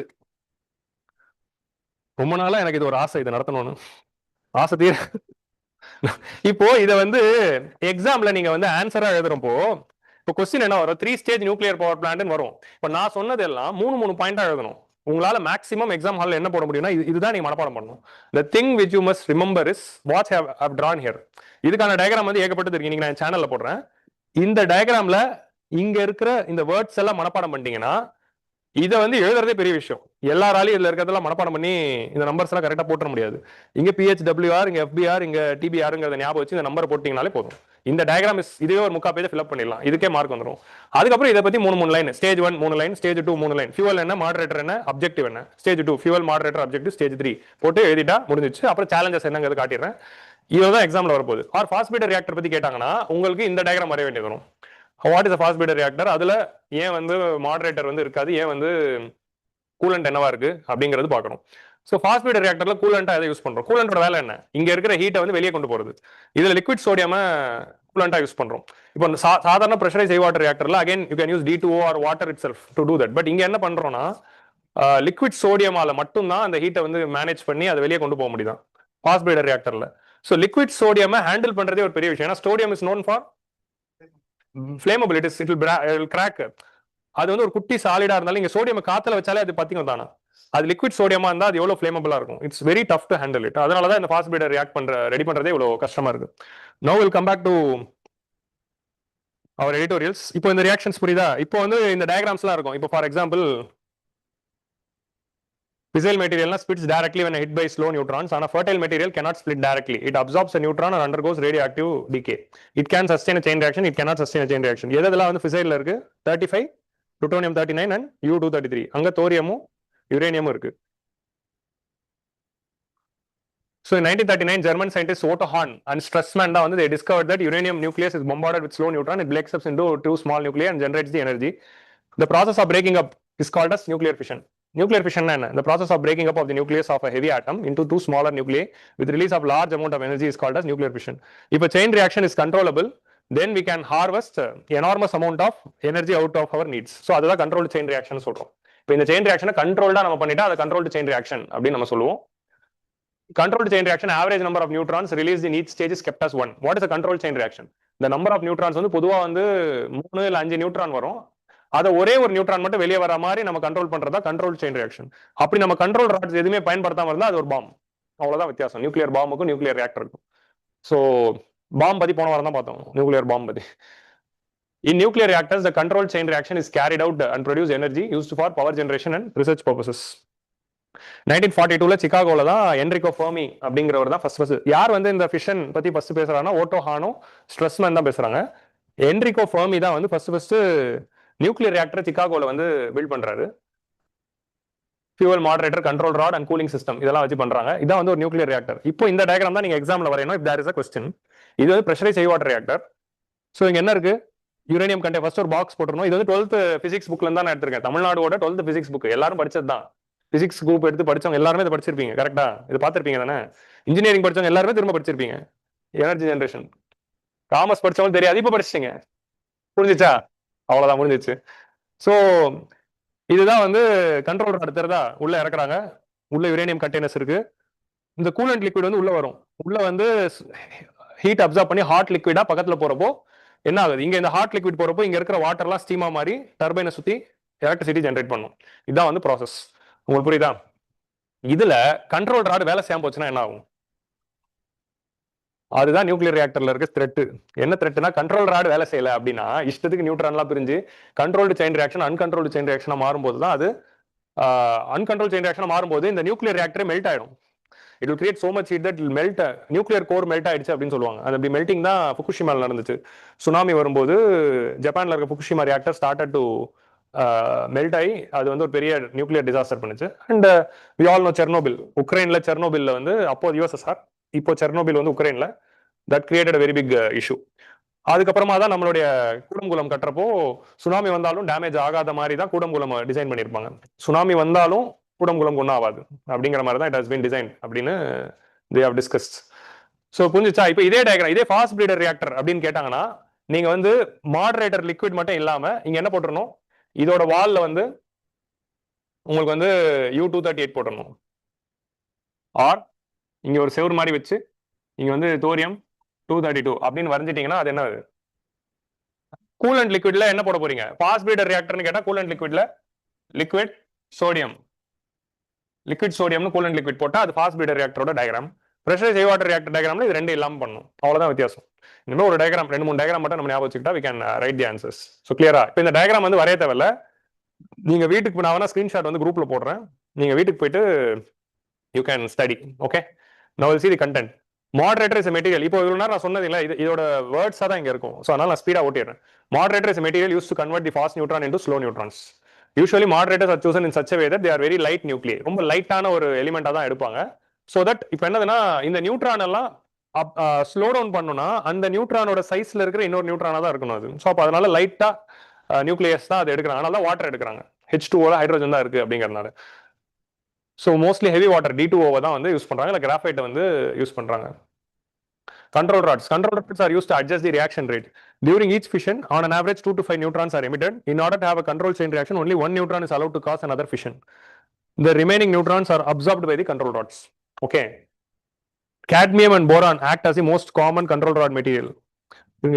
ரொம்ப நாளா எனக்கு இது ஒரு ஆசை, இதை நடத்தணும்னு ஆசை தீர. இப்போ இதை வந்து எக்ஸாம்ல நீங்க வந்து ஆன்சரா எழுதுறப்போ இப்போ கொஸ்டின் என்ன வரும்? 3 ஸ்டேஜ் நியூக்ளியர் பவர் பிளான்ட் வரும். இப்போ நான் சொன்னது எல்லாம் 3 பாயிண்டா எழுதணும். உங்களால மேக்ஸிமம் எக்ஸாம் ஹால்ல என்ன போட முடியும்னா இதுதான் நீங்க மனப்பாடம் பண்ணணும். The thing which you must remember is what I have drawn here. இதுக்கான டயக்ராம் வந்து ஏகப்பட்டது இருக்கு, நீங்க நான் சேனல்ல போடுறேன். இந்த டயக்ராம்ல இங்க இருக்கிற இந்த வேர்ட்ஸ் எல்லாம் மனப்பாடம் பண்ணிட்டீங்கன்னா இதை வந்து எழுதுறதே பெரிய விஷயம். எல்லாராலையும் இதுல இருக்கிறதெல்லாம் மனப்பாடம் பண்ணி இந்த நம்பர்ஸ் எல்லாம் கரெக்டா போட்ட முடியாது. இங்க பிஹெச்டபிள்யூஆர், இங்க எஃபிஆர், இங்க டிபிஆருங்கிறத ஞாபகம் வச்சு இந்த நம்பர் போட்டீங்கனாலே போதும். இந்த டயக்ராம் இதுவே ஒரு 3/4 பேஜ் ஃபில் பண்ணிடலாம், இதுக்கே மார்க் வந்துடும். அதுக்கப்புறம் இதை பத்தி 3 line. Stage 1 3 line, stage 2 3 line, fuel என்ன, மாடரேட்டர் என்ன, அப்ஜெக்டிவ் என்ன. Stage 2 fuel, moderator, objective. Stage 3 போட்டு எழுதிட்டா முடிஞ்சிச்சு. அப்புறம் சேலஞ்சஸ் என்னங்கிறது காட்டிடுறேன். இதுதான் எக்ஸாம்ல வரப்போகுது. ஆர் ஃபாஸ்ட் பீட்டர் ரியாக்டர் பத்தி கேட்டாங்கன்னா உங்களுக்கு இந்த டயக்ராம் வரைய வேண்டியது வரும். What is fast Peter reactor, அதுல ஏன் வந்து மாடரேட்டர் வந்து இருக்காது, ஏன் வந்து கூலண்ட் என்னவா இருக்கு அப்படிங்கிறது பார்க்கணும். ஸோ ஃபாஸ்ட் பீட்டர் ரியாக்டர்ல கூலண்டா எதை யூஸ் பண்றோம்? கூலண்டோட வேலை என்ன? இங்க இருக்கிற ஹீட்டை வந்து வெளியே கொண்டு போறது. இதுல லிக்விட் சோடியம் கூலண்டா யூஸ் பண்றோம். இப்போ சாதாரண பிரஷரைஸ் வாட்டர் ரியாக்டர்ல again you can use D2O or water itself to do that. But இங்க என்ன பண்றோம்னா லிக்விட் சோடியமால மட்டும்தான் அந்த ஹீட்டை வந்து மேனேஜ் பண்ணி அதை வெளியே கொண்டு போக முடியும் ஃபாஸ்ட் பீட்டர் ரியாக்டர்ல. ஸோ லிக்விட் சோடியம் ஹேண்டில் பண்றதே ஒரு பெரிய விஷயம். ஏன்னா sodium is known for flammable, it will crack. அது வந்து ஒரு குட்டி சாலிடா இருந்தாலும் இங்க சோடியம் காத்துல வச்சாலே அது பாத்தீங்க தானே, அது லிக்விட் சோடியமா இருந்தா அது எவ்வளவு ஃபிளேமபிளா இருக்கும். It's very tough to handle it. அதனாலதான் இந்த ஃபாஸ்ட் பீட்டர் ரியாக்ட் ரெடி பண்றதே இவ்வளவு கஷ்டமா இருக்கு. No will come back to our editorials. இப்போ இந்த ரியாக்ஷன்ஸ் புரியுதா? இப்போ வந்து இந்த டயக்ராம்ஸ் எல்லாம் இருக்கும். இப்போ for example fissile material splits directly when hit by slow neutrons. On a fertile material cannot split directly. It absorbs a neutron and undergoes radioactive decay. It can sustain a chain reaction. It cannot sustain a chain reaction. எதெல்லாம் வந்து fissile இருக்கு? 35 plutonium 39 and U-233. அங்க தோரியமும் யுரேனியமும் இருக்கு. So in 1939, German scientists Otto Hahn and Strassmann வந்து they discovered that uranium nucleus is bombarded with slow neutron. It breaks up into 2 small nuclei and generates the energy. The process of breaking up is called as nuclear fission. Nuclear fission என்ன? The process of breaking up of the nucleus of a heavy atom into 2 smaller nuclei with release of large amount of energy is called as nuclear fission. If a chain reaction is controllable, then we can harvest enormous amount of energy out of our needs. So அதுதான் controlled chain reaction சொல்றோம். இப்போ இந்த chain reaction கண்ட்ரோல்டா நம்ம பண்ணிட்டா அது controlled chain reaction அப்படின்னு நம்ம சொல்லுவோம். Controlled chain reaction, average number of neutrons released in each stage is kept as 1. What is a controlled chain reaction? The number of neutrons வந்து பொதுவா வந்து 3 இல்ல 5 நியூட்ரான் வரும். அதை ஒரே ஒரு நியூட்ரான் மட்டும் வெளியே வர மாதிரி நம்ம கண்ட்ரோல் பண்றதா கண்ட்ரோல் செயின் ரியாக்ஷன். அப்படி நம்ம கண்ட்ரோல் ராட்ஸ் எதுவுமே பயன்படுத்தாம இருந்தா அது ஒரு பாம். அவ்வளவுதான் வித்தியாசம் நியூக்ளியர் பாம்புக்கும் நியூக்ளியர் ரியாக்டருக்கும். ஸோ பாம் பத்தி போன வாரம் தான் பார்த்தோம், நியூக்ளியர் பாம் பத்தி. In nuclear reactors, the controlled chain reaction is carried out and produce energy used for power generation and research purposes. 1942ல சிகாகோல தான் என்ரிகோ ஃபெர்மி அப்படிங்கிறவர் தான் ஃபர்ஸ்ட் யார் வந்து இந்த ஃபிஷன் பத்தி ஃபர்ஸ்ட் பேசுறாங்கன்னா ஓட்டோ ஹானோ ஸ்ட்ரெஸ்மேன் தான் பேசுறாங்க. என்ரிகோ ஃபெர்மி தான் வந்து ஃபர்ஸ்ட் நியூக்ளியர் ரியாக்டர் சிகாகோல வந்து பில்ட் பண்றாரு. Fuel, moderator, control rod and cooling system இதெல்லாம் வச்சு பண்றாங்க. இதான் வந்து ஒரு நியூக்ளியர் ரியாக்டர். இப்போ இந்த டயக்ராம் தான் நீங்க எக்ஸாம்ல வரையணும். If there is a question. இது வந்து பிரஷரைஸ் வாட்டர் ரியாக்டர். ஸோ இங்க என்ன இருக்கு? யுரேனியம் கண்டெய்னர் ஃபர்ஸ்ட் ஒரு பாக்ஸ் போட்டுருணும். இது வந்து 12th பிசிக்ஸ் புக்ல தான் நான் எடுத்திருக்கேன். தமிழ்நாடோட 12th பிசிக்ஸ் புக் எல்லாரும் படிச்சது தான். பிசிக்ஸ் குரூப் எடுத்து படிச்சவங்க எல்லாருமே இதை படிச்சிருப்பீங்க. கரெக்டா? இது பார்த்திருப்பீங்க தானே? இன்ஜினியரிங் படிச்சவங்க எல்லாருமே திரும்ப படிச்சிருப்பீங்க. Energy generation. காமர்ஸ் படிச்சவங்க தெரியாது, இப்போ படிச்சிட்டீங்க. புரிஞ்சிச்சா? அவ்வளவுதான், முடிஞ்சிச்சு. ஸோ இதுதான் வந்து கண்ட்ரோல் ராட் தெரியுதா? உள்ள இறக்குறாங்க. உள்ள யுரேனியம் கண்டெய்னர்ஸ் இருக்கு. இந்த கூலண்ட் லிக்விட் வந்து உள்ள வரும். உள்ள வந்து ஹீட் அப்சர்வ் பண்ணி ஹாட் லிக்விடா பக்கத்துல போறப்போ என்ன ஆகுது? இங்க இந்த ஹாட் லிக்விட் போறப்போ இங்க இருக்கிற வாட்டர்லாம் ஸ்டீமா மாதிரி டர்பைனை சுத்தி எலக்ட்ரிசிட்டி ஜென்ரேட் பண்ணும். இதுதான் வந்து ப்ராசஸ். உங்களுக்கு புரியுதா? இதுல கண்ட்ரோல் ராட் வேலை செய்யாம போச்சுன்னா என்ன ஆகும்? அதுதான் நியூக்ளியர் ரியாக்டர்ல இருக்க த்ரெட். என்ன த்ரெட்னா, கண்ட்ரோல் ராட் வேலை செய்யல அப்படின்னா இஷ்டத்துக்கு நியூட்ரான்லாம் பிரிஞ்சு controlled chain reaction uncontrolled chain ரியாக்ஷனா மாறும்போது தான் அது அன்கண்ட்ரோல் செயின் ரியாக்ஷனா மாறும்போது இந்த நியூக்ளியர் ரியாக்டரே மெல்ட் ஆயிடும். It will create so much heat that melt. Nuclear core melt ஆயிடுச்சு அப்படின்னு சொல்லுவாங்க. அது அப்படி மெல்டிங் தான் ஃபுகுஷிமால நடந்துச்சு. சுனாமி வரும்போது ஜப்பான்ல இருக்க Fukushima reactor started to melt ஆகி அது வந்து ஒரு பெரிய நியூக்ளியர் டிசாஸ்டர் பண்ணுச்சு. And we all know Chernobyl. உக்ரைன்ல செர்னோபில்ல வந்து அப்போ யுஎஸ்எஸ்ஆர், இப்போ செர்னோபில் வந்து உக்ரைன்ல that created very big issue. அதுக்கப்புறமா தான் நம்மளுடைய கூடங்குளம் கட்டுறப்போ சுனாமி வந்தாலும் டேமேஜ் ஆகாத மாதிரி தான் கூடங்குளம் டிசைன் பண்ணியிருப்பாங்க. சுனாமி வந்தாலும் கூடங்குளம் ஒன்றும் ஆகாது அப்படிங்கிற மாதிரி தான் இட் ஹஸ் பீன் டிசைன் அப்படின்னு தே ஹவ் டிஸ்கஸ்ட். ஸோ புரிஞ்சுச்சா? இப்போ இதே டயக்ராம், இதே ஃபாஸ்ட் பிரீடர் ரியாக்டர் அப்படின்னு கேட்டாங்கன்னா நீங்க வந்து மாடரேட்டர் லிக்விட் மட்டும் இல்லாம இங்க என்ன போட்டுறணும், இதோட வால்ல வந்து உங்களுக்கு வந்து U238 போட்டுறணும். ஆர் இங்க ஒரு செவர் மாதிரி வச்சு இங்க வந்து தோரியம் 232 அப்படின்னு வரைஞ்சிட்டீங்கன்னா அது என்ன, கூலண்ட் லிக்விட்ல என்ன போட போறீங்க? ஃபாஸ்ட் பிரீடர் ரியாக்டர்னு கேட்டா கூலண்ட் லிக்விட்ல லிக்விட் சோடியம், லிக்விட் சோடியம்னு கூலண்ட் லிக்விட் போட்டா அது ஃபாஸ்ட் பிரீடர் ரியாக்டரோட diagram. Pressurised high water reactor டயக்ராம்ல இது ரெண்டு இல்லாம பண்ணும், அவ்வளவுதான் வித்தியாசம். இன்னும் ஒரு டயக்ராம், 2-3 டயக்ராம் மட்டும் நம்ம ஞாபகம் வச்சுக்கிட்டா we can write the answers. So கிளியரா? இப்போ இந்த டயக்ராம் வந்து வரைய தேவையில்ல, நீங்க வீட்டுக்கு நான் வேணா ஸ்கிரீன்ஷாட் வந்து குரூப்ல போடுறேன், நீங்க வீட்டுக்கு போயிட்டு you can study. Okay, now we'll see the content. Moderator is a material. இப்போ இவ்வளவு நேரம் நான் சொன்னது இல்ல, இதோட வேர்ட்ஸா தான் இங்க இருக்கும். ஸோ அதனால நான் speedo ஓட்டிடுறேன். Moderator is a material used to convert the fast neutron into slow neutrons. Usually moderators are chosen in such a way that they are very light nuclei. ரொம்ப லைட்டான ஒரு எலிமெண்டா தான் எடுப்பாங்க. ஸோ தட் இப்போ என்னதுன்னா இந்த நியூட்ரான் எல்லாம் slow down பண்ணணும்னா அந்த நியூட்ரானோட சைஸ்ல இருக்கிற இன்னொரு நியூட்ரானா தான் இருக்கணும் அது. ஸோ அப்போ அதனால லைட்டா நியூக்ளியஸ் தான் அது எடுக்கிறாங்க, அதனால தான் வாட்டர் எடுக்கிறாங்க. H2O ஹைட்ரோஜன் தான் இருக்கு அப்படிங்கிறதுனால. So mostly heavy water D2O தான் வந்து யூஸ் பண்றாங்க, இல்லை கிராஃபைட்டை வந்து யூஸ் பண்றாங்க. Control rods. Control rods are used to adjust the reaction rate. During each fission, on an average 2 to 5 neutrons are emitted. In order to have a control chain reaction, only one neutron is allowed to cause another fission. The remaining neutrons are absorbed by the control rods. Okay. Cadmium and boron act as the most common control rod material.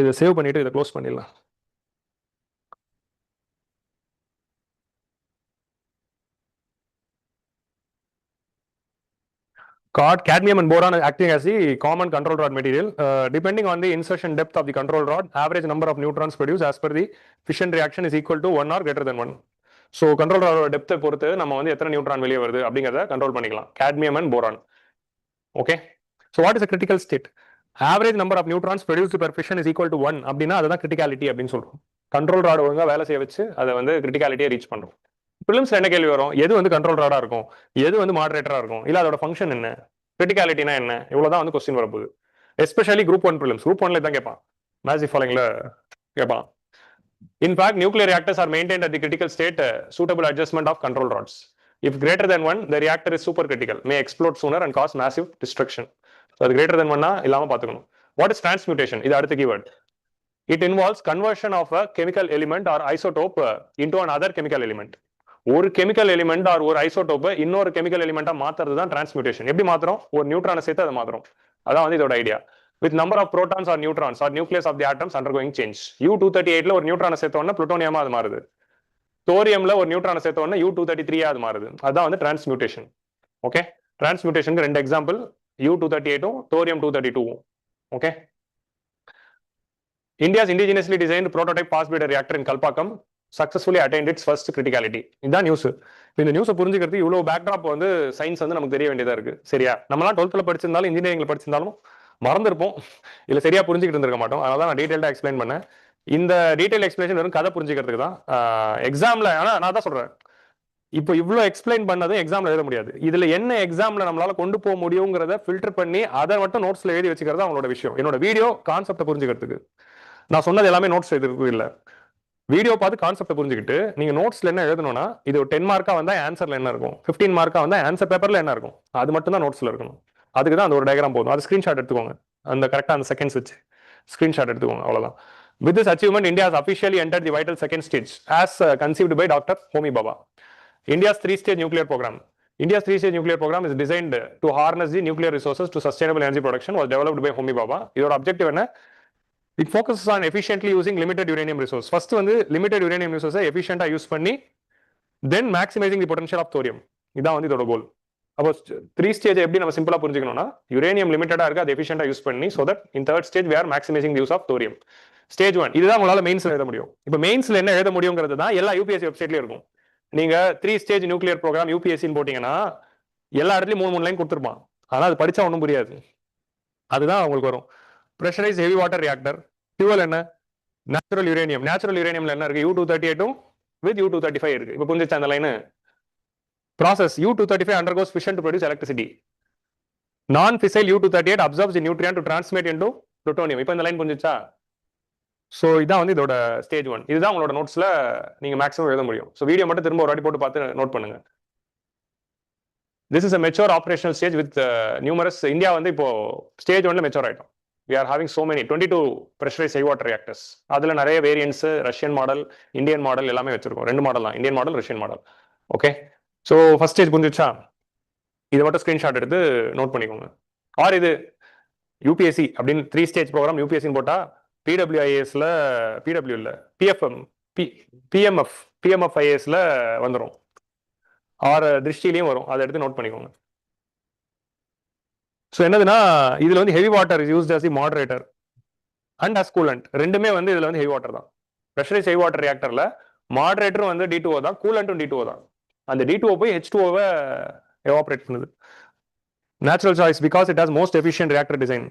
இதை save பண்ணிட்டு இதை close பண்ணிடலாம். Cadmium and boron are acting as the common control rod material. Depending on the insertion depth of the control rod, average number of neutrons produced as per the fission reaction is equal to 1 or greater than 1. So control rod depth பொறுத்து நம்ம வந்து எத்தனை neutron வெளியே வருது அப்படிங்கறத control பண்ணிக்கலாம். Cadmium and boron. Okay. So what is a critical state? Average number of neutrons produced per fission is equal to 1 அப்படின்னா அதுதான் criticality அப்படின்னு சொல்றோம். கண்ட்ரோல் ராட் ஒழுங்கா வேலை செய்ய வச்சு அதை வந்து கிரிட்டிகாலிட்டியை ரீச் பண்றோம். பிலிம்ஸ்ல என்ன கேள்வி வரும், எது வந்து கண்ட்ரோல் ராடா இருக்கும், எது வந்து மாடரேட்டரா இருக்கும், இல்ல அதோட ஃபங்க்ஷன் என்ன, கிரிட்டிகாலிட்டினா என்ன, இவ்வளவுதான் வந்து கொஸ்டின் வரப்போகுது. எஸ்பெஷலி குரூப் 1 பிலிம்ஸ், குரூப் 1ல தான் கேட்பான், மேசிவ் ஃபாலோயிங்ல கேட்பான். In fact, nuclear reactors are maintained at the critical state, suitable adjustment of control rods. If greater than 1, the reactor is supercritical, may explode sooner and cause massive destruction. So அது greater than 1 இல்லாம பாத்துக்கணும். What is transmutation? இது அடுத்த keyword. It involves conversion of a chemical element or isotope into another chemical element. ஒரு chemical element R ஒரு ஐசோடோப்பை இன்னொரு chemical எலிமெண்டா மாத்துறது தான் டிரான்ஸ்மியூட்டேஷன். எப்படி மாத்திரம், ஒரு நியூட்ரானை சேர்த்து அதை மாத்திரம், அதான் வந்து இதோட idea. With number of protons or neutrons or nucleus of the atoms undergoing change. U238ல ஒரு நியூட்ரானை சேர்த்த உடனே புளுட்டோனியமா அது மாறுது, தோரியம்ல ஒரு நியூட்ரானை சேர்த்த உடனே U233 அது மாறுது, அதுதான் வந்து டிரான்ஸ்மியூட்டேஷன். ஓகே, டிரான்ஸ்மியூட்டேஷனுக்கு ரெண்டு example, U238 thorium 232. Okay, India's indigenously designed prototype fast breeder reactor in Kalpakkam successfully attained its first criticality. இதுதான் நியூஸ். இந்த நியூஸை புரிஞ்சுக்கிறது இவ்வளவு பேக்ட்ராப் வந்து சயின்ஸ் வந்து நமக்கு தெரிய வேண்டியதா இருக்கு. சரியா, நம்மளாம் 12th படிச்சிருந்தாலும் இன்ஜினியரிங்ல படிச்சிருந்தாலும் மறந்துருப்போம், இல்ல சரியா புரிஞ்சுக்கிட்டு இருந்திருக்க மாட்டோம். அதனால நான் டீடைல்டா எக்ஸ்பிளைன் பண்ணேன். இந்த டீடைல் எக்ஸ்பிளேஷன் வெறும் கதை புரிஞ்சுக்கிறதுக்கு தான். எக்ஸாம்ல ஆனா நான் தான் சொல்றேன், இப்போ இவ்வளவு எக்ஸ்பிளைன் பண்ணது எக்ஸாம்ல எழுத முடியாது. இதுல என்ன எக்ஸாம்ல நம்மளால கொண்டு போக முடியுங்கிறத ஃபில்டர் பண்ணி அதை மட்டும் நோட்ஸ்ல எழுதி வச்சுக்கிறது அவங்களோட விஷயம். என்னோட வீடியோ கான்செப்டை புரிஞ்சுக்கிறதுக்கு, நான் சொன்னது எல்லாமே நோட்ஸ் எழுதுறதுக்கு இல்ல, வீடியோ பார்த்து கான்செப்டை புரிஞ்சுக்கிட்டு நீங்க நோட்ஸ்ல என்ன எழுதணும்னா, இது ஒரு 10 மார்க்கா வந்தா ஆன்சர்ல என்ன இருக்கும், 15 மார்க்கா வந்தா ஆன்சர் பேப்பர்ல என்ன இருக்கும், அது மட்டும் தான் நோட்ஸ்ல இருக்கணும். அதுக்கு தான் அந்த ஒரு டயக்ராம் போதும். அது ஸ்கிரீன்ஷாட் எடுத்துக்கோங்க, அந்த கரெக்டா அந்த செகண்ட்ஸ் வச்சு ஸ்கிரீன்ஷாட் எடுத்துக்கோங்க, அவ்வளவுதான். With this achievement, India has officially entered the vital second stage as conceived by Dr. Homi Bhabha. India's 3-stage nuclear program. India's 3-stage nuclear program is designed to harness the nuclear resources to sustainable energy production, was developed by Homi Bhabha. இதோட objective என்ன? It focuses on efficiently using limited uranium resource. First வந்து limited uranium resource efficient use பண்ணி then maximizing the potential of thorium. இதான் வந்து இதோட கோல். அப்போ 3 stage எப்படி நம்ம சிம்பிளா புரிஞ்சுக்கணும்னா, யுரேனியம் லிமிட்டடா இருக்கு, அது எஃபிஷியன்டா யூஸ் பண்ணி, so that in third stage we are maximizing the use of thorium. Stage 1 இதுதான் உங்களால மெயின்ஸ்ல எழுத முடியும். இப்போ மெயின்ஸ்ல என்ன எழுத முடியுங்கிறது தான் எல்லா யூபிஎஸ்சி வெப்சைட்லயும் இருக்கும். நீங்க 3 ஸ்டேஜ் நியூக்ளியர் ப்ரோக்ராம் யூபிஎஸ்சின்னு போட்டீங்கன்னா எல்லா இடத்துலயும் 3 லைன் கொடுத்துருப்பான், ஆனா அது படிச்சா ஒன்றும் புரியாது. அதுதான் உங்களுக்கு வரும். Pressurise heavy water reactor, fuel என்ன, நேச்சுரல் யுரேனியம். நேச்சுரல் யுரேனியம்ல என்ன இருக்கு, U238 with U235 இருக்கு. இப்போ புரிஞ்சிச்சா அந்த line? Process U235 undergoes fission to produce electricity. Non-fissile U238 absorbs the nutrient to transmit into plutonium. இப்போ இந்த லைன் புரிஞ்சிச்சா? ஸோ இதான் வந்து இதோட ஸ்டேஜ் 1. இதுதான் உங்களோட நோட்ஸ்ல நீங்க மேக்ஸிமம் எழுத முடியும். ஸோ வீடியோ மட்டும் திரும்ப ஒரு வாட்டி போட்டு பார்த்து நோட் பண்ணுங்க. This is a mature operational stage with numerous. India வந்து இப்போ ஸ்டேஜ் 1ல மெச்சோர் ஆயிட்டோம். we are having so many 22 pressurized high water reactors. அதுல நிறைய variants, Russian model, Indian model எல்லாமே வச்சிருக்கோம். 2 மாடல் தான், Indian model, Russian model. Okay, so first stage புரிஞ்சிச்சா? இதை மட்டும் ஸ்கிரீன்ஷாட் எடுத்து நோட் பண்ணிக்கோங்க. ஆர் இது யூபிஎஸ்சி அப்படின்னு 3 ஸ்டேஜ் ப்ரோக்ராம் யூபிஎஸ்சின்னு போட்டா பிடபிள்யூஐஎஸ்ல, பிடபிள்யூ இல்ல, பிஎம்எஃப்ஐஎஸ்ல வந்துடும். ஆர் திருஷ்டிலையும் வரும், அதை எடுத்து நோட் பண்ணிக்கோங்க. ஸோ என்னதுன்னா, இதுல வந்து heavy water is used as the moderator and as coolant. ரெண்டுமே வந்து இதுல வந்து ஹெவி வாட்டர் தான். ப்ரெஷரைஸ் ஹெவி வாட்டர் ரியாக்டர்ல மாடரேட்டரும் வந்து D2O தான், கூலண்ட்டும் D2O தான். அந்த D2O போய் H2O-வை எவாபரேட் பண்ணுது. Natural choice because it has most efficient reactor design.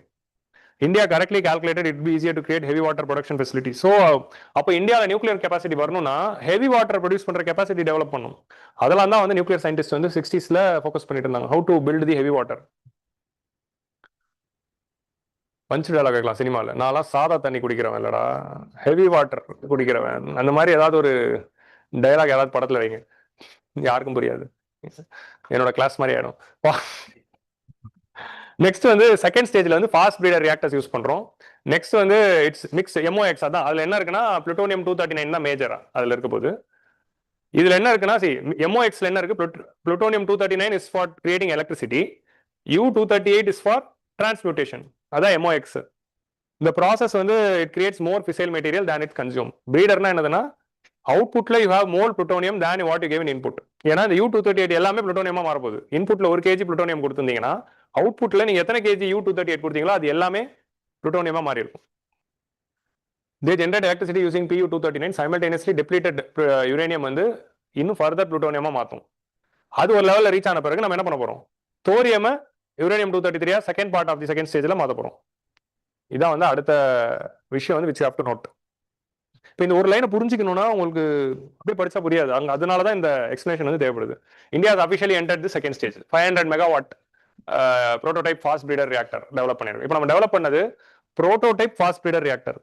India correctly calculated it be easier to create heavy water production facility. So அப்போ இந்தியாவில் நியூக்ளியர் கெப்பாசிட்டி வரணும்னா ஹெவி வாட்டர் ப்ரொடியூஸ் பண்ற கெப்பாசிட்டி டெவலப் பண்ணும். அதெல்லாம் தான் வந்து நியூக்ளியர் சயின்டிஸ்ட் வந்து 60s focus பண்ணிட்டு இருந்தாங்க. How to build the heavy water. Punch dialogue கேட்கலாம் சினிமாவில், நான்லாம் சாதா தண்ணி குடிக்கிறவன் இல்லடா, ஹெவி வாட்டர் குடிக்கிறவன். அந்த மாதிரி ஏதாவது ஒரு டயலாக் ஏதாவது படத்துல வைங்க, யாருக்கும் புரியாது. என்னோட கிளாஸ் மாதிரி ஆயிடும். நெக்ஸ்ட் வந்து செகண்ட் ஸ்டேஜ்ல வந்து ஃபாஸ்ட் பிரீடர் ரியாக்டர்ஸ் யூஸ் பண்றோம். நெக்ஸ்ட் வந்து இட்ஸ் மிக்ஸ் MOX. அதான் அதுல என்ன இருக்குன்னா புளுட்டோனியம் 239 தான் மேஜரா அதுல இருக்க போது. இதுல என்ன இருக்குன்னா, MOXல என்ன இருக்கு, plutonium 239 is for creating electricity, U238 is for transmutation. அதான் MOX. இந்த ப்ராசஸ் வந்து it creates more fissile material than it consume. பிரீடர்னா என்னதுன்னா, அவுட்புட்ல you have more plutonium than what you give in input. ஏன்னா இந்த U238 எல்லாமே புளுட்டோனியமா மாறப்போகுது. இன்புட்ல 1 kg புளுட்டோனியம் கொடுத்திருந்தீங்கன்னா அவுட்புட்ல நீங்க எத்தனை kg U238 கொடுத்தீங்களோ அது எல்லாமே புளுட்டோனியமா மாறி இருக்கும். They generate electricity using Pu239. simultaneously depleted uranium வந்து இன்னும் ஃபர்தர் புளுட்டோனியமா மாத்தும். அது ஒரு லெவல்ல ரீச் ஆன பிறகு நம்ம என்ன பண்ண போறோம், thorium uranium 233 second part of the second ஸ்டேஜ்ல மாத்த போறோம். இதான் வந்து அடுத்த விஷயம் வந்து which you have to note. இப்போ இந்த ஒரு லைனை புரிஞ்சுக்கணும்னா உங்களுக்கு அப்படியே படிச்சா புரியாது. அதனால தான் இந்த எக்ஸ்பிளேஷன் வந்து தேவைப்படுது. India has officially entered the second stage. 500 megawatt prototype fast breeder reactor develop பண்ணிருக்கோம். இப்போ நம்ம டெவலப் பண்ணது prototype fast breeder reactor,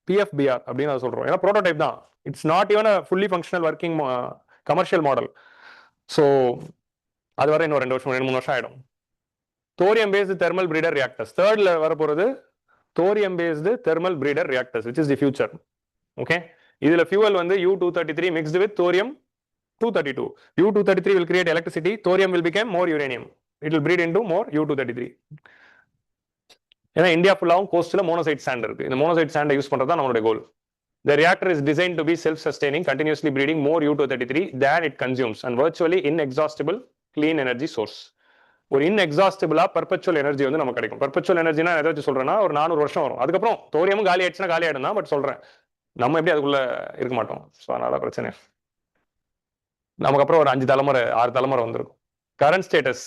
PFBR அப்படின்னு அதை சொல்றோம். ஏன்னா ப்ரோட்டோடைப் தான், it's not even a fully functional working commercial model. So அது வரை இன்னும் 2 வருஷம் 3 வருஷம் ஆயிடும். Thorium based thermal breeder reactors தேர்ட்ல வர போறது. Thorium based thermal breeder reactors which is the future. Okay, இதுல ஃபியூவல் வந்து U233 mixed with thorium 232. U233 will create electricity, thorium will become more uranium. It will breed into more U233. ஏன்னா India ஃபுல்லாவும் கோஸ்ட்ல monoxide sand இருக்கு. இந்த monoxide சாண்டை use பண்றது தான் நம்மளுடைய கோல். The reactor is designed to be self-sustaining, continuously breeding more U233 than it consumes, and virtually inexhaustible clean energy source. ஒரு இன்எக்ஸாஸ்டிபிளா perpetual energy வந்து நமக்கு கிடைக்கும். பர்பச்சுவல் எனர்ஜினா எதாச்சும் சொல்றேன்னா ஒரு 400 வருஷம் வரும். அதுக்கப்புறம் தோரியமும் காலி ஆயிடுச்சுன்னா காலி ஆயிடும் தான், பட் சொல்றேன் நம்ம எப்படி அதுக்குள்ள இருக்க மாட்டோம். ஸோ அதனால பிரச்சனை. நமக்கு அப்புறம் ஒரு 5 தலைமுறை 6 தலைமுறை வந்திருக்கும். Current status.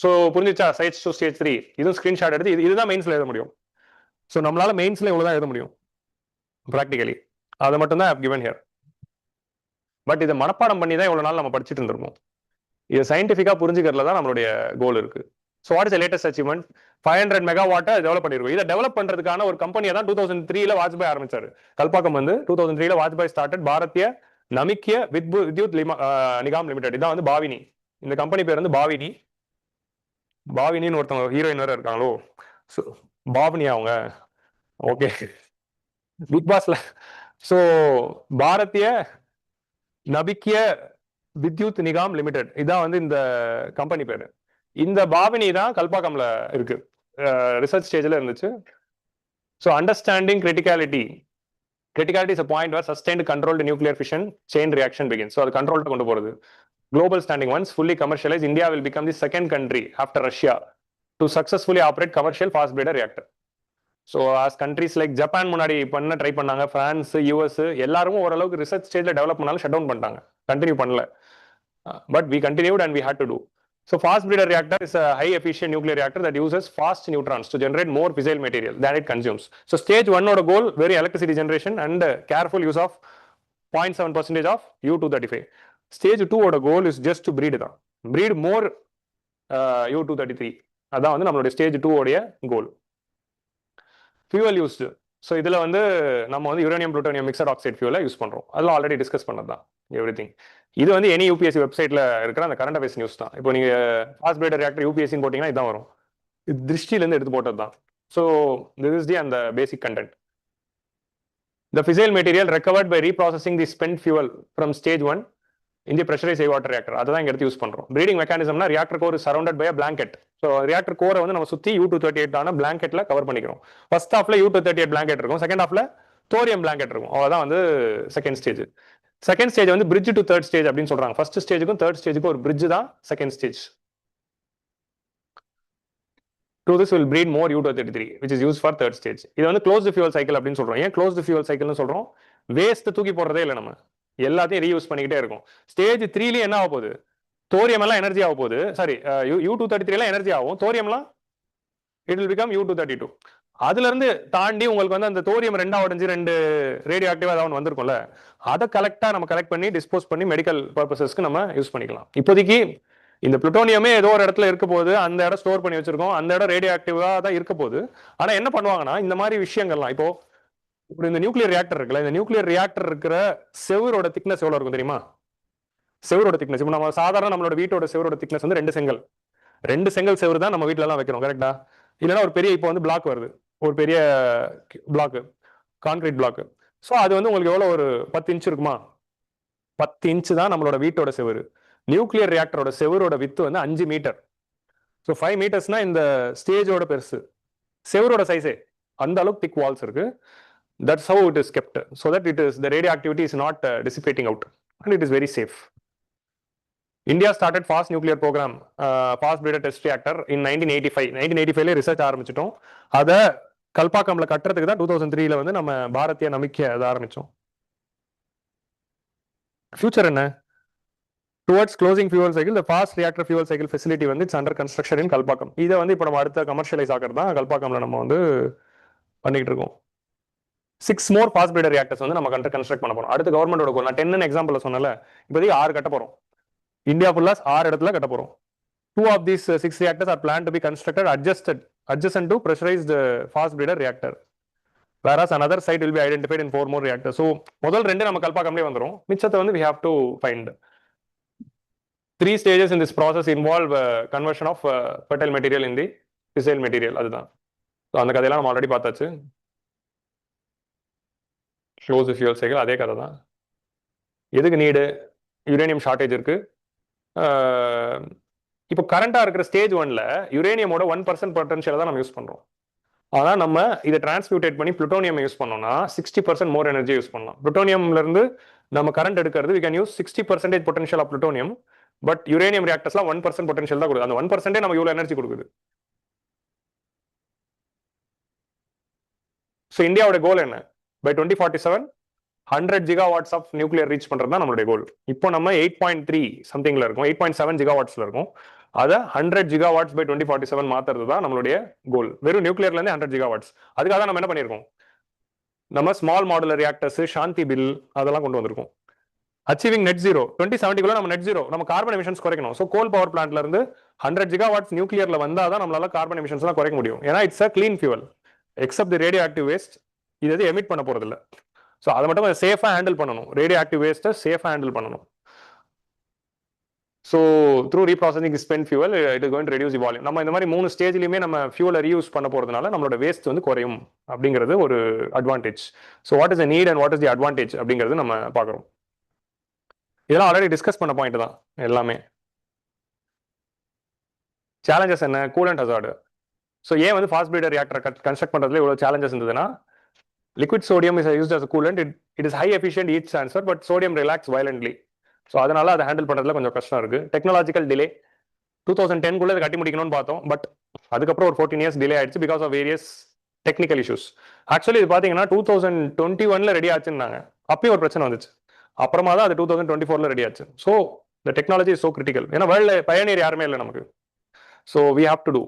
ஸோ புரிஞ்சிச்சா? ஸ்டேஜ் 2 ஸ்டேஜ் 3 இதுவும் ஸ்கிரீன்ஷாட் எடுத்து இதுதான் மெயின்ஸ்ல எழுத முடியும். ஸோ நம்மளால மெயின்ஸ்ல இவ்வளவுதான் எழுத முடியும் ப்ராக்டிகலி. அதை மட்டும் தான் கிவன் ஹியர். பட் இதை மனப்பாடம் பண்ணி தான் இவ்வளவு நாள் நம்ம படிச்சுட்டு இருந்திருக்கோம். இது சயின்டிஃபிக்கா புரிஞ்சுக்கிறதுல தான் நம்மளுடைய கோல் இருக்கு. So what is latest achievement? 500 மெகாவாட்டை டெவலப் பண்ணிருக்கோம். இதை டெவலப் பண்றதுக்கான ஒரு கம்பெனியை தான் 2003 வாஜ்பாய் ஆரம்பிச்சாரு. கல்பாக்கம் வந்து 2003 வாஜ்பாய் ஸ்டார்டட் பாரதிய நமிக்கிய வித்யுத் நிகாம் லிமிடெட். இதான் வந்து பாவினி. இந்த கம்பெனி பேர் வந்து பாவினி. பாவினின்னு ஒருத்தவங்க ஹீரோயின் வேற இருக்காங்களோ, பாவினி அவங்க. ஓகே, பிக் பாஸ்ல. ஸோ பாரதிய நபிக்கிய வித்யுத் நிகாம் லிமிடெட் இதான் வந்து இந்த கம்பெனி பேரு. இந்த பாவினி தான் கல்பாக்கம்ல இருக்கு, ரிசர்ச் ஸ்டேஜ்ல இருந்துச்சு. So understanding criticality. Criticality is a point where sustained controlled nuclear fission chain reaction begins. So அது கண்ட்ரோல்ட்டு கொண்டு போறது. Global standing, once fully commercialized, India will become the second country after Russia to successfully operate commercial fast breeder reactor. So as countries like Japan முன்னாடி பண்ண try பண்ணாங்க, France, US எல்லாரும் ஓரளவுக்கு research ஸ்டேஜ்ல develop பண்ணாலும் ஷட் டவுன் பண்ணிட்டாங்க, continue பண்ணல. But we continued and we had to do. So fast breeder reactor is a high efficient nuclear reactor that uses fast neutrons to generate more fissile material than it consumes. So stage 1 oda goal very electricity generation and careful use of 0.7% of U235. Stage 2 oda goal is just to breed தான், breed more U233. அதான் வந்து நம்மளுடைய stage 2 உடைய கோல். Fuel used. So இதில் வந்து நம்ம வந்து uranium plutonium mixed oxide ஃபியூலை யூஸ் பண்ணுறோம். அதெல்லாம் ஆல்ரெடி டிஸ்கஸ் பண்ணது தான் எவ்ரி திங். இது வந்து எனி யூபிஎஸ்சி வெப்சைட்டில் இருக்கிற அந்த கரண்ட் அஃபேர்ஸ் நியூஸ் தான். இப்போ நீங்கள் ஃபாஸ்ட் பிரீடர் ரியாக்டர் யூபிஎஸ்சின்னு போட்டிங்கன்னா இதான் வரும். இது திருஷ்டிலேருந்து எடுத்து போட்டது தான். ஸோ திஸ் இஸ் தி அந்த பேசிக் content. The fissile material recovered by reprocessing the spent fuel from stage 1 in the pressurized water reactor. அதுதான் இங்க எடுத்து யூஸ் பண்றோம். Breeding mechanism னா reactor core is surrounded by a blanket. So reactor core வந்து நம்ம சுத்தி U238 ஆன blanketல cover பண்ணிக்கிறோம். First halfல U238 blanket இருக்கும், second halfல thorium blanket இருக்கும். அவ்வளவுதான் வந்து செகண்ட் ஸ்டேஜ். செகண்ட் ஸ்டேஜ் வந்து bridge to third stage அப்படின்னு சொல்றாங்க. ஃபர்ஸ்ட் ஸ்டேஜுக்கும் தேர்ட் ஸ்டேஜுக்கும் ஒரு bridge தான் second stage. Through this will breed more U233 which is used for third stage. இது வந்து closed fuel cycle அப்படின்னு சொல்றோம். ஏன் closed fuel cycle னு சொல்றோம்? வேஸ்ட் தூக்கி போடுறதே இல்லை, நம்ம எல்லாத்தையும் ரீயூஸ் பண்ணிக்கிட்டே இருக்கும். ஸ்டேஜ் 3லயே என்ன ஆக போகுது? தோரியம் எல்லாம் எனர்ஜி ஆக போகுது. சாரி, U233 எல்லாம் எனர்ஜி ஆகும், தோரியம்லாம் இட் வில் பிகம் U232. அதுல இருந்து தாண்டி உங்களுக்கு வந்து அந்த தோரியம் ரெண்டா உடஞ்சு ரெண்டு ரேடியோ ஆக்டிவா ஏதாவது வந்திருக்கும்ல, அதை கலெக்டா நம்ம கலெக்ட் பண்ணி டிஸ்போஸ் பண்ணி மெடிக்கல் பர்பசஸ்க்கு நம்ம யூஸ் பண்ணிக்கலாம். இப்போதைக்கு இந்த புளுட்டோனியமே ஏதோ ஒரு இடத்துல இருக்க போது, அந்த இடம் ஸ்டோர் பண்ணி வச்சிருக்கோம், அந்த இடம் ரேடியோ ஆக்டிவா தான் இருக்க போது. ஆனா என்ன பண்ணுவாங்கன்னா இந்த மாதிரி விஷயங்கள்லாம் இப்போ இப்படி இந்த நியூக்ளியர் ரியாக்டர் இருக்குல்ல, இந்த நியூக்ளியர் ரியாக்டர் இருக்கிற செவரோட திக்னஸ் எவ்வளவு இருக்கும் தெரியுமா? செவரோட திக்னஸ் இப்போ நம்ம சாதாரண நம்மளோட வீட்டோட செவரோட திக்னஸ் வந்து 2 செங்கல் செவரு தான் நம்ம வீட்டுல எல்லாம் வைக்கிறோம், கரெக்டா? இல்லைன்னா ஒரு பெரிய இப்போ வந்து பிளாக் வருது, ஒரு பெரிய பிளாக், கான்கிரீட் பிளாக். ஸோ அது வந்து உங்களுக்கு எவ்வளவு ஒரு 10 இன்ச் இருக்குமா? 10 இன்ச் தான் நம்மளோட வீட்டோட செவரு. நியூக்ளியர் ரியாக்டரோட செவரோட வித்து வந்து 5 மீட்டர். ஸோ 5 மீட்டர்ஸ்னா இந்த ஸ்டேஜோட பெருசு, செவரோட சைஸே அந்த அளவுக்கு திக் வால்ஸ் இருக்கு. That's how it is kept, so that it is the radioactivity is not dissipating out and it is very safe. India started fast nuclear programme, fast breeder test reactor in 1985. 1985ல research ஆரம்பிச்சிட்டோம். அதை கல்பாக்கம்ல கட்டுறதுக்கு தான் 2003ல வந்து நம்ம பாரதிய நம்பிக்கை அதை ஆரம்பிச்சோம். ஃபியூச்சர் என்ன? Towards closing fuel cycle, the fast reactor fuel cycle facility வந்து it's under construction in Kalpakkam. இதை வந்து இப்போ நம்ம அடுத்த கமர்ஷியலைஸ் ஆகிறது தான் கல்பாக்கம்ல நம்ம வந்து பண்ணிட்டு இருக்கோம். 6 more fast breeder reactors வந்து நம்ம கன்ஸ்ட்ரக்ட் பண்ண போறோம். அடுத்த கவர்மெண்டோட கோல், நான் 10 எக்ஸாம்பிள் சொன்னல, இப்போதைக்கு 6 கட்ட போறோம். இந்தியா ஃபுல்லா 6 இடத்துல கட்ட போறோம். 2 of these 6 reactors are planned to be constructed adjacent to pressurized fast breeder reactor. Whereas another site will be identified in 4 more reactors. So முதல் 2 நம்ம கல்பாக்கம்லயே வந்துரும், மிச்சத்தை வந்து we have to find. 3 stages in this process involve conversion of fertile material in the fissile material. அதுதான். So அந்த கதையெல்லாம் நம்ம already பார்த்தாச்சு. க்ளோஸ் ஃபியூல் சைக்கிள் அதே கதை தான். எதுக்கு நீடு? யுரேனியம் ஷார்டேஜ் இருக்கு. இப்போ கரண்டா இருக்கிற ஸ்டேஜ் 1ல யுரேனியமோட 1% பொட்டன்ஷியல் தான் நம்ம யூஸ் பண்றோம். ஆனா நம்ம இதை டிரான்ஸ்மியூட்டேட் பண்ணி புளுட்டோனியம் யூஸ் பண்ணோம்னா 60% மோர் எனர்ஜி யூஸ் பண்ணலாம். புளுட்டோனியம்ல இருந்து நம்ம கரண்ட் எடுக்கிறது we can use 60% potential of plutonium. But uranium ரியாக்டர்ஸ்லாம் 1% பொட்டன்ஷியல் தான் கொடுக்குது. அந்த 1% நம்ம இவ்வளவு எனர்ஜி கொடுக்குது. ஸோ இந்தியாவோட கோல் என்ன? By 2047 100 gigawatts of nuclear reach பண்றது தான் நம்மளுடைய கோல். இப்போ நம்ம 8.3 சம்திங்ல இருக்கும், 8.7 ஜிகாவாட்ஸ்ல இருக்கும். அதை 100 ஜிகாவாட்ஸ் பை 2047 மாத்துறது தான் நம்மளுடைய கோல். வெறும் நியூக்ளியர்ல இருந்து 100 ஜிகாவாட்ஸ். அதுக்காக நம்ம என்ன பண்ணிருக்கோம்? நம்ம ஸ்மால் மாடுலர் ரியாக்டர்ஸ், சாந்தி பில் அதெல்லாம் கொண்டு வந்திருக்கோம். அச்சீவிங் நெட் ஜீரோ 2070 நம்ம நெட் ஜீரோ, நம்ம கார்பன் எமிஷன்ஸ் குறைக்கணும். ஸோ கோல் பவர் பிளான்ட்ல இருந்து 100 ஜிகாவாட்ஸ் நியூக்ளியர்ல வந்தாதான் நம்மளால கார்பன் எமிஷன்ஸ் எல்லாம் குறைக்க முடியும். ஏன்னா it's a clean fuel, accept the radio active waste. இது எது எமிட் பண்ண போறது இல்லை. ஸோ அதை மட்டும் சேஃபா ஹேண்டில் பண்ணணும். ரேடியோ ஆக்டிவ் வேஸ்ட்டை சேஃபா ஹேண்டில் பண்ணணும். So through reprocessing spend fuel it is going to reduce the volume. நம்ம இந்த மாதிரி 3 ஸ்டேஜ்லையுமே நம்ம ஃபியூலை ரீயூஸ் பண்ண போறதுனால நம்மளோட வேஸ்ட் வந்து குறையும் அப்படிங்கிறது ஒரு advantage. So what is the need and what is the advantage அப்படிங்கிறது நம்ம பார்க்குறோம். இதெல்லாம் ஆல்ரெடி டிஸ்கஸ் பண்ண பாயிண்ட் தான் எல்லாமே. சேலஞ்சஸ் என்ன? Coolant hazard. ஸோ ஏன் வந்து ஃபாஸ்ட் பிரீடர் ரியாக்டர் கன்ஸ்ட்ரக்ட் பண்றதுல இவ்வளவு சேலஞ்சஸ் இருந்ததுன்னா, liquid sodium is used as a coolant. It is high efficient heat transfer, but sodium relax violently. So அதனால அதை ஹேண்டில் பண்றதுல கொஞ்சம் கஷ்டம் இருக்கு. டெக்னாலஜிக்கல் டிலே 2010 இதை கட்டி முடிக்கணும்னு பார்த்தோம், பட் அதுக்கப்புறம் ஒரு 14 இயர்ஸ் டிலே ஆயிடுச்சு because of various technical issues. Actually இது பாத்தீங்கன்னா 2021 ரெடி ஆச்சுன்னாங்க, அப்பயும் ஒரு பிரச்சனை வந்துச்சு. அப்புறமா தான் அது 2024 ரெடி ஆச்சு. So the technology is so critical. ஏன்னா வேர்ல்ட்ல பயனியர் யாருமே இல்லை நமக்கு. So we have to do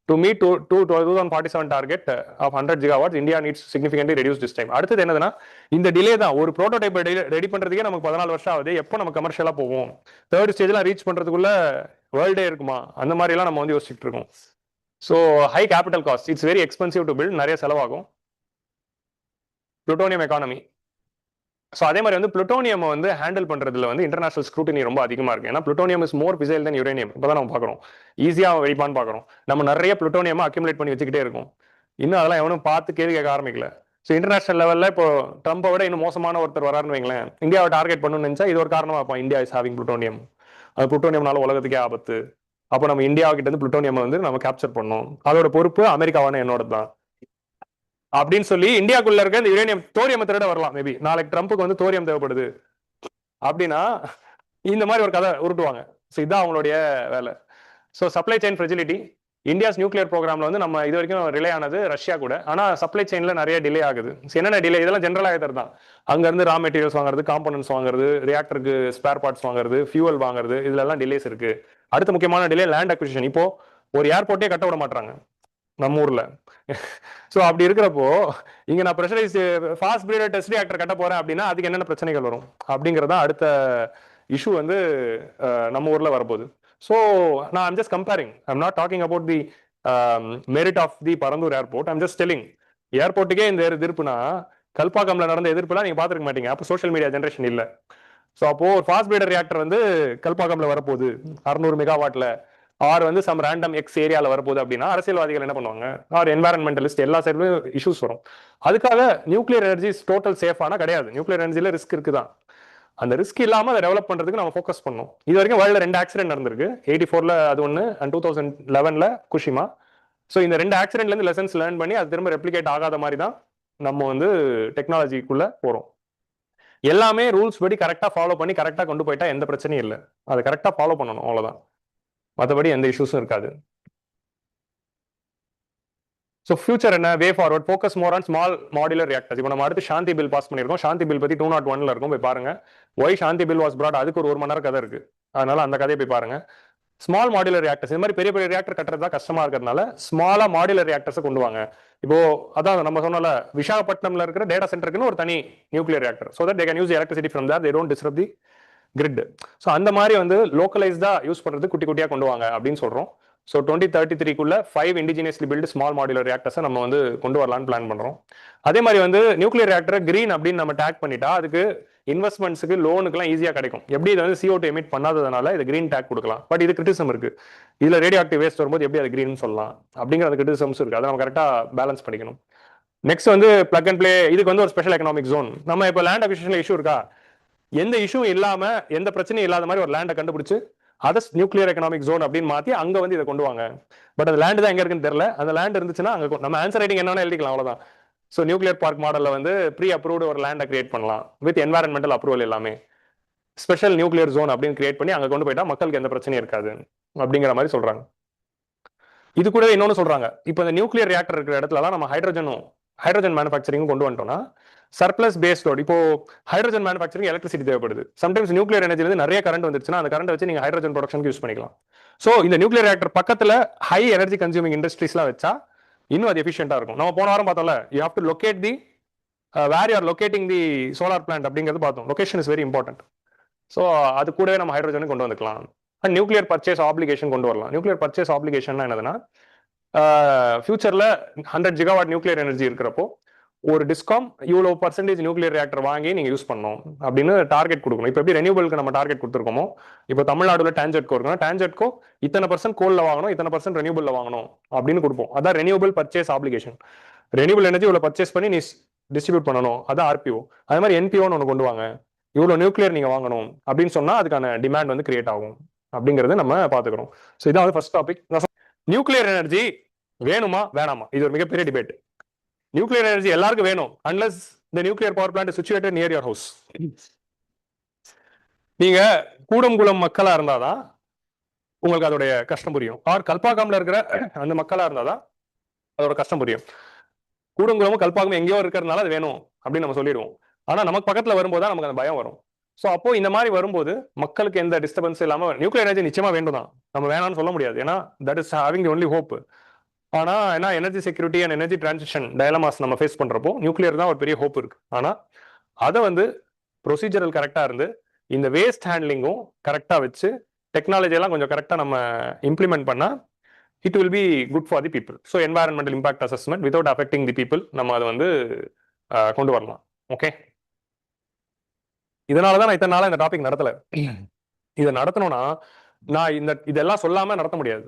to meet 2047 target of 100 gigawatts. India needs significantly reduce this time. அடுத்தது என்னதுன்னா, இந்த டிலே தான். ஒரு ப்ரோட்டோடைப் ரெடி பண்றதுக்கே நமக்கு 14 வருஷம் ஆகுது. எப்போ நம்ம கமர்ஷியலா போவோம்? தேர்ட் ஸ்டேஜ்லாம் ரீச் பண்றதுக்குள்ள வேர்ல்டே இருக்குமா? அந்த மாதிரி எல்லாம் நம்ம வந்து யோசிச்சுட்டு இருக்கோம். So high capital cost, it's very expensive to build, நிறைய செலவாகும். plutonium economy. ஸோ அதே மாதிரி வந்து plutonium வந்து ஹேண்டில் பண்றதுல வந்து இன்டர்நேஷனல் ஸ்க்ரூட்டினி ரொம்ப அதிகமா இருக்கு. ஏன்னா plutonium is more fissile then uranium. இப்பதான் நம்ம பார்க்குறோம், ஈஸியா வெடிப்பான்னு பார்க்குறோம். நம்ம நிறைய plutonium அக்யூமுலேட் பண்ணி வச்சுக்கிட்டே இருக்கும். இன்னும் அதெல்லாம் எவனும் பார்த்து கேள்வி கேட்க ஆரம்பிக்கல. ஸோ இன்டர்நேஷனல் லெவலில் இப்போ ட்ரம்பை விட இன்னும் மோசமான ஒருத்தர் வராருன்னு வைங்களேன், இந்தியாவை டார்கெட் பண்ணணும்னு நினைச்சா இது ஒரு காரணமா இருப்பான், இந்தியா இஸ் ஹேவிங் plutonium. அது plutoniumனால உலகத்துக்கே ஆபத்து. அப்போ நம்ம இந்தியா கிட்ட இருந்து plutonium வந்து நம்ம கேப்சர் பண்ணோம், அதோட பொறுப்பு அமெரிக்காவான என்னோட தான் அப்படின்னு சொல்லி இந்தியாக்குள்ள இருக்க இந்த யுரேனியம் தோரியம் திருட வரலாம். மேபி நாளைக்கு ட்ரம்ப்புக்கு வந்து தோரியம் தேவைப்படுது அப்படின்னா இந்த மாதிரி ஒரு கதை உருட்டுவாங்க. ஸோ இதுதான் அவங்களுடைய வேலை. So supply chain fragility. India's nuclear ப்ரோக்ராம்ல வந்து நம்ம இது வரைக்கும் ரிலே ஆனது ரஷ்யா கூட. ஆனா சப்ளை செயின்ல நிறைய டிலே ஆகுது. என்னென்ன டிலே? இதெல்லாம் ஜென்ரலாக தான். அங்க இருந்து ரா மெட்டீரியல்ஸ் வாங்குறது, காம்பனன்ட்ஸ் வாங்குறது, ரியாக்டருக்கு ஸ்பேர் பார்ட்ஸ் வாங்குறது, ஃபியூவல் வாங்குறது, இதுல எல்லாம் டிலேஸ் இருக்கு. அடுத்த முக்கியமான டிலே லேண்ட் அக்விசிஷன். இப்போ ஒரு ஏர்போர்ட்டே கட்ட விட மாட்டாங்க நம்ம ஊர்ல. ஸோ அப்படி இருக்கிறப்போ இங்க நான் pressurise fast breeder test reactor கட்ட போறேன் அப்படின்னா அதுக்கு என்னென்ன பிரச்சனைகள் வரும் அப்படிங்கிறதா அடுத்த இஷ்யூ வந்து நம்ம ஊர்ல வரப்போகுது. ஸோ நான் I'm just comparing, I'm not talking about the merit of the Parandur airport. I'm just telling, ஏர்போர்ட்டுக்கே இந்த எதிர்ப்புனா கல்பாக்கம்ல நடந்த எதிர்ப்புலாம் நீங்க பாத்துருக்க மாட்டீங்க. அப்போ சோஷியல் மீடியா ஜென்ரேஷன் இல்லை. ஸோ அப்போ ஒரு ஃபாஸ்ட் பிரீடர் ரியாக்டர் வந்து கல்பாக்கம்ல வரப்போகுது 600 மெகாவாட்ல, ஆர் வந்து சம் ரேண்டம் எக்ஸ் ஏரியால வரப்போகுது அப்படின்னா அரசியல்வாதிகள் என்ன பண்ணுவாங்க, ஆர் என்வாரன்மெண்டலிஸ்ட் எல்லா சைட்லயும் இஷ்யூஸ் வரும். அதுக்காக நியூக்ளியர் எனர்ஜி டோட்டல் சேஃபானா கிடையாது. நியூக்ளியர் எனர்ஜில ரிஸ்க் இருக்குதான். அந்த ரிஸ்க் இல்லாம அதை டெவலப் பண்றதுக்கு நம்ம ஃபோக்கஸ் பண்ணணும். இது வரைக்கும் வேர்ல்ட்ல 2 ஆக்சிடென்ட் நடந்திருக்கு. 84ல அது ஒன்று அண்ட் 2011ல குஷிமா. ஸோ இந்த 2 ஆக்சிடென்ட்ல இருந்து லெசன்ஸ் லேர்ன் பண்ணி அது திரும்ப ரெப்ளிகேட் ஆகாத மாதிரி தான் நம்ம வந்து டெக்னாலஜிக்குள்ள போறோம். எல்லாமே ரூல்ஸ் படி கரெக்டா ஃபாலோ பண்ணி கரெக்டா கொண்டு போயிட்டா எந்த பிரச்சனையும் இல்லை. அதை கரெக்டா ஃபாலோ பண்ணணும், அவ்வளவுதான். மற்றபடி எந்த இஷ்யூஸும் இருக்காது. ஸோ ஃபியூச்சர் என்ன? வே forward, focus more on small modular reactors. இப்போ நம்ம அடுத்து சாந்தி பில் பாஸ் பண்ணியிருக்கோம். சாந்தி பில் பத்தி 201ல இருக்கும், போய் பாருங்க. Why Shanti bill was brought, அதுக்கு ஒரு 1 மணி நேரம் கதை இருக்கு. அதனால அந்த கதையை போய் பாருங்க. ஸ்மால் மாடுலர் ரியாக்டர்ஸ், இந்த மாதிரி பெரிய பெரிய ரியாக்டர் கட்டுறது தான் கஷ்டமா இருக்கிறதுனால ஸ்மாலா மாடுலர் ரியாக்டர்ஸ் கொண்டு வாங்க. இப்போ அதான் நம்ம சொன்னல, விசாகப்பட்டினம்ல இருக்கிற டேட்டா சென்டருக்குன்னு ஒரு தனி nuclear reactor, so that they can use electricity from there, they don't disturb the grid. So அந்த மாதிரி வந்து லோக்கலைஸ்டா யூஸ் பண்றது குட்டி குட்டியா கொண்டு வாங்க அப்படின்னு சொல்றோம். ஸோ 2033க்குள்ள 5 இண்டிஜினியஸ்லி பில்டு ஸ்மால் மாடுலர் ரியாக்டர்ஸை நம்ம வந்து கொண்டு வரலான்னு பிளான் பண்றோம். அதே மாதிரி வந்து நியூக்ளியர் ரியாக்டரை கிரீன் அப்படின்னு நம்ம டேக் பண்ணிட்டா அதுக்கு இன்வெஸ்ட்மெண்ட்ஸுக்கு லோனுக்குலாம் ஈஸியாக கிடைக்கும். எப்படி இது வந்து CO2 எமிட் பண்ணாததுனால இது கிரீன் டேக் கொடுக்கலாம். பட் இது கிரிட்டிசம் இருக்கு, இதுல ரேடியோ ஆக்டிவ் வேஸ்ட் வரும்போது எப்படி அது கிரீன் சொல்லலாம் அப்படிங்கிற அந்த கிரிட்டிசம்ஸ் இருக்கு. அதை நம்ம கரெக்டா பேலன்ஸ் பண்ணிக்கணும். நெக்ஸ்ட் வந்து பிளக் அண்ட் பிளே, இதுக்கு வந்து ஒரு ஸ்பெஷல் எக்கனாமிக் ஜோன். நம்ம இப்போ லேண்ட் அக்விசிஷன்ல இஷ்யூ இருக்கா, எந்த இஷ்யூ இல்லாம எந்த பிரச்சனையும் இல்லாத மாதிரி ஒரு லேண்டை கண்டுபிடிச்சு அதை நியூக்ளியர் எக்கனாமிக் ஜோன் அப்படின்னு மாத்தி அங்க வந்து இதை கொண்டு வாங்க. பட் அந்த லேண்ட் தான் எங்க இருக்குன்னு தெரியல. அந்த லேண்ட் இருந்துச்சுன்னா அங்க நம்ம ஆன்சர் ரைட்டிங் என்னன்னு எழுதிக்கலாம், அவ்வளவுதான். ஸோ நியூக்ளியர் பார்க் மாடல்ல வந்து ப்ரீ அப்ரூவ்டு ஒரு லேண்டை கிரியேட் பண்ணலாம் வித் என்வாரன்மெண்டல் அப்ரூவல் எல்லாமே. ஸ்பெஷல் நியூக்ளியர் ஜோன் அப்படின்னு கிரியேட் பண்ணி அங்க கொண்டு போயிட்டா மக்களுக்கு எந்த பிரச்சனையும் இருக்காது அப்படிங்கிற மாதிரி சொல்றாங்க. இது கூட இன்னொன்னு சொல்றாங்க, இப்போ இந்த நியூக்ளியர் ரியாக்டர் இருக்கிற இடத்துலலாம் நம்ம ஹைட்ரஜன் மேனுஃபேக்சரிங் கொண்டு வந்துட்டோம்னா சர்ப்ளஸ் பேஸ் லோட். இப்போ ஹைட்ரஜன் மேனுஃபேக்சரிங் எலக்ட்ரிசிட்டி தேவைப்படுது. சம்டைம்ஸ் நியூக்ளியர் எனர்ஜில நிறைய கரண்ட் வந்துருச்சுன்னா அந்த கரண்ட் வச்சு நீங்க ஹைட்ரஜன் ப்ரொடக்ஷனுக்கு யூஸ் பண்ணிக்கலாம். ஸோ இந்த நியூக்ளியர் ரியாக்டர் பக்கத்துல ஹை எனர்ஜி கன்சியூமிங் இண்டஸ்ட்ரீஸ்லாம் வச்சா இன்னும் அது எஃபிஷியண்டா இருக்கும். நம்ம போன வாரம் பார்த்தோம்ல, you have to locate the where you are locating the solar plant அப்படிங்கிறது பார்த்தோம். Location is very important. So அது கூடவே நம்ம ஹைட்ரஜன் கொண்டு வந்துக்கலாம். அண்ட் நியூக்ளியர் பர்ச்சேஸ் ஆப்ளிகேஷன் கொண்டு வரலாம். நியூக்ளியர் பர்ச்சேஸ் ஆப்ளிகேஷன் என்னதுன்னா, ஃபியூச்சர்ல 100 ஜிகாவாட் நியூக்ளியர் எனர்ஜி இருக்கிறப்போ ஒரு டிஸ்காம் இவ்வளவு பர்சன்டேஜ் நியூக்ளியர் ரியாக்டர் வாங்கி நீங்க யூஸ் பண்ணணும் அப்படின்னு டார்கெட் கொடுக்கணும். இப்போ எப்படி ரெனியூபிளுக்கு நம்ம டார்கெட் கொடுத்துருக்கோமோ, இப்போ தமிழ்நாடுல டான்ஜெட்கோ இருக்குன்னா டான்ஜெட்கோ இத்தனை % கோல்ல வாங்கணும், இத்தனை % ரெனியூபிள்ல வாங்கணும் அப்படின்னு கொடுப்போம். அதான் renewable purchase application. Renewable energy இவ்வளவு பர்ச்சேஸ் பண்ணி நீ டிஸ்ட்ரிபியூட் பண்ணணும், அதான் RPO. அதே மாதிரி NPOன்னு ஒன்று கொண்டு வாங்க, இவ்வளவு நியூக்ளியர் நீங்க வாங்கணும் அப்படின்னு சொன்னா அதுக்கான டிமாண்ட் வந்து கிரியேட் ஆகும் அப்படிங்கறத நம்ம பாத்துக்கிறோம். ஸோ இதான் வந்து ஃபர்ஸ்ட் டாபிக். நியூக்ளியர் எனர்ஜி வேணுமா வேணாமா, இது ஒரு மிகப்பெரிய டிபேட். நியூக்ளியர் எனர்ஜி எல்லாருக்கும் வேணும், unless the nuclear power plant situated near your house. நீங்க கூடங்குளம் மக்களா இருந்தாதான் உங்களுக்கு அதோடைய கஷ்டம் புரியும். ஆர் கல்பாக்கம்ல இருக்கிற அந்த மக்களா இருந்தாதான் அதோட கஷ்டம் புரியும். கூடங்குளமும் கல்பாக்கமும் எங்கேயோ இருக்கிறதுனால அது வேணும் அப்படின்னு நம்ம சொல்லிடுவோம். ஆனா நமக்கு பக்கத்துல வரும்போது தான் நமக்கு அந்த பயம் வரும். ஸோ அப்போ இந்த மாதிரி வரும்போது மக்களுக்கு எந்த டிஸ்டர்பன்ஸ் இல்லாம நியூக்ளியர் எனர்ஜி நிச்சயமா வேண்டும் தான், நம்ம வேணாம்னு சொல்ல முடியாது. ஏன்னா that is having the only hope. ஆனா ஏன்னா energy security and energy transition dilemmas நம்ம ஃபேஸ் பண்றப்போ நியூக்ளியர் தான் ஒரு பெரிய ஹோப் இருக்கு. ஆனா அதை வந்து ப்ரொசீஜரல் கரெக்டா இருந்து இந்த வேஸ்ட் ஹேண்ட்லிங்கும் கரெக்டா வச்சு டெக்னாலஜி எல்லாம் கொஞ்சம் கரெக்டா நம்ம இம்ப்ளிமெண்ட் பண்ணா it will be good for the people. So environmental impact assessment without affecting the people நம்ம அதை வந்து கொண்டு வரலாம். ஓகே, இதனாலதான் நான் இத்தனை நாளா இந்த டாபிக் நடத்தல. இதை நடத்தணும்னா நான் இதெல்லாம் சொல்லாம நடத்த முடியாது.